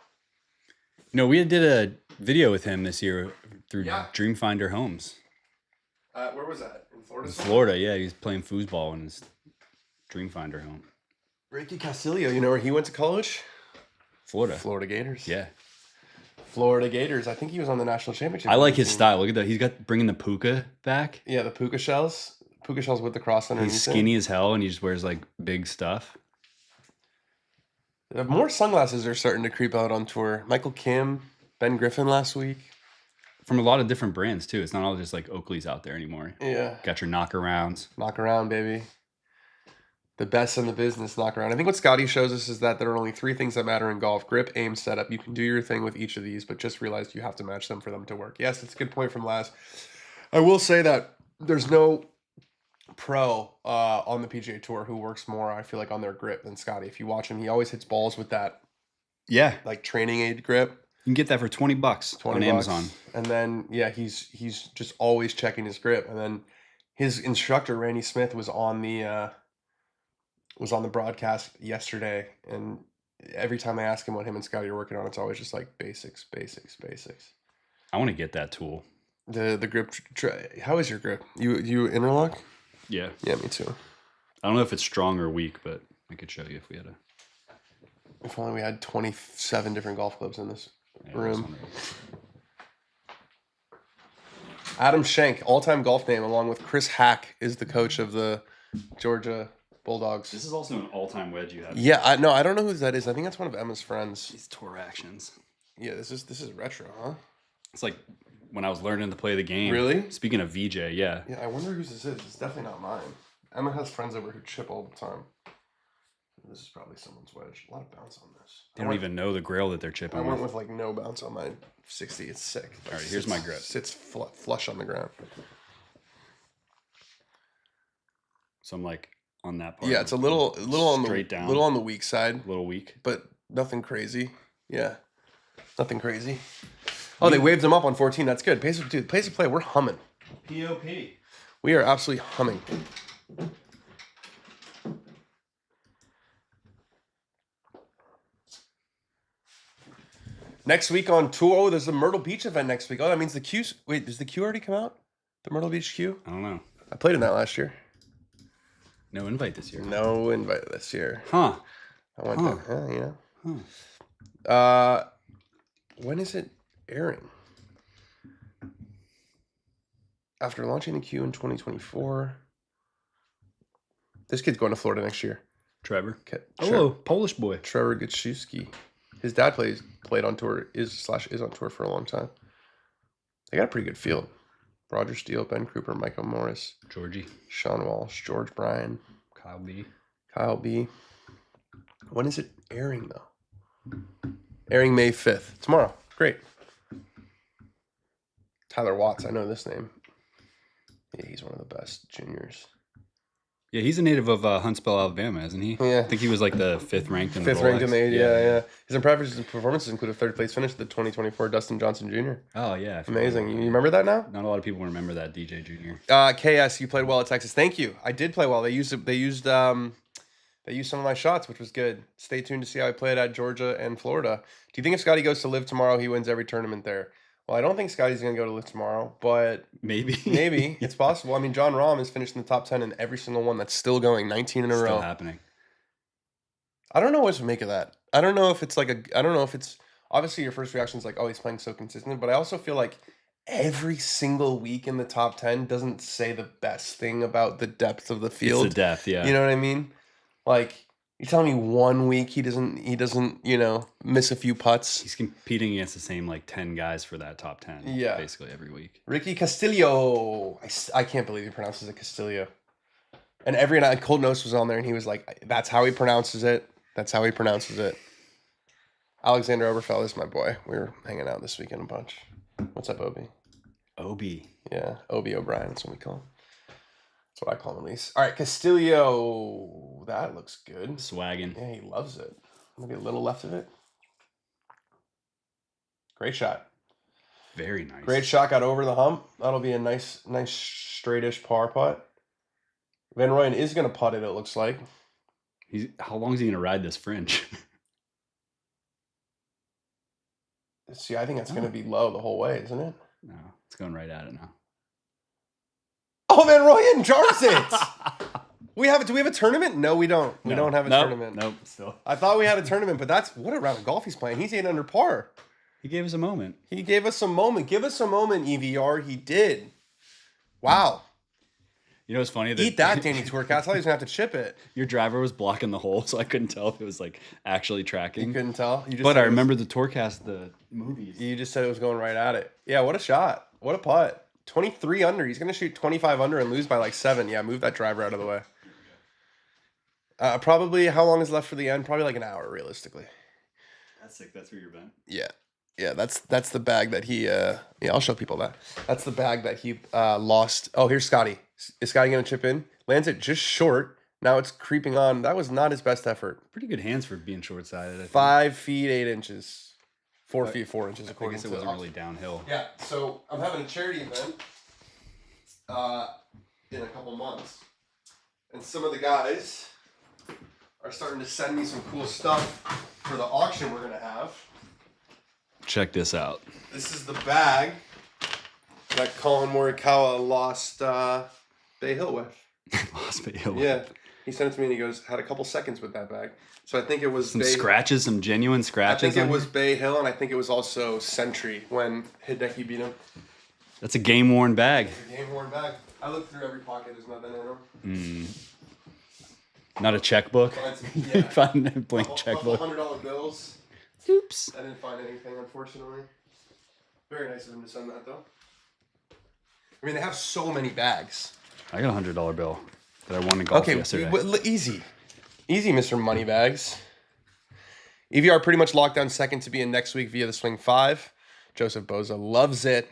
You know, we did a video with him this year through Dreamfinder Homes. Where was that? In Florida? Florida, yeah. He's playing foosball in his Dreamfinder home. Ricky Castillo, you know where he went to college? Florida Gators. Yeah. Florida Gators. I think he was on the national championship. I like his style. Look at that. He's got bringing the puka back. Yeah, the puka shells. Puka shells with the cross underneath. He's skinny as hell, and he just wears like big stuff. More sunglasses are starting to creep out on tour. Michael Kim, Ben Griffin last week. From a lot of different brands too. It's not all just like Oakley's out there anymore. Yeah. Got your knockarounds. Knock around, baby. The best in the business, knock around. I think what Scottie shows us is that there are only 3 things that matter in golf: grip, aim, setup. You can do your thing with each of these, but just realize you have to match them for them to work. Yes, it's a good point from Laz. I will say that there's no pro on the PGA Tour who works more, I feel like, on their grip than Scottie. If you watch him, he always hits balls with that, like training aid grip. You can get that for $20 on Amazon. And then he's just always checking his grip. And then his instructor Randy Smith was on the was on the broadcast yesterday, and every time I ask him what him and Scotty are working on, it's always just like basics. I want to get that tool. The grip. How is your grip? You interlock? Yeah. Yeah, me too. I don't know if it's strong or weak, but I could show you if we had a. If only we had 27 different golf clubs in this room. Adam Schenk, all-time golf name, along with Chris Hack, is the coach of the Georgia Bulldogs. This is also an all-time wedge you have. Yeah, I don't know who that is. I think that's one of Emma's friends. These tour actions. Yeah, this is retro, huh? It's like when I was learning to play the game. Really? Speaking of VJ, yeah. Yeah, I wonder whose this is. It's definitely not mine. Emma has friends over who chip all the time. This is probably someone's wedge. A lot of bounce on this. They don't even know the grail that they're chipping. I went with like no bounce on my 60. It's sick. All right, here's my grip. Sits flush on the ground. So I'm like on that part. Yeah, it's a little on straight the down. little on the weak side. A little weak, but nothing crazy. Yeah, nothing crazy. Oh, they waved him up on 14. That's good. Pace of play. We're humming. POP. We are absolutely humming. Next week on tour. Oh, there's the Myrtle Beach event next week. Oh, that means the Q's. Wait, does the Q already come out? The Myrtle Beach Q? I don't know. I played in that last year. No invite this year. No invite this year. Huh. I went there. Yeah, you know. Huh. When is it airing? After launching the Q in 2024. This kid's going to Florida next year. Trevor. Hello, Polish boy. Trevor Gutschewski. His dad played on tour, is on tour for a long time. They got a pretty good field. Roger Steele, Ben Cooper, Michael Morris, Georgie, Sean Walsh, George Bryan, Kyle B. When is it airing though? Airing May 5th. Tomorrow. Great. Tyler Watts, I know this name. Yeah, he's one of the best juniors. Yeah, he's a native of Huntsville, Alabama, isn't he? Yeah. I think he was like the fifth ranked in the Fifth ranked in the age, yeah. His impressive performances include a third place finish at the 2024 Dustin Johnson Jr. Oh, yeah. Amazing. You remember that now? Not a lot of people remember that DJ Jr. KS, you played well at Texas. Thank you. I did play well. They used some of my shots, which was good. Stay tuned to see how I played at Georgia and Florida. Do you think if Scotty goes to Live tomorrow, he wins every tournament there? Well, I don't think Scotty's going to go to Live tomorrow, but maybe. It's possible. I mean, John Rahm has finished in the top 10 in every single one. That's still going, 19 in a row. Still happening. I don't know what to make of that. I don't know if it's obviously your first reaction is like, oh, he's playing so consistent, but I also feel like every single week in the top 10 doesn't say the best thing about the depth of the field. It's the depth, yeah. You know what I mean? Like, you're telling me 1 week he doesn't, miss a few putts. He's competing against the same 10 guys for that top 10. Yeah. Basically every week. Ricky Castillo. I can't believe he pronounces it Castillo. And every night Cold Nose was on there and he was like, that's how he pronounces it. That's how he pronounces it. Alexander Oberfell is my boy. We were hanging out this weekend a bunch. What's up, Obi? Obi. Yeah, Obi O'Brien. That's what we call him. That's what I call him at least. All right, Castillo. That looks good. Swagging. Yeah, he loves it. Maybe a little left of it. Great shot. Very nice. Great shot. Got over the hump. That'll be a nice straightish par putt. Van Rooyen is going to putt it, it looks like. How long is he going to ride this fringe? See, I think it's going to be low the whole way, isn't it? No, it's going right at it now. Oh, Van Rooyen jars it. Do we have a tournament? No, we don't. We don't have a tournament. Nope, still. I thought we had a tournament, but what a round of golf he's playing. He's 8 under par. He gave us a moment. Give us a moment, EVR. He did. Wow. You know what's funny? Eat that, Danny Twerk. I thought he was going to have to chip it. Your driver was blocking the hole, so I couldn't tell if it was actually tracking. You couldn't tell? But I remember the Tourcast, the movies. You just said it was going right at it. Yeah, what a shot. What a putt. 23 under. He's going to shoot 25 under and lose by 7. Yeah, move that driver out of the way. Probably, how long is left for the end? Probably an hour, realistically. That's sick. That's where you're bent. Yeah. Yeah, that's the bag that he... I'll show people that. That's the bag that he lost. Oh, here's Scotty. Is Scotty going to chip in? Lands it just short. Now it's creeping on. That was not his best effort. Pretty good hands for being short-sided. 5 feet, 8 inches. 4 feet, 4 inches, according to it wasn't really downhill. Yeah, so I'm having a charity event in a couple months. And some of the guys are starting to send me some cool stuff for the auction we're gonna have. Check this out. This is the bag that Colin Morikawa lost Bay Hill with. Lost Bay Hill. Yeah, he sent it to me and he goes, had a couple seconds with that bag. So I think it was some scratches, some genuine scratches. I think it was Bay Hill, and I think it was also Sentry when Hideki beat him. That's a game-worn bag. It's a game-worn bag. I looked through every pocket. There's nothing in them. Not a checkbook? Yeah. Find a blank checkbook. $100 bills. Oops. I didn't find anything, unfortunately. Very nice of him to send that, though. I mean, they have so many bags. I got a $100 bill that I won in golf yesterday. Easy. Easy, Mr. Moneybags. EVR pretty much locked down second to be in next week via the Swing 5. Joseph Boza loves it.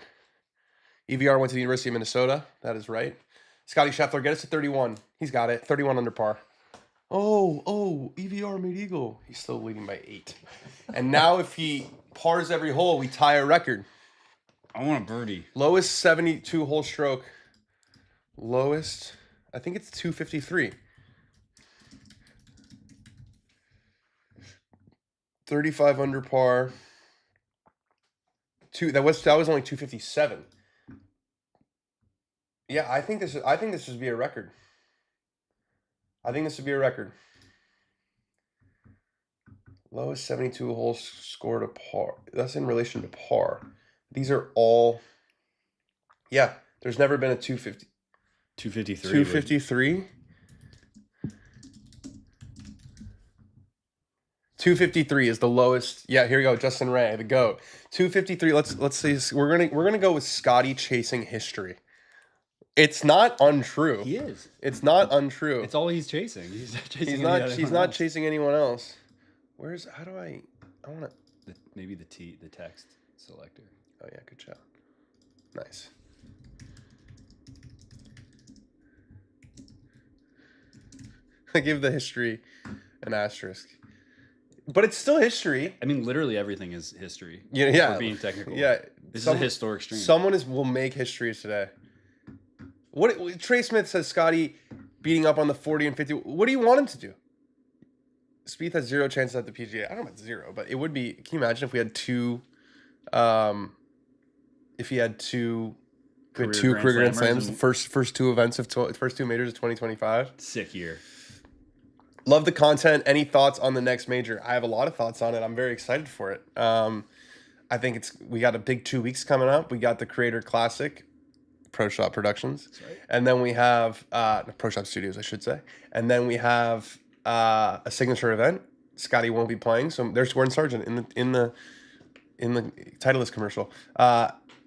EVR went to the University of Minnesota. That is right. Scottie Scheffler, get us to 31. He's got it. 31 under par. Oh, EVR made eagle. He's still leading by 8. And now if he pars every hole, we tie a record. I want a birdie. Lowest 72 hole stroke. Lowest, I think it's 253. 35 under par. That was only 257. Yeah, I think this would be a record. I think this would be a record. Lowest 72 holes scored a par. That's in relation to par. These are all. Yeah, there's never been a 250. 253. 253. 253 is the lowest. Yeah, here we go. Justin Ray, the GOAT. 253. Let's see. We're gonna go with Scottie chasing history. It's not untrue. He is. It's not untrue. It's all he's chasing. He's not chasing anyone else. How do I want to. Maybe the text selector. Oh yeah, good job. Nice. I give the history an asterisk. But it's still history. I mean, literally everything is history. Yeah. For being technical. Yeah. This is a historic stream. Someone will make history today. What Trey Smith says, Scottie beating up on the 40 and 50. What do you want him to do? Spieth has 0 chances at the PGA. I don't know about 0, but it would be. Can you imagine if we had two? If he had two career Grand Slams, the first two events of first two majors of 2025. Sick year. Love the content. Any thoughts on the next major? I have a lot of thoughts on it. I'm very excited for it. I think we got a big 2 weeks coming up. We got the Creator Classic, Pro Shop Productions, that's right. And then we have Pro Shop Studios, I should say. And then we have a signature event. Scottie won't be playing, so there's Gordon Sargent in the Titleist commercial.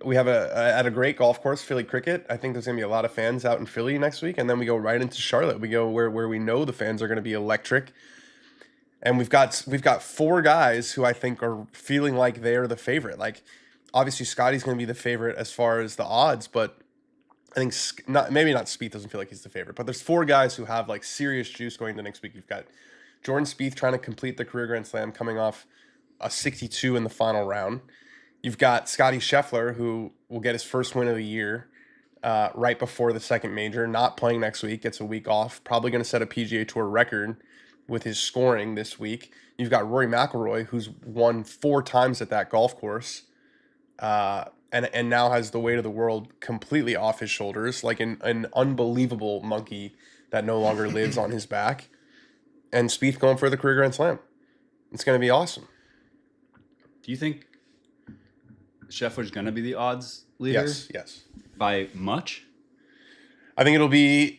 We have at a great golf course, Philly Cricket. I think there's gonna be a lot of fans out in Philly next week, and then we go right into Charlotte. We go where we know the fans are gonna be electric, and we've got 4 guys who I think are feeling like they're the favorite. Like, obviously Scottie's gonna be the favorite as far as the odds, but I think maybe not Spieth doesn't feel like he's the favorite. But there's 4 guys who have like serious juice going into next week. You've got Jordan Spieth trying to complete the career Grand Slam, coming off a 62 in the final round. You've got Scottie Scheffler, who will get his first win of the year right before the second major, not playing next week, gets a week off, probably going to set a PGA Tour record with his scoring this week. You've got Rory McIlroy, who's won 4 times at that golf course and now has the weight of the world completely off his shoulders, like an unbelievable monkey that no longer lives on his back. And Spieth going for the career Grand Slam. It's going to be awesome. Do you think Scheffler's going to be the odds leader? Yes. By much? I think it'll be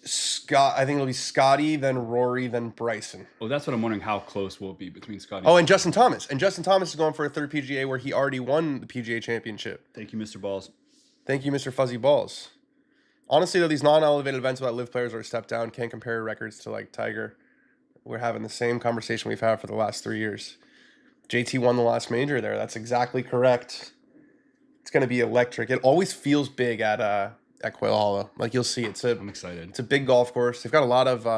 Scottie, then Rory, then Bryson. Oh, that's what I'm wondering. How close will it be between Scottie? Oh, and Justin Thomas. And Justin Thomas is going for a 3rd PGA where he already won the PGA Championship. Thank you, Mr. Balls. Thank you, Mr. Fuzzy Balls. Honestly, though, these non-elevated events without live players are a step down. Can't compare records to like Tiger. We're having the same conversation we've had for the last 3 years. JT won the last major there. That's exactly correct. It's going to be electric. It always feels big at Quail Hollow. Like, you'll see, I'm excited. It's a big golf course. They've got a lot of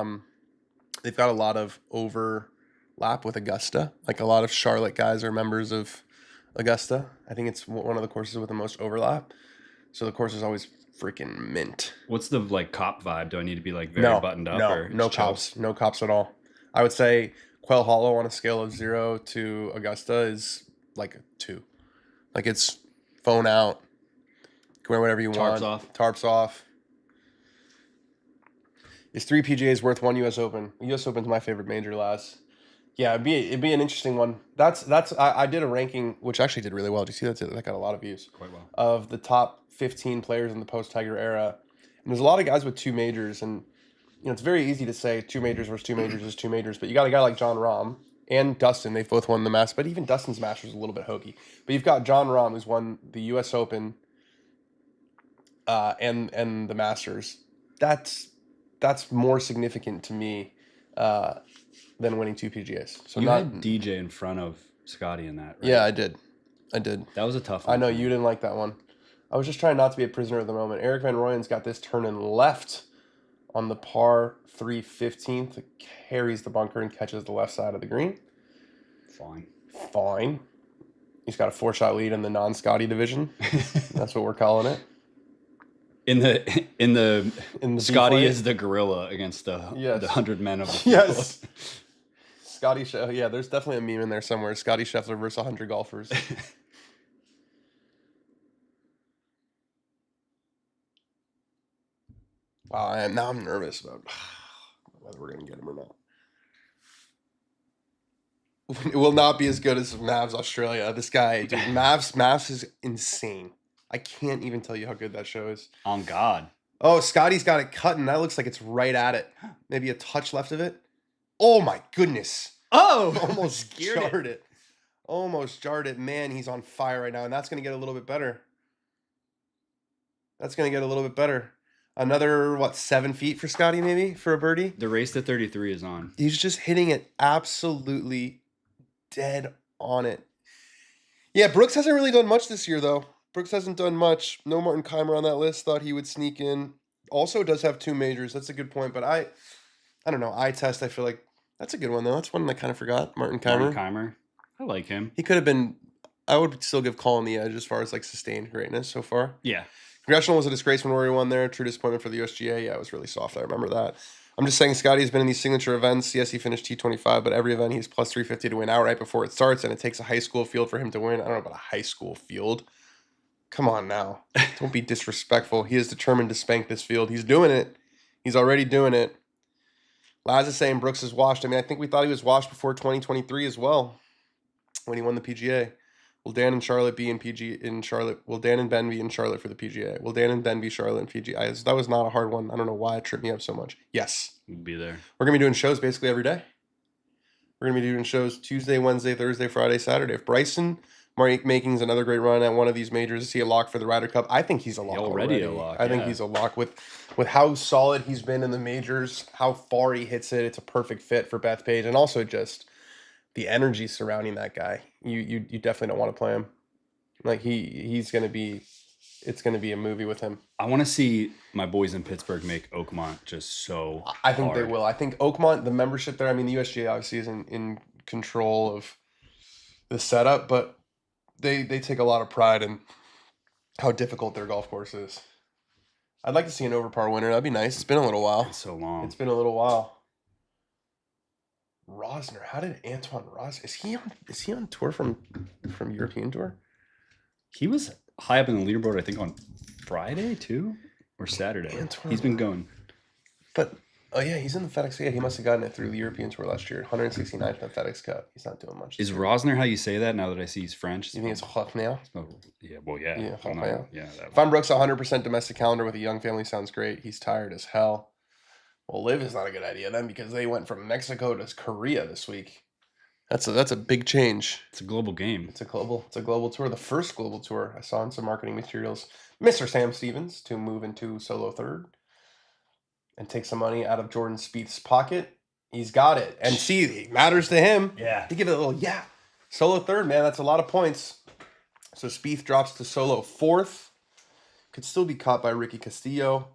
overlap with Augusta. Like, a lot of Charlotte guys are members of Augusta. I think it's one of the courses with the most overlap. So the course is always freaking mint. What's the like cop vibe? Do I need to be like very buttoned up or no chill? cops. No cops at all. I would say Quail Hollow on a scale of 0 to Augusta is like a 2. Like it's phone out. Wear whatever you Tarps want. off. Tarps off. Is 3 PGAs worth 1 U.S. Open? U.S. Open's my favorite major, Laz. Yeah, it'd be an interesting one. I did a ranking, which actually did really well. Do you see that got a lot of views? Quite well. Of the top 15 players in the post-Tiger era. And there's a lot of guys with 2 majors, and it's very easy to say 2 majors versus 2 majors is 2 majors, but you got a guy like Jon Rahm and Dustin. They've both won the Masters, but even Dustin's Masters is a little bit hokey. But you've got Jon Rahm, who's won the U.S. Open and the Masters. That's more significant to me than winning 2 PGAs. So you not had DJ in front of Scottie in that, right? Yeah, I did. That was a tough one. I know you didn't like that one. I was just trying not to be a prisoner of the moment. Eric Van Rooyen's got this turning left on the par 3 15th. It carries the bunker and catches the left side of the green. Fine. He's got a 4-shot lead in the non-Scottie division. That's what we're calling it. In the Scottie B-fight. is the gorilla against the 100 men of the field. Yes. Scottie Scheffler. Yeah, there's definitely a meme in there somewhere. Scottie Scheffler versus 100 golfers. Wow, now I'm nervous about whether we're going to get him or not. It will not be as good as Mavs Australia. This guy, dude, Mavs is insane. I can't even tell you how good that show is. On God. Oh, Scottie's got it cut, and that looks like it's right at it. Maybe a touch left of it. Oh, my goodness. Oh! Almost jarred it. Almost jarred it. Man, he's on fire right now, and that's going to get a little bit better. Another, 7 feet for Scottie, maybe, for a birdie? The race to 33 is on. He's just hitting it absolutely dead on it. Yeah, Brooks hasn't really done much this year, though. Brooks hasn't done much. No Martin Keimer on that list. Thought he would sneak in. Also does have 2 majors. That's a good point. But I don't know. Eye test, I feel like that's a good one, though. That's one I kind of forgot. Martin Keimer. I like him. He could have been. I would still give Colin the edge as far as like sustained greatness so far. Yeah. Congressional was a disgrace when Rory won there. True disappointment for the USGA. Yeah, it was really soft. I remember that. I'm just saying Scottie has been in these signature events. Yes, he finished T25, but every event he's plus 350 to win outright before it starts, and it takes a high school field for him to win. I don't know about a high school field. Come on now. Don't be disrespectful. He is determined to spank this field. He's doing it. He's already doing it. Laz is saying Brooks is washed. I mean, I think we thought he was washed before 2023 as well when he won the PGA. Will Dan and Charlotte be in Charlotte? Will Dan and Ben be in Charlotte for the PGA? Will Dan and Ben be Charlotte and PGA? That was not a hard one. I don't know why it tripped me up so much. Yes. We'll be there. We're going to be doing shows basically every day. We're going to be doing shows Tuesday, Wednesday, Thursday, Friday, Saturday. If Bryson making's another great run at one of these majors, is he a lock for the Ryder Cup? I think he's a lock already. A lock, I think he's a lock with how solid he's been in the majors, how far he hits it. It's a perfect fit for Bethpage, and also just the energy surrounding that guy. You definitely don't want to play him. Like he's going to be, it's going to be a movie with him. I want to see my boys in Pittsburgh make Oakmont just so I think hard. they will. I think Oakmont, the membership there, I mean, the USGA obviously is in control of the setup, but they take a lot of pride in how difficult their golf course is. I'd like to see an over-par winner. That'd be nice. It's been a little while. It's so long. It's been a little while. Rosner, how did Antoine Rosner? Is he on tour from European Tour? He was high up in the leaderboard, I think, on Friday too, or Saturday. He's been going. But oh yeah, he's in the FedEx. Yeah, he must have gotten it through the European Tour last year. 169th in the FedEx Cup. He's not doing much. Is Rosner how you say that? Now that I see he's French, You think it's Hofnau? yeah. Well, yeah. Yeah, Well, no, Hofnau. yeah. If I'm Brooks, 100% domestic calendar with a young family sounds great. He's tired as hell. Well, live is not a good idea then because they went from Mexico to Korea this week. That's a big change. It's a global game. It's a global tour. The first global tour I saw in some marketing materials. Mr. Sam Stevens to move into solo third and take some money out of Jordan Spieth's pocket. He's got it. And see, it matters to him. Yeah. He give it a little, solo third, man. That's a lot of points. So Spieth drops to solo fourth. Could still be caught by Ricky Castillo,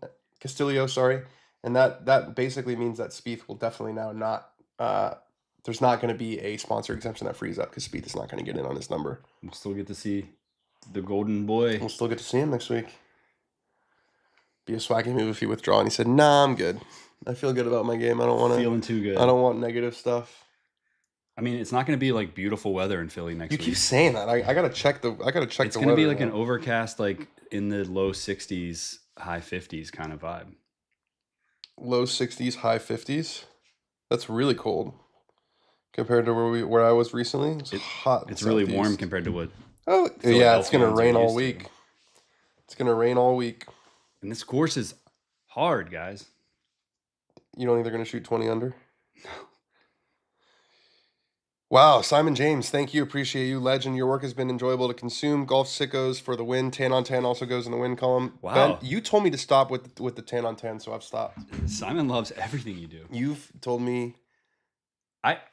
and that basically means that Spieth will definitely now not. There's not going to be a sponsor exemption that frees up because Spieth is not going to get in on his number. We'll still get to see the golden boy. We'll still get to see him next week. be a swaggy move if you withdraw. And he said, "Nah, I'm good. I feel good about my game. I don't want to. Feeling too good. I don't want negative stuff." I mean, it's not going to be like beautiful weather in Philly next You week. keep saying that. I gotta check the. It's going to be like an overcast, like in the low 60s, high 50s kind of vibe. Low 60s, high 50s. That's really cold compared to where I was recently. It's hot. It's really warm compared to what. Oh yeah, it's gonna rain all used to. week. It's gonna rain all week. And this course is hard, guys. You don't think they're gonna shoot 20 under? No. Wow, Simon James, thank you. Appreciate you. Legend, your work has been enjoyable to consume. Golf sickos for the win. Tan on tan also goes in the win column. Wow. Ben, you told me to stop with the tan on tan, so I've stopped. Simon loves everything you do. You've told me.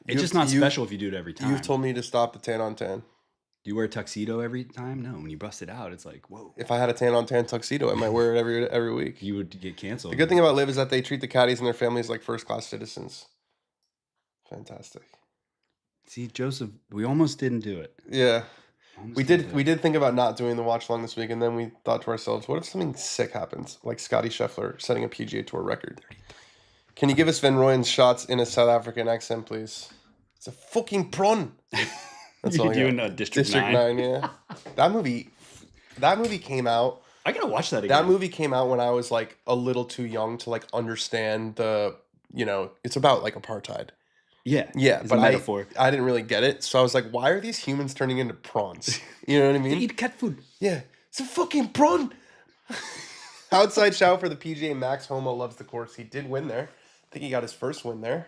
It's just not special if you do it every time. You've told me to stop the tan on tan. Do you wear a tuxedo every time? No, when you bust it out, it's like, whoa. If I had a tan on tan tuxedo, I might wear it every week. You would get canceled. The good thing about Live is that they treat the caddies and their families like first class citizens. Fantastic. See, Joseph, we almost didn't do it. Yeah. We did think about not doing the watch long this week, and then we thought to ourselves, what if something sick happens? Like Scottie Scheffler setting a PGA Tour record. Can you give us Van Rooyen's shots in a South African accent, please? It's a fucking prawn. That's all. You in District 9? Yeah. That movie came out. I gotta watch that again. That movie came out when I was like a little too young to like understand it's about like apartheid. Yeah. But I didn't really get it. So I was like, why are these humans turning into prawns? You know what I mean? They eat cat food. Yeah. It's a fucking prawn. Outside shout for the PGA. Max Homa loves the course. He did win there. I think he got his first win there.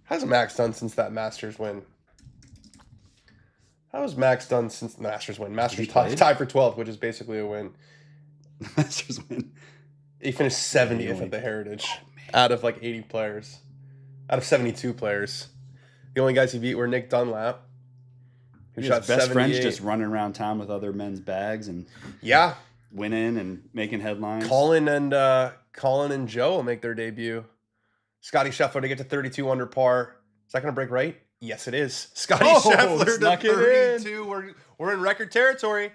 How's Max done since that Masters win? How has Max done since the Masters win? Masters tie for 12th, which is basically a win. Masters win. He finished 70th at the Heritage out of like 80 players. Out of 72 players. The only guys he beat were Nick Dunlap, who shot 78. Best friends just running around town with other men's bags and winning and making headlines. Colin and Joe will make their debut. Scottie Scheffler to get to 32 under par. Is that going to break right? Yes, it is. Scottie Scheffler to 32. We're in record territory.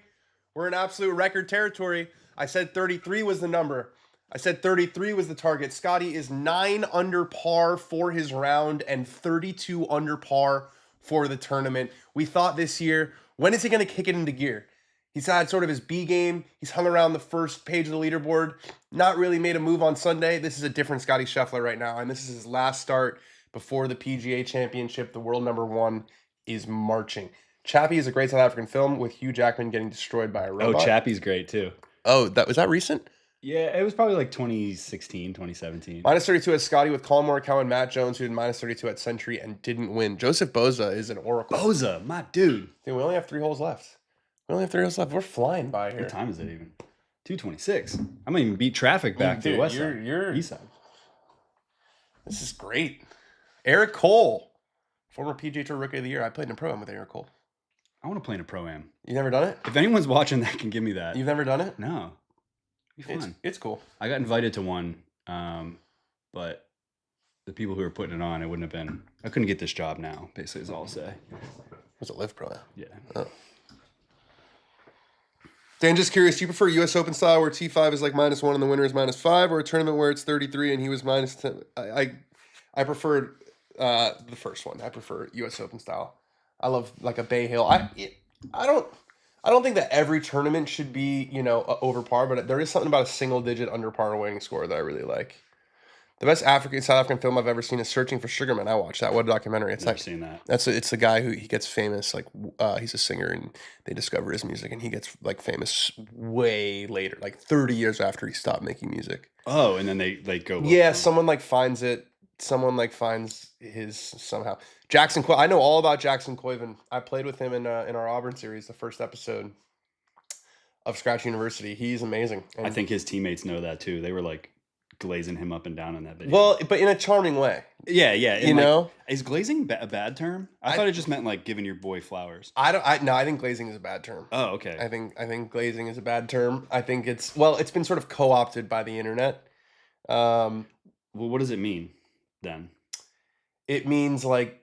We're in absolute record territory. I said 33 was the number. I said 33 was the target. Scottie is 9 under par for his round and 32 under par for the tournament. We thought this year, when is he going to kick it into gear? He's had sort of his B game. He's hung around the first page of the leaderboard. Not really made a move on Sunday. This is a different Scottie Scheffler right now. And this is his last start before the PGA Championship. The world number 1 is marching. Chappie is a great South African film with Hugh Jackman getting destroyed by a robot. Oh, Chappie's great too. Oh, was that recent? Yeah, it was probably like 2016, 2017. Minus 32 at Scottie with Colin Morikawa and Matt Jones, who did minus 32 at Century and didn't win. Joseph Boza is an oracle. Boza, my dude. Dude, we only have 3 holes left. We're flying by here. What time is it even? 2:26. I'm gonna even beat traffic back to the west side. You're east side. This is great. Eric Cole, former PGA Tour Rookie of the Year. I played in a pro-am with Eric Cole. I want to play in a pro-am. You never done it? If anyone's watching that can give me that. You've never done it? No. It'd be fun. It's cool. I got invited to one, but the people who were putting it on, it wouldn't have been. I couldn't get this job now. Basically, is all I'll say. Was it Live Pro-am? Yeah. Oh. Dan, just curious, do you prefer U.S. Open style where T5 is like -1 and the winner is -5, or a tournament where it's 33 and he was -10? I preferred the first one. I prefer U.S. Open style. I love like a Bay Hill. I don't think that every tournament should be, over par, but there is something about a single-digit under par winning score that I really like. The best South African film I've ever seen is Searching for Sugarman. I watched that. What a documentary! It's Never seen that. It's the guy who he gets famous. Like he's a singer, and they discover his music, and he gets like famous way later, like 30 years after he stopped making music. Oh, and then they go. Yeah, someone like finds it. Someone like finds his somehow. Jackson, I know all about Jackson Coyven. I played with him in our Auburn series, the first episode of Scratch University. He's amazing. And I think his teammates know that too. They were like glazing him up and down in that video. Well, but in a charming way. Yeah. You is glazing a bad term? I thought it just meant like giving your boy flowers. I think glazing is a bad term. Oh, okay. I think glazing is a bad term. I think it's been sort of co-opted by the internet. Well, what does it mean then? It means like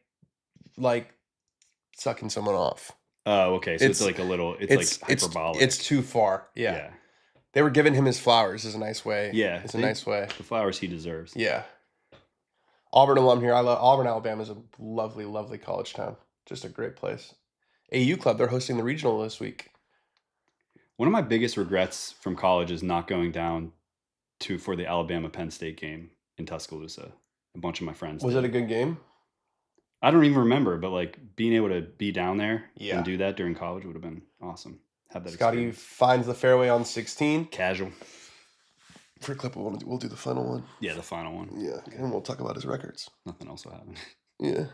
sucking someone off. Oh, okay. So it's like a little. It's like hyperbolic. It's too far. Yeah. They were giving him his flowers. Is a nice way. Yeah, it's a nice way. The flowers he deserves. Yeah. Auburn alum here. I love Auburn, Alabama is a lovely, lovely college town. Just a great place. AU Club, they're hosting the regional this week. One of my biggest regrets from college is not going down for the Alabama Penn State game in Tuscaloosa. A bunch of my friends. Was it a good game? I don't even remember, but like being able to be down there Yeah. and do that during college would have been awesome. Have that Scottie experience. finds the fairway on 16. Casual. For a clip, we'll do the final one. Yeah, the final one. Yeah, and we'll talk about his records. Nothing else will happen. Yeah.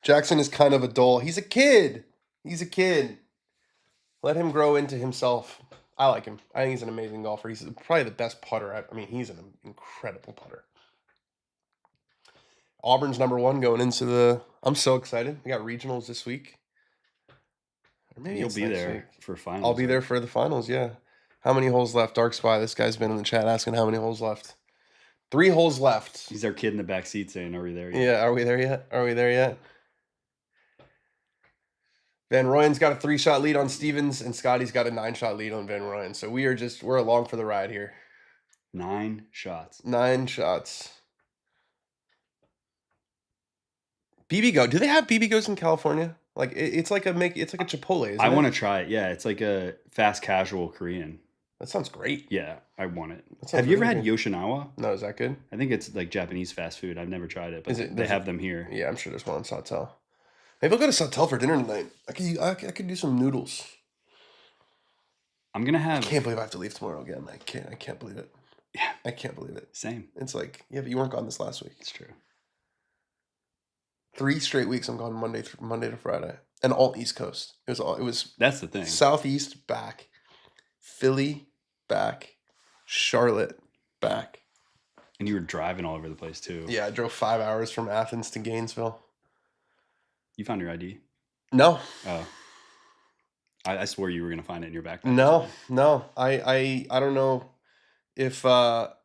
Jackson is kind of a dull. He's a kid. He's a kid. Let him grow into himself. I like him. I think he's an amazing golfer. He's probably the best putter. I mean, he's an incredible putter. Auburn's number 1 going into the... I'm so excited. We got regionals this week. Or maybe you'll be there for finals. I'll be there for the finals, yeah. How many holes left? Dark Spy, this guy's been in the chat asking how many holes left. 3 holes left. He's our kid in the back seat saying, are we there yet? Yeah, are we there yet? Are we there yet? Van Rooyen's got a 3-shot lead on Stevens, and Scottie's got a 9-shot lead on Van Rooyen. So we're along for the ride here. 9 shots. 9 shots. BB Go. Do they have BB Goes in California? Like it's like a Chipotle, isn't it? I want to try it. Yeah, it's like a fast casual Korean. That sounds great. Yeah, I want it. Have you ever had Yoshinawa? No, is that good? I think it's like Japanese fast food. I've never tried it, but they have them here. Yeah, I'm sure there's one in Sawtell. Maybe I'll go to Sawtell for dinner tonight. I could do some noodles. I'm gonna have. I can't believe I have to leave tomorrow again. I can't believe it. Yeah, I can't believe it. Same. It's like, yeah, but you weren't gone this last week. It's true. 3 straight weeks I'm gone Monday to Friday, and all East Coast. It was. That's the thing. Southeast back, Philly back, Charlotte back. And you were driving all over the place too. Yeah, I drove 5 hours from Athens to Gainesville. You found your ID? No. Oh. I swore you were gonna find it in your backpack. No. I don't know if not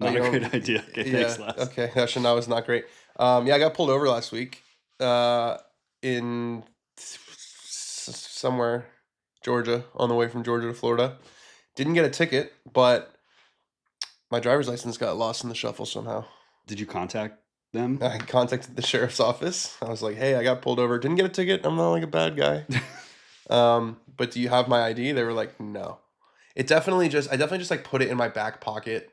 a good idea. Okay, yeah, thanks, Les. Okay, actually, that was not great. Yeah, I got pulled over last week. In somewhere, Georgia, on the way from Georgia to Florida. Didn't get a ticket, but my driver's license got lost in the shuffle somehow. Did you contact them? I contacted the sheriff's office. I was like, hey, I got pulled over. Didn't get a ticket. I'm not like a bad guy. But do you have my ID? They were like, no. I definitely just like put it in my back pocket.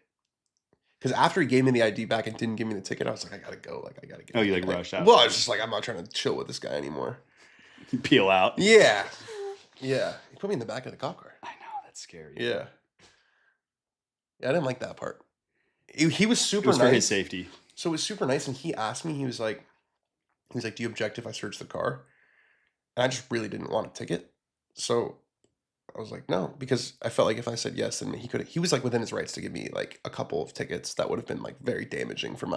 Because after he gave me the ID back and didn't give me the ticket, I was like, I gotta go. Like, I gotta get. Oh, you like rushed out? Well, I was just like, I'm not trying to chill with this guy anymore. Peel out. Yeah. Yeah. He put me in the back of the cop car. I know, that's scary. Yeah. Yeah, I didn't like that part. He was super nice. It was for his safety. So it was super nice, and he asked me, he was like, do you object if I search the car? And I just really didn't want a ticket. So I was like, no, because I felt like if I said yes, then he was like within his rights to give me like a couple of tickets that would have been like very damaging for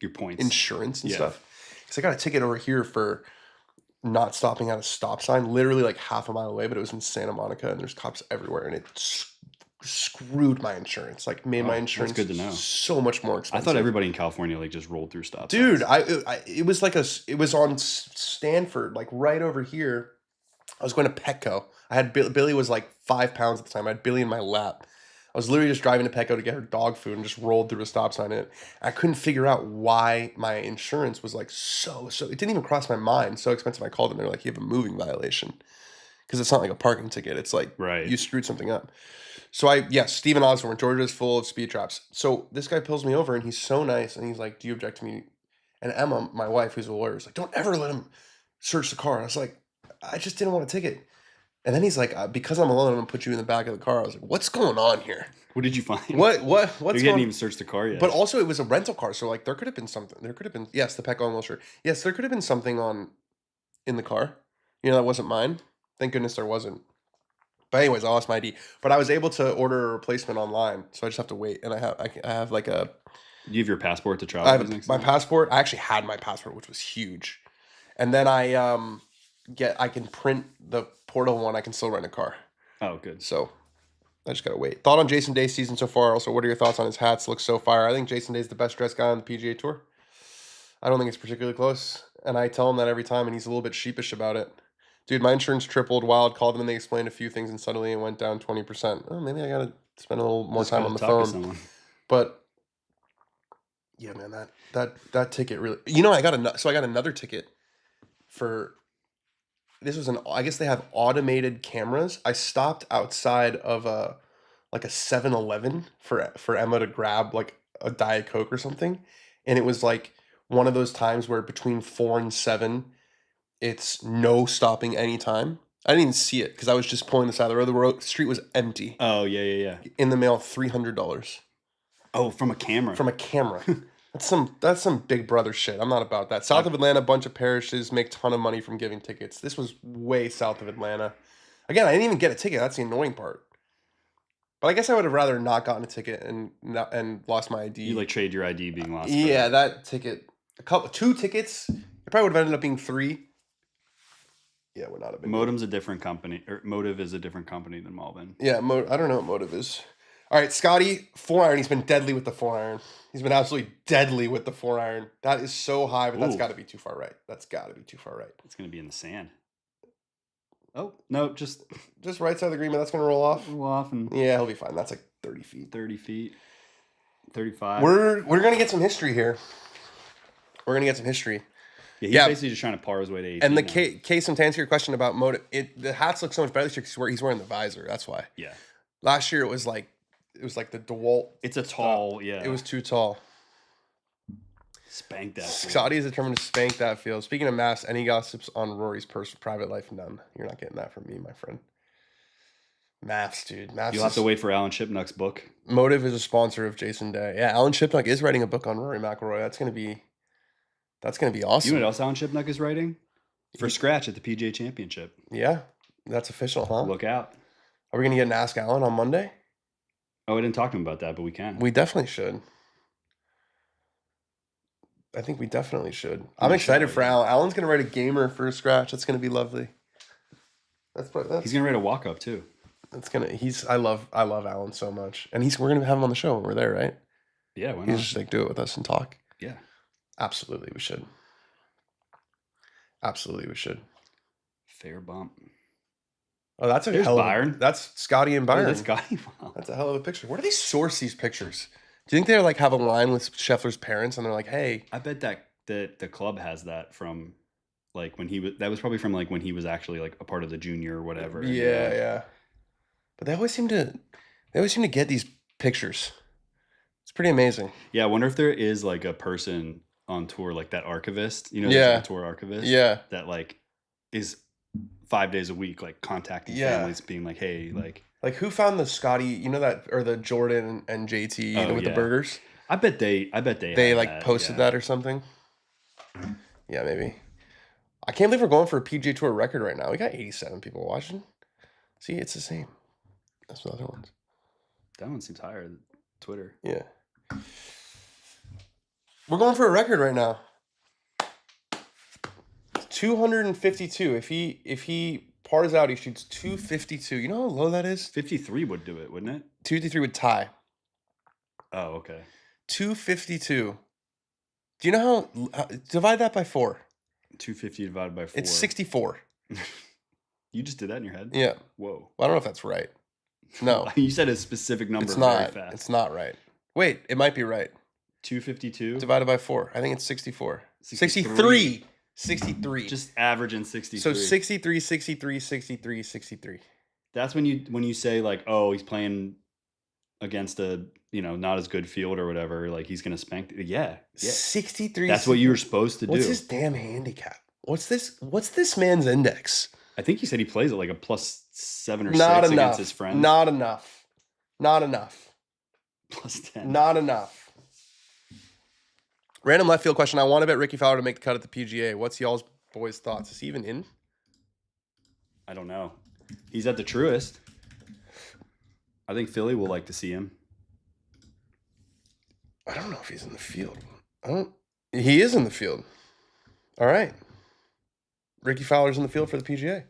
your points, insurance and stuff. Because I got a ticket over here for not stopping at a stop sign, literally like half a mile away, but it was in Santa Monica, and there's cops everywhere, and it screwed my insurance. Like made my insurance good to know. So much more expensive. I thought everybody in California like just rolled through stop signs. Dude, it was like it was on Stanford, like right over here. I was going to Petco. I had Billy was like 5 pounds at the time. I had Billy in my lap. I was literally just driving to Petco to get her dog food and just rolled through a stop sign. And I couldn't figure out why my insurance was like so. It didn't even cross my mind. So expensive. I called them. They're like, you have a moving violation. Because it's not like a parking ticket. It's like you screwed something up. So Stephen Osborne, Georgia is full of speed traps. So this guy pulls me over and he's so nice. And he's like, do you object to me? And Emma, my wife, who's a lawyer, is like, don't ever let him search the car. And I was like, I just didn't want a ticket. And then he's like, because I'm alone, I'm going to put you in the back of the car. I was like, what's going on here? What did you find? What's you hadn't even searched the car yet. But also it was a rental car. So like there could have been something. There could have been, yes, the Petco Wilshire. Yes, there could have been something in the car. That wasn't mine. Thank goodness there wasn't. But anyways, I lost my ID. But I was able to order a replacement online. So I just have to wait. And I have like a... Do you have your passport to travel? I have my passport. I actually had my passport, which was huge. And then I can print the portal one. I can still rent a car. Oh, good. So I just gotta wait. Thought on Jason Day's season so far. Also, what are your thoughts on his hats? Looks so fire. I think Jason Day's the best dressed guy on the PGA Tour. I don't think it's particularly close, and I tell him that every time, and he's a little bit sheepish about it. Dude, my insurance tripled. Wild called them and they explained a few things and suddenly it went down 20%. Oh, maybe I gotta spend a little more Just time gotta on the talk to phone. someone. But yeah, man, that ticket really. You know, I got another ticket for. This was I guess they have automated cameras. I stopped outside of a 7-Eleven for Emma to grab like a Diet Coke or something, and it was like one of those times where between 4 and 7 it's no stopping anytime. I didn't even see it because I was just pulling the side of the road. The street was empty. Oh, yeah. In the mail, $300 Oh, from a camera. from a camera. That's some Big Brother shit. I'm not about that. South of Atlanta, a bunch of parishes make ton of money from giving tickets. This was way south of Atlanta. Again, I didn't even get a ticket. That's the annoying part. But I guess I would have rather not gotten a ticket and lost my ID. You like trade your ID being lost. Yeah, that ticket. Two tickets. It probably would have ended up being 3. Yeah, would not have been. Modem's a different company, or Motive is a different company than Malvin. Yeah, I don't know what Motive is. All right, Scottie, 4-iron. He's been deadly with the 4-iron. He's been absolutely deadly with the 4-iron. That is so high, but that's got to be too far right. That's got to be too far right. It's going to be in the sand. Oh, no, just right side of the green, but that's going to roll off. Yeah, he'll be fine. That's like 30 feet. 30 feet. 35. We're going to get some history here. We're going to get some history. Yeah, he's basically just trying to par his way to 18. And the case, to answer your question about Motive, the hats look so much better this year because he's wearing the visor. That's why. Yeah. Last year it was like the DeWalt. It's a tall, yeah. It was too tall. Spank that. Scottie is determined to spank that field. Speaking of maths, any gossips on Rory's private life? None. You're not getting that from me, my friend. Maths, dude. Maths. You'll have to wait for Alan Shipnuck's book. Motive is a sponsor of Jason Day. Yeah, Alan Shipnuck is writing a book on Rory McIlroy. That's gonna be awesome. You know what else Alan Shipnuck is writing? For Scratch at the PGA Championship. Yeah, that's official, huh? Look out. Are we gonna get an Ask Alan on Monday? Oh, I didn't talk to him about that, but we can. We definitely should. I think we definitely should. I'm excited for Alan. Alan's gonna write a gamer for a Scratch. That's gonna be lovely. He's gonna write a walk up too. I love Alan so much, and we're gonna have him on the show when we're there, right? Yeah, why not? He's just like do it with us and talk. Yeah, absolutely, we should. Absolutely, we should. Fair bump. Oh, that's a hell of Byron. That's Scottie and Byron. Oh, that's Scottie. Wow. That's a hell of a picture. Where do they source these pictures? Do you think they like have a line with Scheffler's parents and they're like, "Hey"? I bet that the club has that from like when he was. That was probably from like when he was actually like a part of the junior or whatever. Yeah, yeah. But they always seem to get these pictures. It's pretty amazing. Yeah, I wonder if there is like a person on tour like that archivist. You know, yeah, like a tour archivist. Yeah, that like is 5 days a week like contacting families, being like, "Hey, like who found the Scottie? You know that, or the Jordan and JT with the burgers? I bet they like posted that or something. Yeah, maybe. I can't believe we're going for a PGA Tour record right now. We got 87 people watching. See, it's the same. That's the other ones. That one seems higher than Twitter. Yeah. We're going for a record right now. 252. If he pars out, he shoots 252. You know how low that is? 53 would do it, wouldn't it? 253 would tie. Oh, okay. 252. Do you know how? Divide that by 4. 250 divided by 4. It's 64. You just did that in your head? Yeah. Whoa. Well, I don't know if that's right. No. You said a specific number it's not, very fast. It's not right. Wait, it might be right. 252? Divided by 4. I think it's 64. 63. 63. Just averaging 63. So 63, 63, 63, 63. That's when you say like, oh, he's playing against a, not as good field or whatever, like he's going to spank. Yeah. 63. That's what you were supposed to do. What's his damn handicap? What's this man's index? I think he said he plays at like a +7 or not 6 enough. against his friends. Not enough. +10. Not enough. Random left field question. I want to bet Ricky Fowler to make the cut at the PGA. What's y'all's boys' thoughts? Is he even in? I don't know. He's at the Truist. I think Philly will like to see him. I don't know if he's in the field. He is in the field. All right. Ricky Fowler's in the field for the PGA.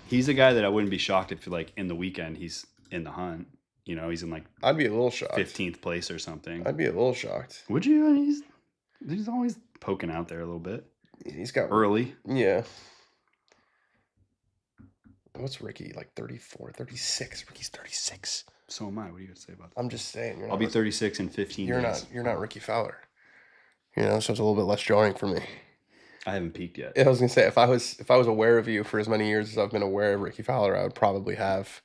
He's a guy that I wouldn't be shocked if like in the weekend he's in the hunt. He's in like I'd be a little shocked. 15th place or something. I'd be a little shocked. Would you? He's always poking out there a little bit. He's got early. Yeah. What's Ricky? Like 34, 36. Ricky's 36. So am I. What do you have to say about that? I'm just saying. I'll be 36 in 15 days. You're not Ricky Fowler. So it's a little bit less jarring for me. I haven't peaked yet. I was gonna say if I was aware of you for as many years as I've been aware of Ricky Fowler, I would probably have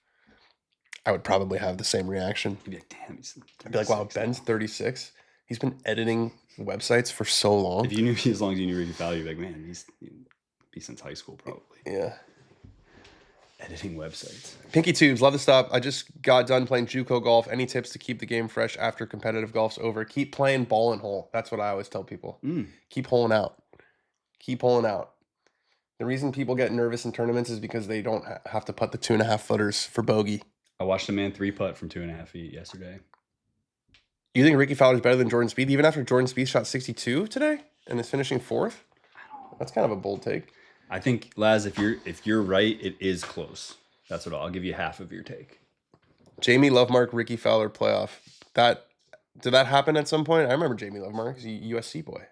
the same reaction. You'd be like, damn, I'd be like, wow, Ben's 36. He's been editing websites for so long. If you knew, as long as you knew Ricky Fowler, you'd be like, man, he's be since high school probably. Yeah. Editing websites. Pinky Tubes, love the stop. I just got done playing JUCO golf. Any tips to keep the game fresh after competitive golf's over? Keep playing ball and hole. That's what I always tell people. Keep holing out. Keep holing out. The reason people get nervous in tournaments is because they don't have to putt the 2.5 footers for bogey. I watched a man 3-putt from 2.5 feet yesterday. You think Ricky Fowler's better than Jordan Spieth, even after Jordan Spieth shot 62 today and is finishing 4th? That's kind of a bold take. I think, Laz, if you're right, it is close. That's what I'll give you half of your take. Jamie Lovemark, Ricky Fowler playoff. Did that happen at some point? I remember Jamie Lovemark. He's a USC boy.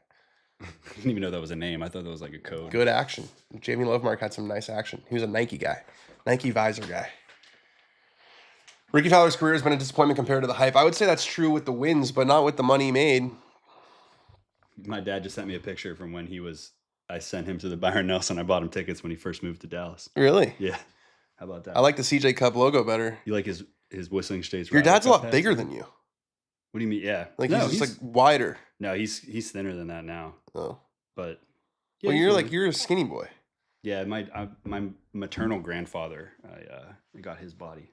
I didn't even know that was a name. I thought that was like a code. Good action. Jamie Lovemark had some nice action. He was a Nike guy. Nike visor guy. Ricky Fowler's career has been a disappointment compared to the hype. I would say that's true with the wins, but not with the money made. My dad just sent me a picture from when I sent him to the Byron Nelson. I bought him tickets when he first moved to Dallas. Really? Yeah. How about that? I like the CJ Cup logo better. You like his Whistling Straits? Your dad's a lot bigger than you. What do you mean? Yeah. Like he's just like wider. No, he's thinner than that now. Oh. But yeah, well, you're a skinny boy. Yeah, my maternal grandfather, I got his body.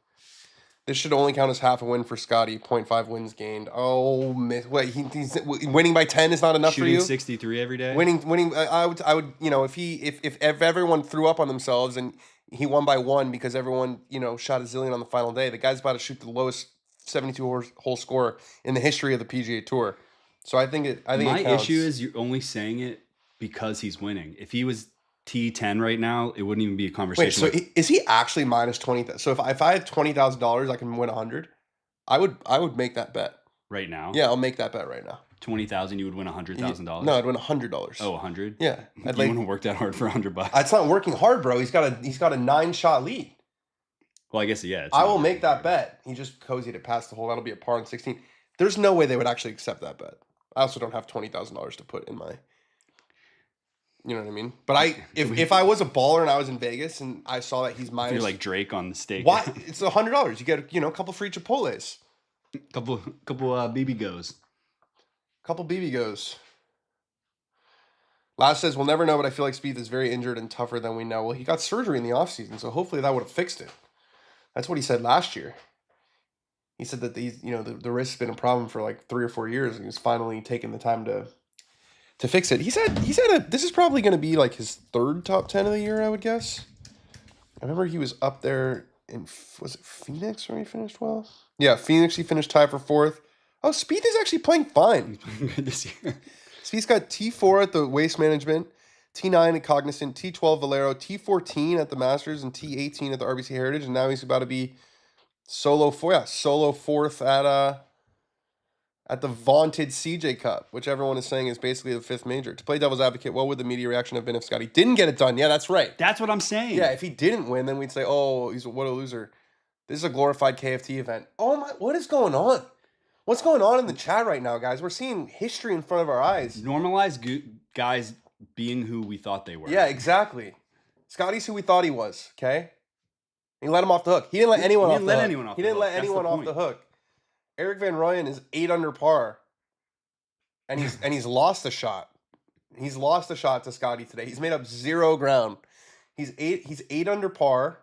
This should only count as half a win for Scottie. 0.5 wins gained. Oh, wait, he's winning by 10 is not enough for you? Shooting 63 every day? Winning. I would. If everyone threw up on themselves and he won by 1 because everyone shot a zillion on the final day, the guy's about to shoot the lowest 72-hole score in the history of the PGA Tour. So I think it My counts. issue is you're only saying it because he's winning. If he was T10 right now, it wouldn't even be a conversation. Wait, so is he actually minus 20? So if I had $20,000, I can win 100. I would make that bet right now. Yeah, I'll make that bet right now. 20,000, you would win $100,000. No, I'd win $100. Oh, 100? Yeah, you want to work that hard for $100? It's not working hard, bro. He's got a 9-shot lead. Well, I guess yeah. I will make that bet. He just cozied it past the hole. That'll be a par in 16. There's no way they would actually accept that bet. I also don't have $20,000 to put in my. You know what I mean? But if I was a baller and I was in Vegas and I saw that he's minus, you're like Drake on the stake. Why? It's $100. You get a couple free Chipotles, couple BB goes, couple BB goes. Laz says we'll never know, but I feel like Spieth is very injured and tougher than we know. Well, he got surgery in the offseason, so hopefully that would have fixed it. That's what he said last year. He said that the wrist's been a problem for like 3 or 4 years, and he's finally taking the time to fix it. He said this is probably going to be like his 3rd top 10 of the year, I would guess. I remember he was up there in, was it Phoenix where he finished well? Yeah, Phoenix he finished tied for 4th. Oh, Spieth is actually playing fine. He's playing good this year. Spieth's got T4 at the Waste Management, T9 at Cognizant, T12 Valero, T14 at the Masters, and T18 at the RBC Heritage, and now he's about to be solo 4th at the vaunted CJ Cup, which everyone is saying is basically the 5th major. To play devil's advocate, what would the media reaction have been if Scottie didn't get it done? Yeah, that's right. That's what I'm saying. Yeah, if he didn't win, then we'd say, oh, what a loser. This is a glorified KFT event. Oh my, what is going on? What's going on in the chat right now, guys? We're seeing history in front of our eyes. Normalize guys being who we thought they were. Yeah, exactly. Scottie's who we thought he was, okay? He let him off the hook. He didn't let anyone off the hook. He didn't let anyone off the hook. Eric Van Rooyen is 8 under par. And he's lost a shot. He's lost a shot to Scottie today. He's made up 0 ground. He's 8 under par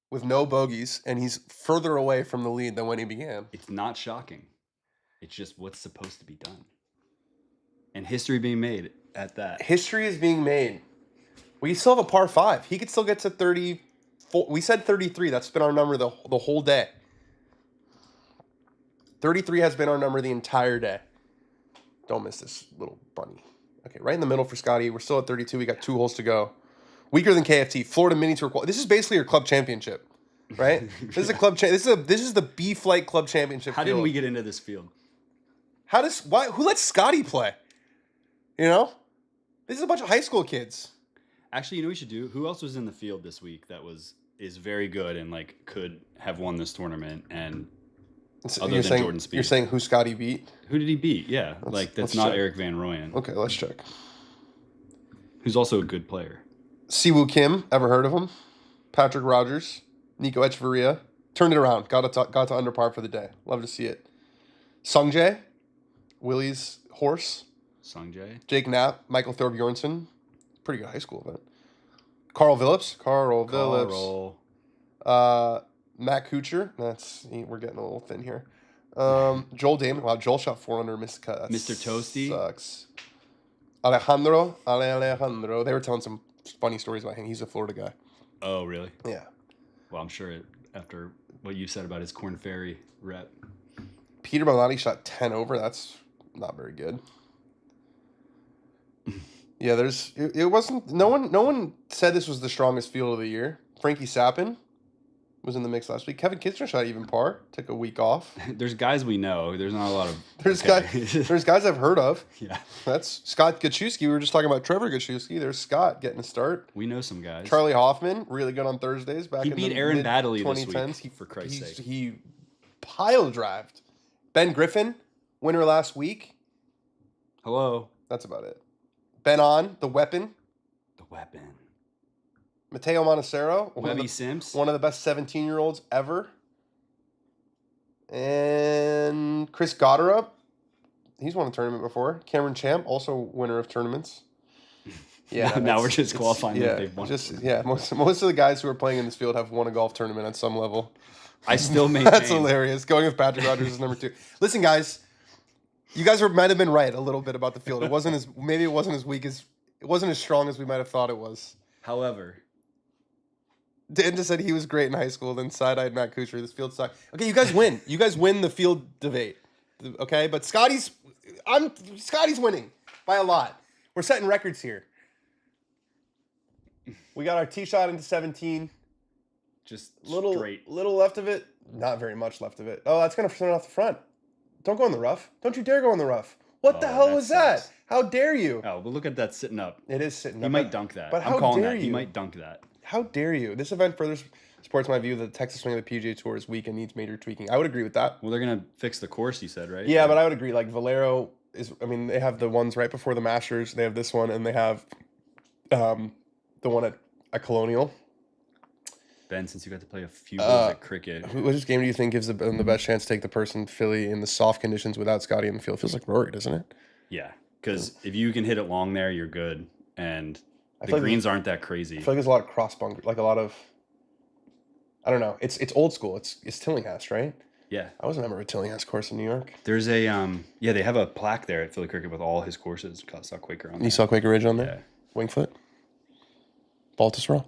with no bogeys, and he's further away from the lead than when he began. It's not shocking. It's just what's supposed to be done. And history being made at that. History is being made. We still have a par 5. He could still get to 34. We said 33. That's been our number the whole day. 33 has been our number the entire day. Don't miss this little bunny. Okay, right in the middle for Scottie. We're still at 32. We got 2 holes to go. Weaker than KFT. Florida Mini Tour. This is basically your club championship, right? This is a club. This is the B Flight Club Championship. How didn't we get into this field? Who lets Scottie play? This is a bunch of high school kids. Actually, you know what we should do? Who else was in the field this week that was is very good and like could have won this tournament. And So other than Jordan Spieth, you're saying who Scottie beat? who did he beat? Yeah, that's let's not check. Eric Van Rooyen. Okay, let's check. Who's also a good player. Siwoo Kim, ever heard of him? Patrick Rogers, Nico Echeverria. Turned it around. Got to under par for the day. Love to see it. Sungjae, Willie's horse. Sungjae. Jake Knapp, Michael Thorbjornsen. Pretty good high school event. Carl Phillips. Matt Kuchar. We're getting a little thin here. Joel Damon. Wow, Joel shot 400, missed the cut. Mr. Toasty. Sucks. Alejandro. They were telling some funny stories about him. He's a Florida guy. Oh, really? Yeah. Well, I'm sure after what you said about his Corn Ferry rep. Peter Malnati shot 10 over. That's not very good. Yeah, it wasn't. No one said this was the strongest field of the year. Frankie Sappin was in the mix last week. Kevin Kitchener shot even par. Took a week off. There's guys we know. There's not a lot of. There's guys I've heard of. Yeah. That's Scott Gachewski. We were just talking about Trevor Gachewski. There's Scott getting a start. We know some guys. Charlie Hoffman, really good on Thursdays. He beat Aaron Baddeley this week. For Christ's sake, he pile drived. Ben Griffin, winner last week. Hello. That's about it. Ben On, the weapon. The weapon. Mateo Montecero. Webby Sims. One of the best 17-year-olds ever. And Chris Gotterup. He's won a tournament before. Cameron Champ, also winner of tournaments. Yeah. now we're just qualifying that they've won. Most of the guys who are playing in this field have won a golf tournament at some level. I still maintain. That's hilarious. Going with Patrick Rogers is number 2. Listen, guys. You guys might have been right a little bit about the field. It wasn't as strong as we might have thought it was. However, Dan just said he was great in high school. Then side-eyed Matt Kuchar. This field sucked. Okay, you guys win. You guys win the field debate. Okay, but Scotty's winning by a lot. We're setting records here. We got our tee shot into 17. Just straight. Little left of it. Not very much left of it. Oh, that's gonna turn off the front. Don't go in the rough. Don't you dare go in the rough. What the hell was that? How dare you? Oh, but look at that sitting up. It is sitting up. He might dunk that. But how dare you? He might dunk that. How dare you? This event further supports my view that the Texas swing of the PGA Tour is weak and needs major tweaking. I would agree with that. Well, they're going to fix the course, you said, right? Yeah, but I would agree. Like, Valero they have the ones right before the Masters. They have this one, and they have the one at Colonial. Ben, since you got to play a few holes at cricket. Which game do you think gives them the best chance to take the person Philly in the soft conditions without Scotty in the field? Feels like Rory, doesn't it? Yeah, because if you can hit it long there, you're good. And the greens aren't that crazy. I feel like there's a lot of cross bunker, like a lot of, I don't know. It's old school. It's Tillinghast, right? Yeah. I was a member of a Tillinghast course in New York. There's a, they have a plaque there at Philly Cricket with all his courses. I saw Quaker on there. You saw Quaker Ridge on there? Yeah. Wingfoot? Baltusrol?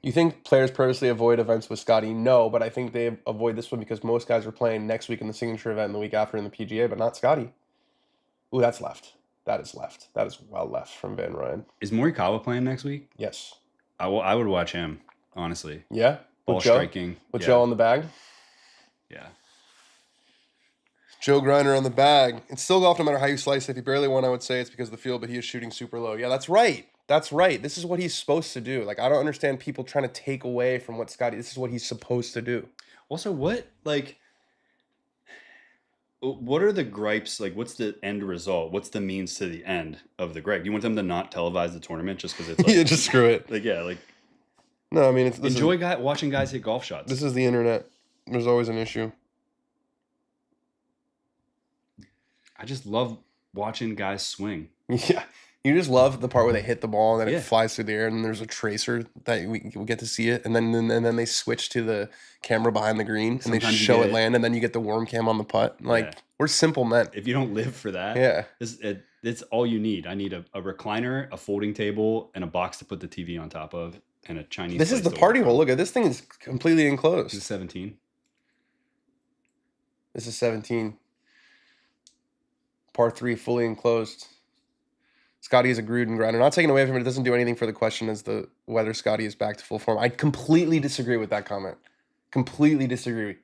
You think players purposely avoid events with Scotty? No, but I think they avoid this one because most guys are playing next week in the signature event and the week after in the PGA, but not Scotty. Ooh, that's left. That is left. That is well left from Van Ryan. Is Morikawa playing next week? Yes. I would watch him, honestly. Yeah? Ball striking. With Joe on the bag? Yeah. Joe Griner on the bag. It's still golf no matter how you slice it. If he barely won, I would say it's because of the field, but he is shooting super low. Yeah, that's right. That's right. This is what he's supposed to do. Like, I don't understand people trying to take away from what Scotty... This is what he's supposed to do. Also, what are the gripes? Like, what's the end result? What's the means to the end of the gripe? You want them to not televise the tournament just because it's like... Yeah, just screw it. No, I mean... watching guys hit golf shots. This is the internet. There's always an issue. I just love watching guys swing. Yeah. You just love the part where they hit the ball and then it flies through the air and then there's a tracer that we get to see it. And then they switch to the camera behind the green and they show it land and then you get the worm cam on the putt. We're simple men. If you don't live for that, it's all you need. I need a recliner, a folding table, and a box to put the TV on top of, and a Chinese. This is the party hole. Look at this thing is completely enclosed. This is 17. This is 17. Par 3, fully enclosed. Scotty is a Gruden grinder. Not taking away from it. It doesn't do anything for the question as to whether Scotty is back to full form. I completely disagree with that comment. Completely disagree.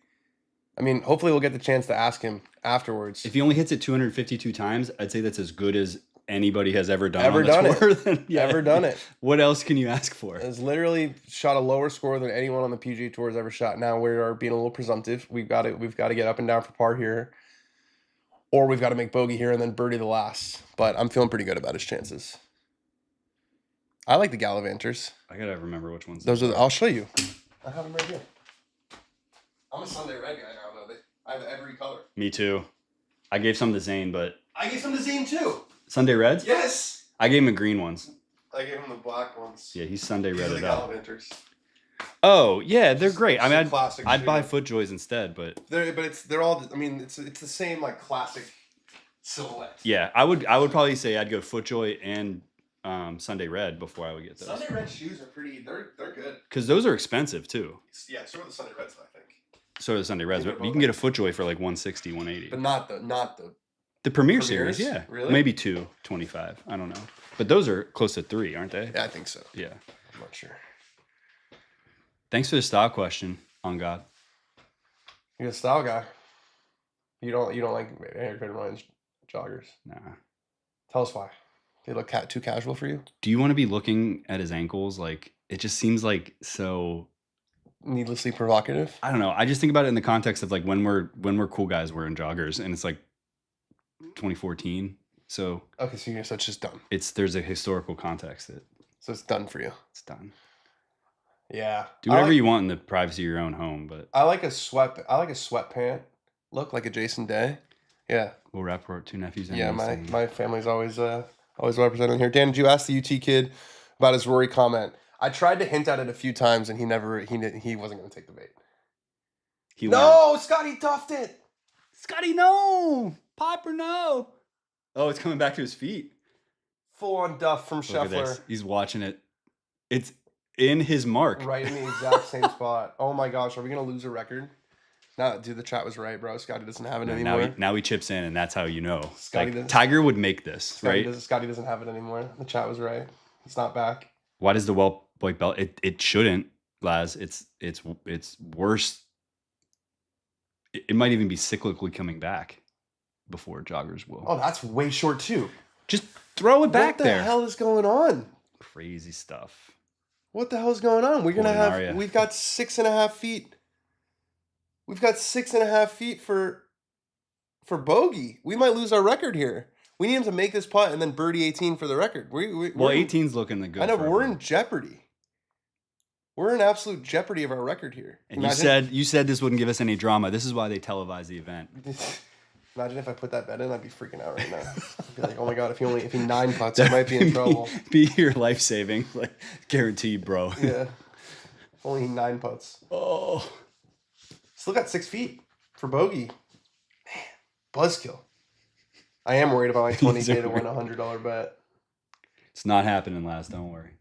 I mean, hopefully we'll get the chance to ask him afterwards. If he only hits it 252 times, I'd say that's as good as anybody has ever done Ever on the done tour. Then, yeah. Ever done it. What else can you ask for? It's literally shot a lower score than anyone on the PGA Tour has ever shot. Now we are being a little presumptive. We've got to get up and down for par here, or we've got to make bogey here and then birdie the last. But I'm feeling pretty good about his chances. I like the Gallivanters. I gotta remember which ones. Those are. I'll show you. I have them right here. I'm a Sunday red guy now, though. I have every color. Me too. I gave some to Zane, but I gave some to Zane too. Sunday Reds? Yes. I gave him the green ones. I gave him the black ones. Yeah, he's Sunday These are Redded the up. Gallivanters. Oh yeah, they're great. I mean, Classic I'd shoe. buy FootJoys instead, but they're all. I mean, it's the same like classic silhouette. yeah, I would probably say I'd go FootJoy and Sunday Red before I would get those. Sunday red shoes are pretty. They're good. Because those are expensive too. Yeah, so are the Sunday reds, I think. So are the Sunday Reds, but you can get a FootJoy for like 160, 180. But not the Premier Premiers? Series, yeah. Really? Maybe 225. I don't know. But those are close to 3, aren't they? Yeah, I think so. Yeah. I'm not sure. Thanks for the style question, on God. You're a style guy. You don't like Eric Van Ryan's joggers. Nah. Tell us why. They look too casual for you? Do you want to be looking at his ankles? Like, it just seems like so... Needlessly provocative? I don't know. I just think about it in the context of like when we're cool guys wearing joggers, and it's like 2014. So okay, so it's just done. There's a historical context So it's done for you. It's done. Yeah. Do whatever you want in the privacy of your own home, but I like a sweatpant look like a Jason Day. Yeah. Will Rappaport, 2 nephews. Yeah, my family's always represented here. Dan, did you ask the UT kid about his Rory comment? I tried to hint at it a few times, and he wasn't going to take the bait. Scotty duffed it. Scotty, no. Piper, no. Oh, it's coming back to his feet. Full on duff from Look at this. Scheffler. He's watching it. It's in his mark. Right in the exact same spot. Oh my gosh, are we going to lose a record? No, dude, the chat was right, bro. Scotty doesn't have it anymore. Now he chips in, and that's how you know. Scotty like, Tiger would make this, right? Scotty doesn't have it anymore. The chat was right. It's not back. Why does the white belt? It shouldn't, Laz. It's worse. It might even be cyclically coming back before joggers will. Oh, that's way short too. Just throw it back there. What the hell is going on? Crazy stuff. What the hell is going on? We've got 6.5 feet. We've got 6.5 feet for bogey. We might lose our record here. We need him to make this putt and then birdie 18 for the record. Well, 18's looking the good. I know, but we're in jeopardy. We're in absolute jeopardy of our record here. And you said this wouldn't give us any drama. This is why they televise the event. Imagine if I put that bet in, I'd be freaking out right now. I'd be like, oh my god, if he 9 putts, I might be in trouble. Be your life saving, like guaranteed, bro. Yeah. Only 9 putts. Oh. Still got 6 feet for bogey. Man, buzzkill. I am worried about my 20K to win a $100 bet. It's not happening, Laz. Don't worry.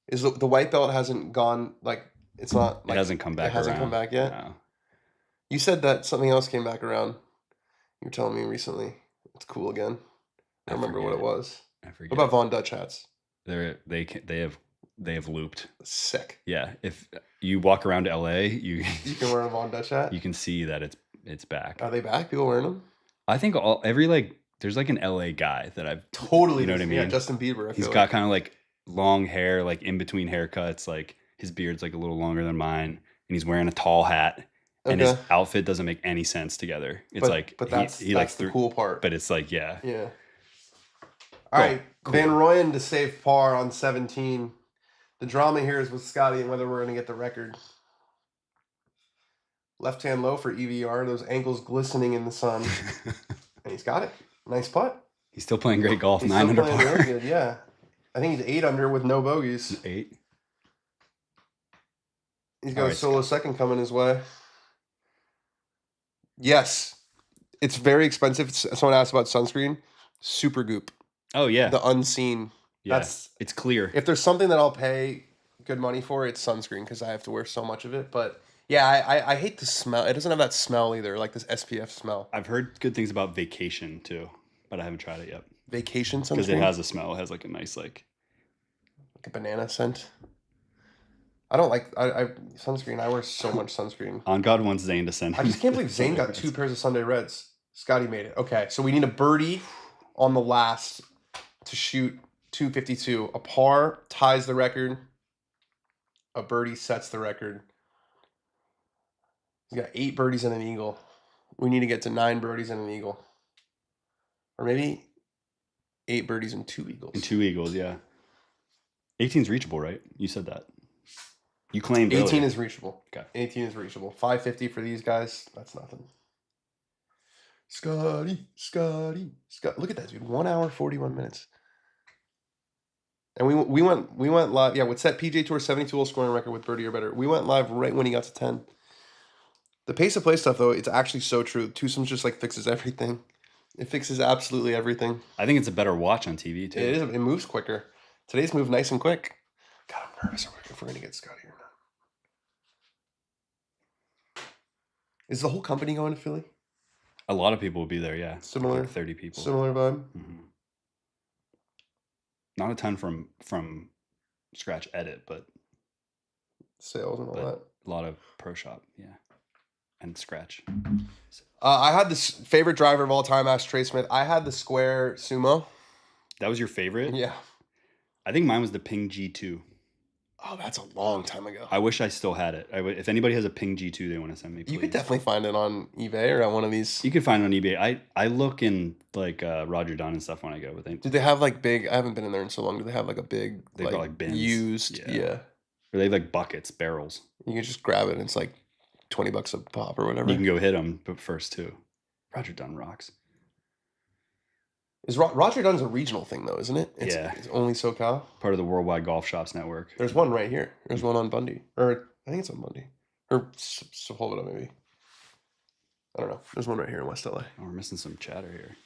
Is the white belt hasn't gone like it's not like it hasn't come back. It hasn't come back yet. No. You said that something else came back around. You were telling me recently. It's cool again. I don't remember what it was. I forget. What about Von Dutch hats? They have looped. Sick. Yeah, if you walk around LA, you can wear a Von Dutch hat. You can see that it's back. Are they back? People wearing them? I think there's like an LA guy that I've totally. You know what I mean? Yeah, Justin Bieber. He's got kind of like long hair, like in between haircuts. Like his beard's like a little longer than mine, and he's wearing a tall hat. And his outfit doesn't make any sense together. It's but that's the cool part. But it's like, yeah. Yeah. All right. Cool. Van Rooyen to save par on 17. The drama here is with Scotty and whether we're going to get the record. Left hand low for EVR. Those ankles glistening in the sun. And he's got it. Nice putt. He's still playing great golf. He's 9 under par. Really good, yeah. I think he's 8 under with no bogeys. 8. He's got a solo second coming his way. Yes. It's very expensive. Someone asked about sunscreen. Super Goop. Oh, yeah. The unseen. Yeah, it's clear. If there's something that I'll pay good money for, it's sunscreen because I have to wear so much of it. But yeah, I hate the smell. It doesn't have that smell either, like this SPF smell. I've heard good things about Vacation too, but I haven't tried it yet. Vacation sunscreen? Because it has a smell. It has like a nice like a banana scent. I don't like I sunscreen. I wear so much sunscreen. On God wants Zane to send. I just can't believe Zane got 2 pairs of Sunday Reds. Scottie made it. Okay, so we need a birdie on the last to shoot 252. A par ties the record. A birdie sets the record. He's got 8 birdies and an eagle. We need to get to 9 birdies and an eagle. Or maybe 8 birdies and 2 eagles. And 2 eagles, yeah. 18's reachable, right? You said that. You claimed 18 earlier. is reachable. Okay. 18 is reachable. 550 for these guys. That's nothing. Scottie. Look at that, dude. 1 hour, 41 minutes. And we went live. Yeah, with set PGA Tour 72-hole scoring record with birdie or better. We went live right when he got to 10. The pace of play stuff, though, it's actually so true. Twosomes just like fixes everything. It fixes absolutely everything. I think it's a better watch on TV, too. It is. It moves quicker. Today's move nice and quick. God, I'm nervous if we're going to get Scottie or not. Is the whole company going to Philly? A lot of people will be there, yeah. Similar. Like 30 people. Similar vibe? Mm-hmm. Not a ton from scratch edit, but sales and all that. A lot of pro shop, yeah. And scratch. I had this favorite driver of all time, asked Trey Smith. I had the Square Sumo. That was your favorite? Yeah. I think mine was the Ping G2. Oh, that's a long time ago. I wish I still had it. If anybody has a Ping G2 they want to send me, please. You could definitely find it on eBay or at one of these. You could find it on eBay. I look in like Roger Dunn and stuff when I go with them. Do they have like big? I haven't been in there in so long. Do they have like a big? They've got like bins. Used. Yeah. Or they have like buckets, barrels. You can just grab it and it's like $20 a pop or whatever. You can go hit them, but first too. Roger Dunn rocks. Is Roger Dunn's a regional thing though, isn't it? It's only SoCal. Part of the Worldwide Golf Shops Network. There's one right here. There's one on Bundy, or I think it's on Bundy, or Sepulveda maybe. I don't know. There's one right here in West LA. Oh, we're missing some chatter here.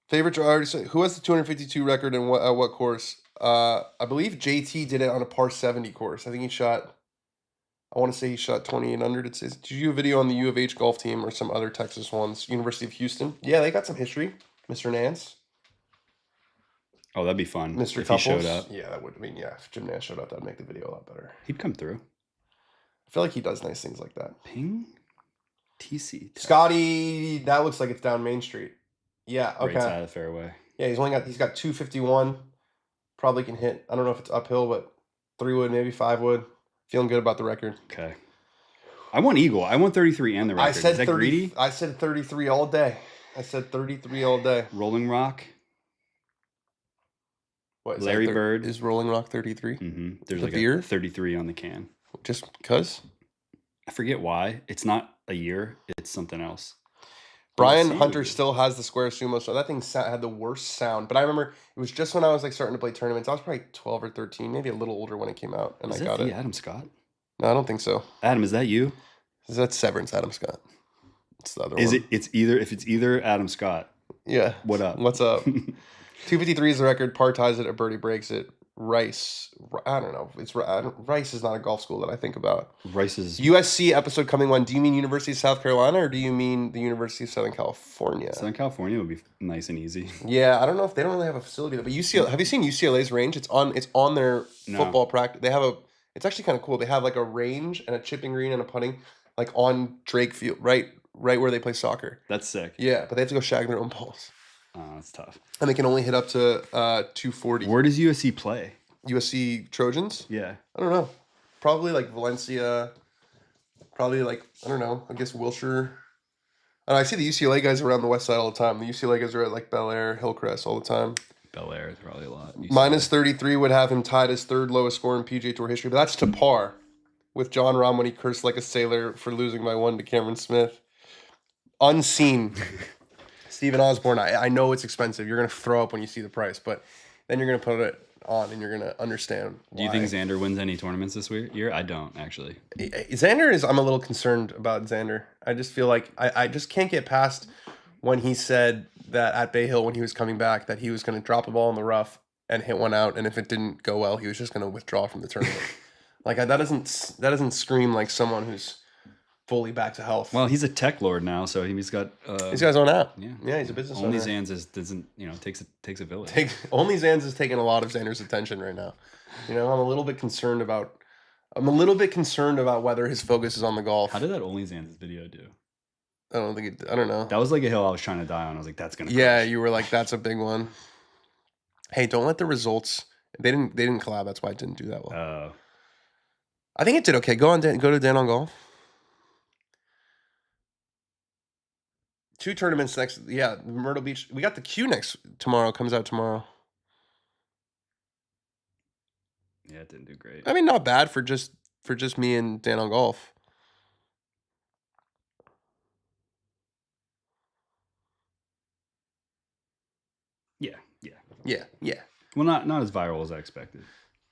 Favorite driver? Who has the 252 record and what course? I believe JT did it on a par 70 course. I think he shot. I want to say he shot 2800. It says. Did you do a video on the U of H golf team or some other Texas ones? University of Houston. Yeah, they got some history. Mr. Nance. Oh, that'd be fun. Mr. If Couples. he showed up. Yeah, that would. I mean, yeah, if Jim Nance showed up, that'd make the video a lot better. He'd come through. I feel like he does nice things like that. Ping? TC. Scottie, that looks like it's down Main Street. Yeah, okay. Right side of the fairway. Yeah, he's got 251. Probably can hit. I don't know if it's uphill, but 3 wood, maybe 5 wood. Feeling good about the record. Okay. I want Eagle. I want 33 and the record. I said Is that 30, greedy? I said 33 all day. I said 33 all day. Rolling Rock. What, Larry Bird. Is Rolling Rock 33? Mm-hmm. There's The like beer? a 33 on the can. Just because? I forget why. It's not a year. It's something else. Brian Hunter still has the Square Sumo, so that thing had the worst sound. But I remember it was just when I was like starting to play tournaments. I was probably 12 or 13, maybe a little older when it came out, and I got it. Adam Scott? No, I don't think so. Adam, is that you? That's Severance Adam Scott. It's the other is one. If it's either Adam Scott. Yeah. What up? What's up? 253 is the record. Par ties it. A birdie breaks it. Rice. I don't know. Rice is not a golf school that I think about. Rice is USC episode coming on. Do you mean University of South Carolina or do you mean the University of Southern California? Southern California would be nice and easy. Yeah, I don't know if they don't really have a facility there, but UCLA. Have you seen UCLA's range? It's on their football practice. They have It's actually kind of cool. They have like a range and a chipping green and a putting like on Drake Field, right where they play soccer. That's sick. Yeah, but they have to go shag their own balls. Oh, that's tough. And they can only hit up to 240. Where does USC play? USC Trojans? Yeah. I don't know. Probably like Valencia. Probably like, I don't know, I guess Wilshire. And I see the UCLA guys around the west side all the time. The UCLA guys are at like Bel Air, Hillcrest all the time. Bel Air is probably a lot. UCLA. Minus 33 would have him tied as third lowest score in PGA Tour history. But that's to par with John Rahm when he cursed like a sailor for losing by 1 to Cameron Smith. Unseen. Stephen Osborne, I know it's expensive. You're going to throw up when you see the price, but then you're going to put it on and you're going to understand why. Do you think Xander wins any tournaments this year? I don't, actually. I'm a little concerned about Xander. I just feel like I just can't get past when he said that at Bay Hill when he was coming back that he was going to drop a ball in the rough and hit one out, and if it didn't go well, he was just going to withdraw from the tournament. That doesn't scream like someone who's fully back to health. Well, he's a tech lord now, so he's got he's got his own app. Yeah, he's a business owner. Only owner. Xans takes a village. Only Xans is taking a lot of Xander's attention right now. I'm a little bit concerned about whether his focus is on the golf. How did that Only Xans video do? I don't think I don't know. That was like a hill I was trying to die on. I was like, that's gonna. Yeah, crush. you were like, that's a big one. Hey, don't let the results. They didn't collab. That's why it didn't do that well. I think it did okay. Go to Dan on Golf. 2 tournaments next. Yeah, Myrtle Beach. We got the Q tomorrow. Comes out tomorrow. Yeah, it didn't do great. I mean, not bad for just me and Dan on Golf. Yeah. Well, not as viral as I expected.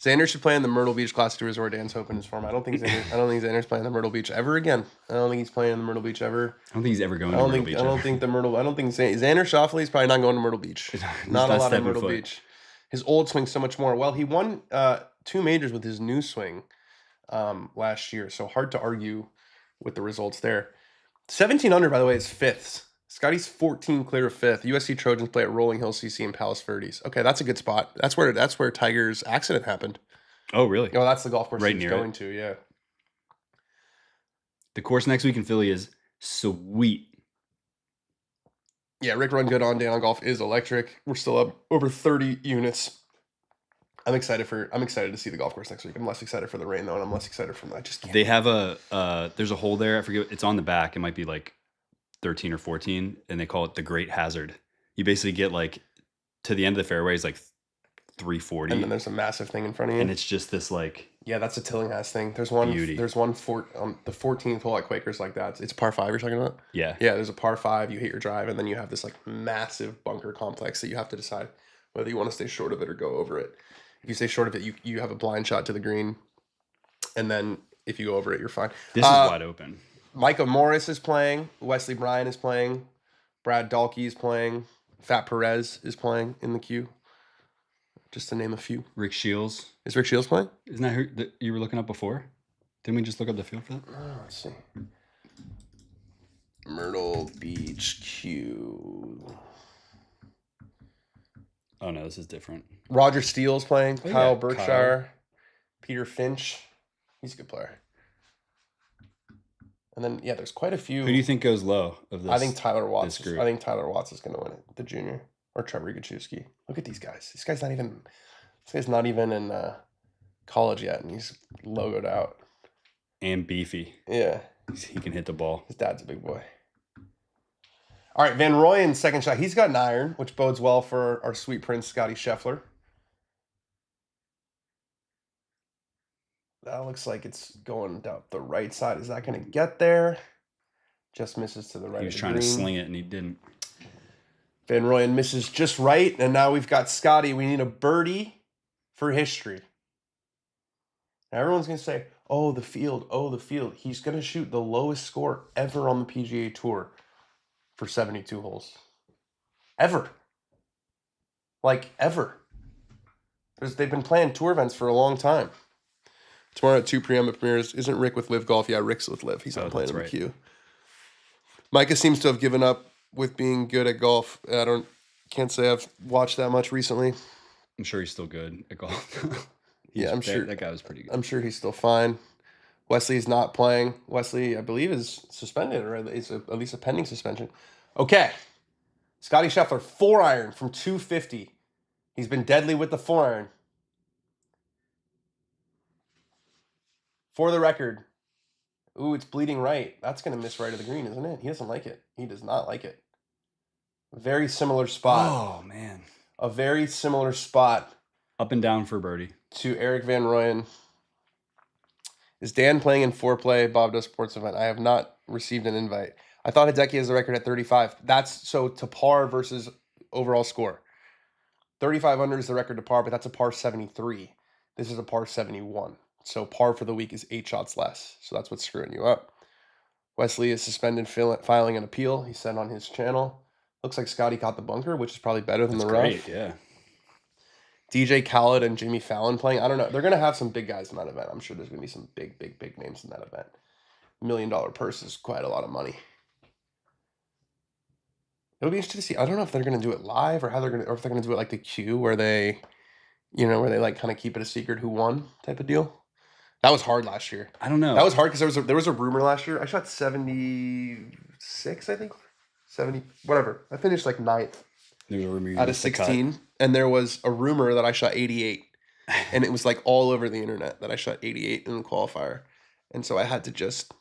Xander should play in the Myrtle Beach Classic Resort Dance Open form. I don't think Xander's playing the Myrtle Beach ever again. I don't think he's playing in the Myrtle Beach ever. I don't think he's ever going to Myrtle Beach. I don't think Xander Schauffele is probably not going to Myrtle Beach. Not a lot of Myrtle Beach. His old swing so much more. Well, he won 2 majors with his new swing last year, so hard to argue with the results there. 17 under, by the way, is 5th. Scottie's 14 clear of 5th. USC Trojans play at Rolling Hill CC in Palos Verdes. Okay, that's a good spot. That's where Tiger's accident happened. Oh, really? Oh, that's the golf course right he's going to, yeah. The course next week in Philly is sweet. Yeah, Rick Run Good on Dan on Golf is electric. We're still up over 30 units. I'm excited to see the golf course next week. I'm less excited for the rain though, and I'm less excited for I just can't. They have there's a hole there. I forget. It's on the back. It might be like 13 or 14, and they call it the Great Hazard. You basically get like to the end of the fairway is like 340, and then there's a massive thing in front of you, and it's just this like that's a Tillinghast thing. There's one beauty. There's one the 14th hole at Quakers like that. It's par 5 you're talking about. Yeah. There's a par 5. You hit your drive, and then you have this like massive bunker complex that you have to decide whether you want to stay short of it or go over it. If you stay short of it, you have a blind shot to the green, and then if you go over it, you're fine. This is wide open. Micah Morris is playing. Wesley Bryan is playing. Brad Dahlke is playing. Fat Perez is playing in the queue. Just to name a few. Rick Shields. Is Rick Shields playing? Isn't that who you were looking up before? Didn't we just look up the field for that? Let's see. Myrtle Beach queue. Oh, no, this is different. Roger Steele's playing. Kyle Berkshire. Peter Finch. He's a good player. And then, there's quite a few. Who do you think goes low of this? I think Tyler Watts. Group? I think Tyler Watts is going to win it, the junior. Or Trevor Gachewski. Look at these guys. This guy's not even in college yet, and he's logoed out. And beefy. Yeah. He can hit the ball. His dad's a big boy. All right, Van Rooyen's second shot. He's got an iron, which bodes well for our sweet prince, Scottie Scheffler. That looks like it's going down the right side. Is that going to get there? Just misses to the right. He was trying to sling it, and he didn't. Van Rooyen misses just right, and now we've got Scottie. We need a birdie for history. Now everyone's going to say, oh, the field. He's going to shoot the lowest score ever on the PGA Tour for 72 holes. Ever. Like, ever. They've been playing tour events for a long time. Tomorrow at 2 p.m. at Premier's. Isn't Rick with Live Golf? Yeah, Rick's with Live. He's not playing in the queue. Micah seems to have given up with being good at golf. Can't say I've watched that much recently. I'm sure he's still good at golf. I'm sure that guy was pretty good. I'm sure he's still fine. Wesley's not playing. Wesley, I believe, is suspended, or it's at least a pending suspension. Okay. Scottie Scheffler, 4-iron from 250. He's been deadly with the 4-iron. For the record, it's bleeding right. That's going to miss right of the green, isn't it? He doesn't like it. He does not like it. Very similar spot. Oh, man. A very similar spot. Up and down for birdie. To Eric Van Rooyen. Is Dan playing in foreplay Bob Does Sports event? I have not received an invite. I thought Hideki has the record at 35. That's so to par versus overall score. 35 under is the record to par, but that's a par 73. This is a par 71. So par for the week is 8 shots less. So that's what's screwing you up. Wesley is suspended filing an appeal. He said on his channel. Looks like Scottie caught the bunker, which is probably better than the rough. Great, yeah. DJ Khaled and Jimmy Fallon playing. I don't know. They're going to have some big guys in that event. I'm sure there's going to be some big names in that event. $1 million purse is quite a lot of money. It'll be interesting to see. I don't know if they're going to do it live or if they're going to do it like the Q where they, where they like kind of keep it a secret who won type of deal. That was hard last year. I don't know. That was hard because there was a rumor last year. I shot 76, I think. 70, whatever. I finished like 9th There was a rumor you out of missed the cut. 16. And there was a rumor that I shot 88. And it was like all over the internet that I shot 88 in the qualifier. And so I had to just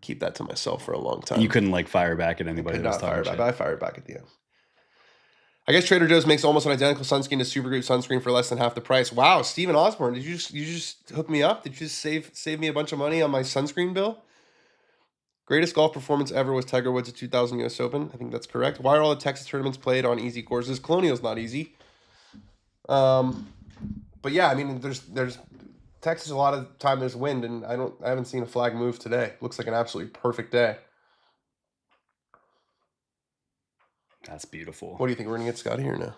keep that to myself for a long time. You couldn't like fire back at anybody that was talking shit. But I fired back at the end. I guess Trader Joe's makes almost an identical sunscreen to Supergroup sunscreen for less than half the price. Wow, Stephen Osborne, did you just hook me up? Did you just save me a bunch of money on my sunscreen bill? Greatest golf performance ever was Tiger Woods at 2000 U.S. Open. I think that's correct. Why are all the Texas tournaments played on easy courses? Colonial's not easy. But yeah, I mean, there's Texas. A lot of time there's wind, and I haven't seen a flag move today. Looks like an absolutely perfect day. That's beautiful. What do you think? We're gonna get Scottie or no?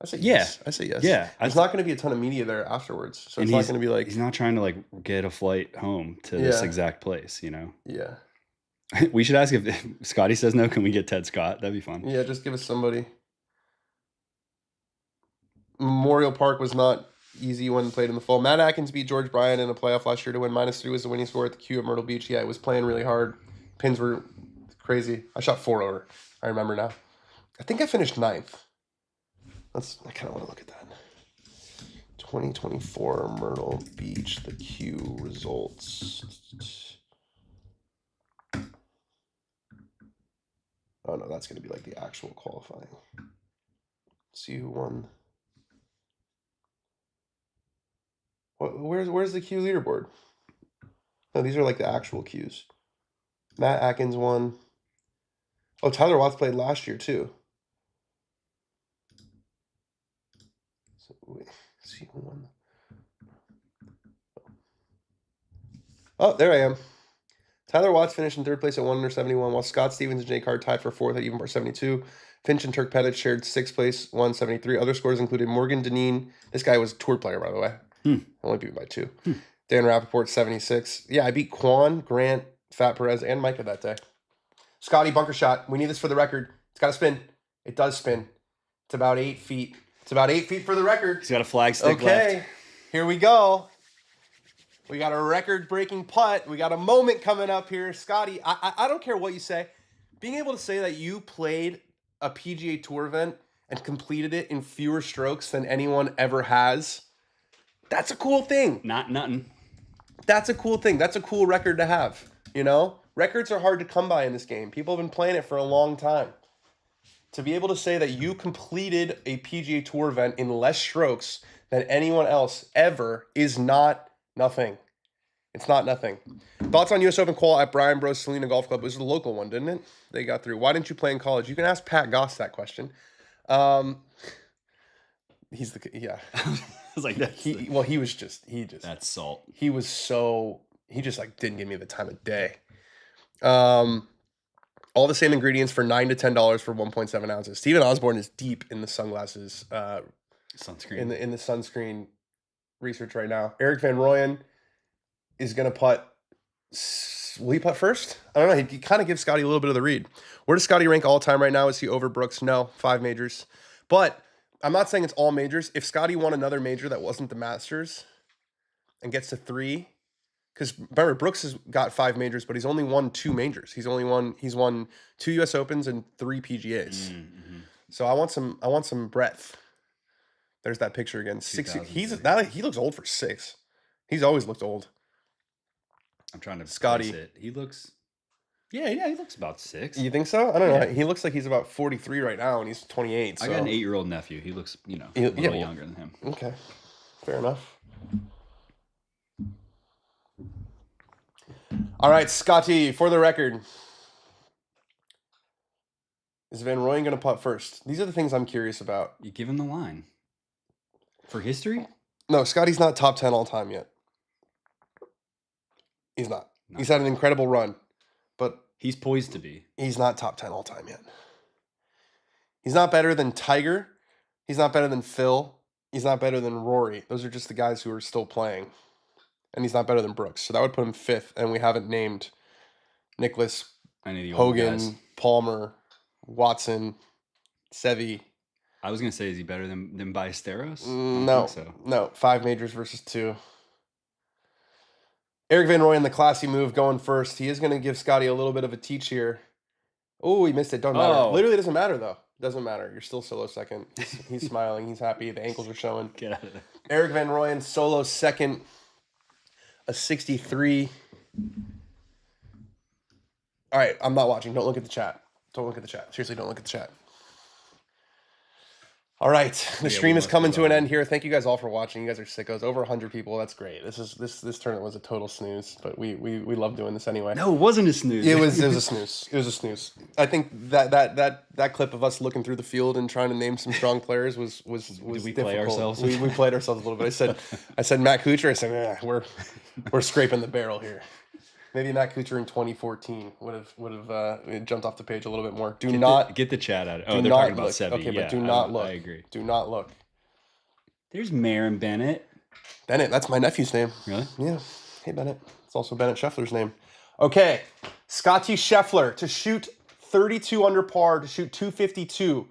I say Yeah. yes. I say yes. Yeah. There's not going to be a ton of media there afterwards, so it's not going to be like he's not trying to like get a flight home to this exact place, you know. Yeah. We should ask if Scottie says no. Can we get Ted Scott? That'd be fun. Yeah, just give us somebody. Memorial Park was not easy when played in the fall. Matt Atkins beat George Bryan in a playoff last year to win. -3 was the winning score at the Q at Myrtle Beach. Yeah, it was playing really hard. Pins were crazy. I shot 4 over. I remember now. I think I finished 9th. I kind of want to look at that. 2024 Myrtle Beach, the Q results. Oh no, that's going to be like the actual qualifying. See who won. Where's the Q leaderboard? No, these are like the actual Qs. Matt Atkins won. Oh, Tyler Watts played last year too. So wait, see who won. Oh, there I am. Tyler Watts finished in 3rd place at 171, while Scott Stevens and Jake Hart tied for 4th at even par 72. Finch and Turk Pettit shared 6th place, 173. Other scores included Morgan Deneen. This guy was a tour player, by the way. I only beat him by 2. Dan Rappaport, 76. Yeah, I beat Quan, Grant, Fat Perez, and Micah that day. Scottie, bunker shot. We need this for the record. It's got to spin. It does spin. It's about 8 feet. It's about 8 feet for the record. He's got a flag stick left. Here we go. We got a record-breaking putt. We got a moment coming up here. Scottie, I don't care what you say. Being able to say that you played a PGA Tour event and completed it in fewer strokes than anyone ever has, that's a cool thing. Not nothing. That's a cool thing. That's a cool record to have, you know? Records are hard to come by in this game. People have been playing it for a long time. To be able to say that you completed a PGA Tour event in less strokes than anyone else ever is not nothing. It's not nothing. Thoughts on U.S. Open qual at Brian Bros Salina Golf Club? It was the local one, didn't it? They got through. Why didn't you play in college? You can ask Pat Goss that question. He's the yeah. I was like that. He just That's salt. He just like didn't give me the time of day. All the same ingredients for $9 to $10 for 1.7 ounces. Stephen Osborne is deep in the sunglasses Sunscreen. in the sunscreen research right now. Eric Van Rooyen is going to putt. Will he putt first? I don't know. He kind of gives Scottie a little bit of the read. Where does Scottie rank all time right now? Is he over Brooks? No, 5 majors. But I'm not saying it's all majors. If Scottie won another major that wasn't the Masters and gets to 3, because remember, Brooks has got 5 majors, but he's only won 2 majors. He's won 2 U.S. Opens and 3 PGAs. Mm-hmm. So I want some breadth. There's that picture again. 6. He looks old for 6. He's always looked old. I'm trying to Scottie. It. He looks. Yeah, he looks about 6. You think so? I don't know. He looks like he's about 43 right now, and he's 28. So. I got an 8-year-old nephew. He looks, a little younger than him. Okay, fair enough. All right, Scottie, for the record, is Van Rooyen going to putt first? These are the things I'm curious about. You give him the line. For history? No, Scottie's not top 10 all time yet. He's not. No. He's had an incredible run, but he's poised to be. He's not top 10 all time yet. He's not better than Tiger. He's not better than Phil. He's not better than Rory. Those are just the guys who are still playing. And he's not better than Brooks. So that would put him 5th, and we haven't named Nicklaus, Hogan, Palmer, Watson, Seve. I was gonna say, is he better than Ballesteros? I don't No, think so. no. 5 majors versus 2. Eric Van Rooyen, the classy move, going first. He is going to give Scotty a little bit of a teach here. Oh, he missed it. Don't matter. Oh. Literally doesn't matter, though. Doesn't matter. You're still solo second. He's smiling. He's happy. The ankles are showing. Get out of there. Eric Van Rooyen, solo second, a 63. All right, I'm not watching. Don't look at the chat. Don't look at the chat. Seriously, don't look at the chat. All right, the stream is coming to an end here. Thank you guys all for watching. You guys are sickos. Over 100 people. That's great. This tournament was a total snooze, but we love doing this anyway. No, it wasn't a snooze. It was a snooze. It was a snooze. I think that clip of us looking through the field and trying to name some strong players was Did we difficult. play ourselves? We played ourselves a little bit. I said Matt Kuchar. I said we're scraping the barrel here. Maybe Matt Kuchar in 2014 would have jumped off the page a little bit more. Get the chat out. Oh, they're talking about Seve. Okay, yeah, but do not look. I agree. Do not look. There's Marin Bennett. Bennett, that's my nephew's name. Really? Yeah. Hey, Bennett. It's also Bennett Scheffler's name. Okay. Scottie Scheffler to shoot 32 under par, to shoot 252,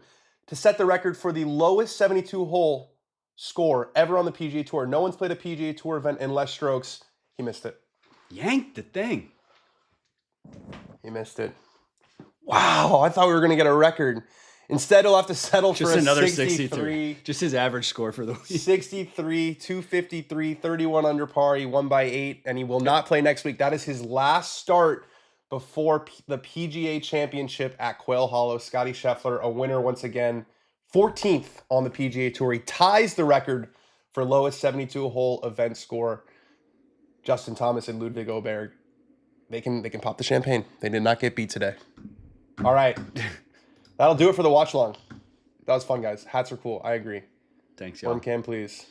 to set the record for the lowest 72-hole score ever on the PGA Tour. No one's played a PGA Tour event in less strokes. He missed it. Yanked the thing. He missed it. Wow, I thought we were going to get a record. Instead, he'll have to settle Just for another a 63. Just his average score for the week. 63, 253, 31 under par. He won by 8, and he will not play next week. That is his last start before the PGA Championship at Quail Hollow. Scottie Scheffler, a winner once again. 14th on the PGA Tour. He ties the record for lowest 72-hole event score. Justin Thomas and Ludwig Oberg, they can pop the champagne. They did not get beat today. All right. That'll do it for the watch long. That was fun, guys. Hats are cool. I agree. Thanks, y'all. Worm can, please.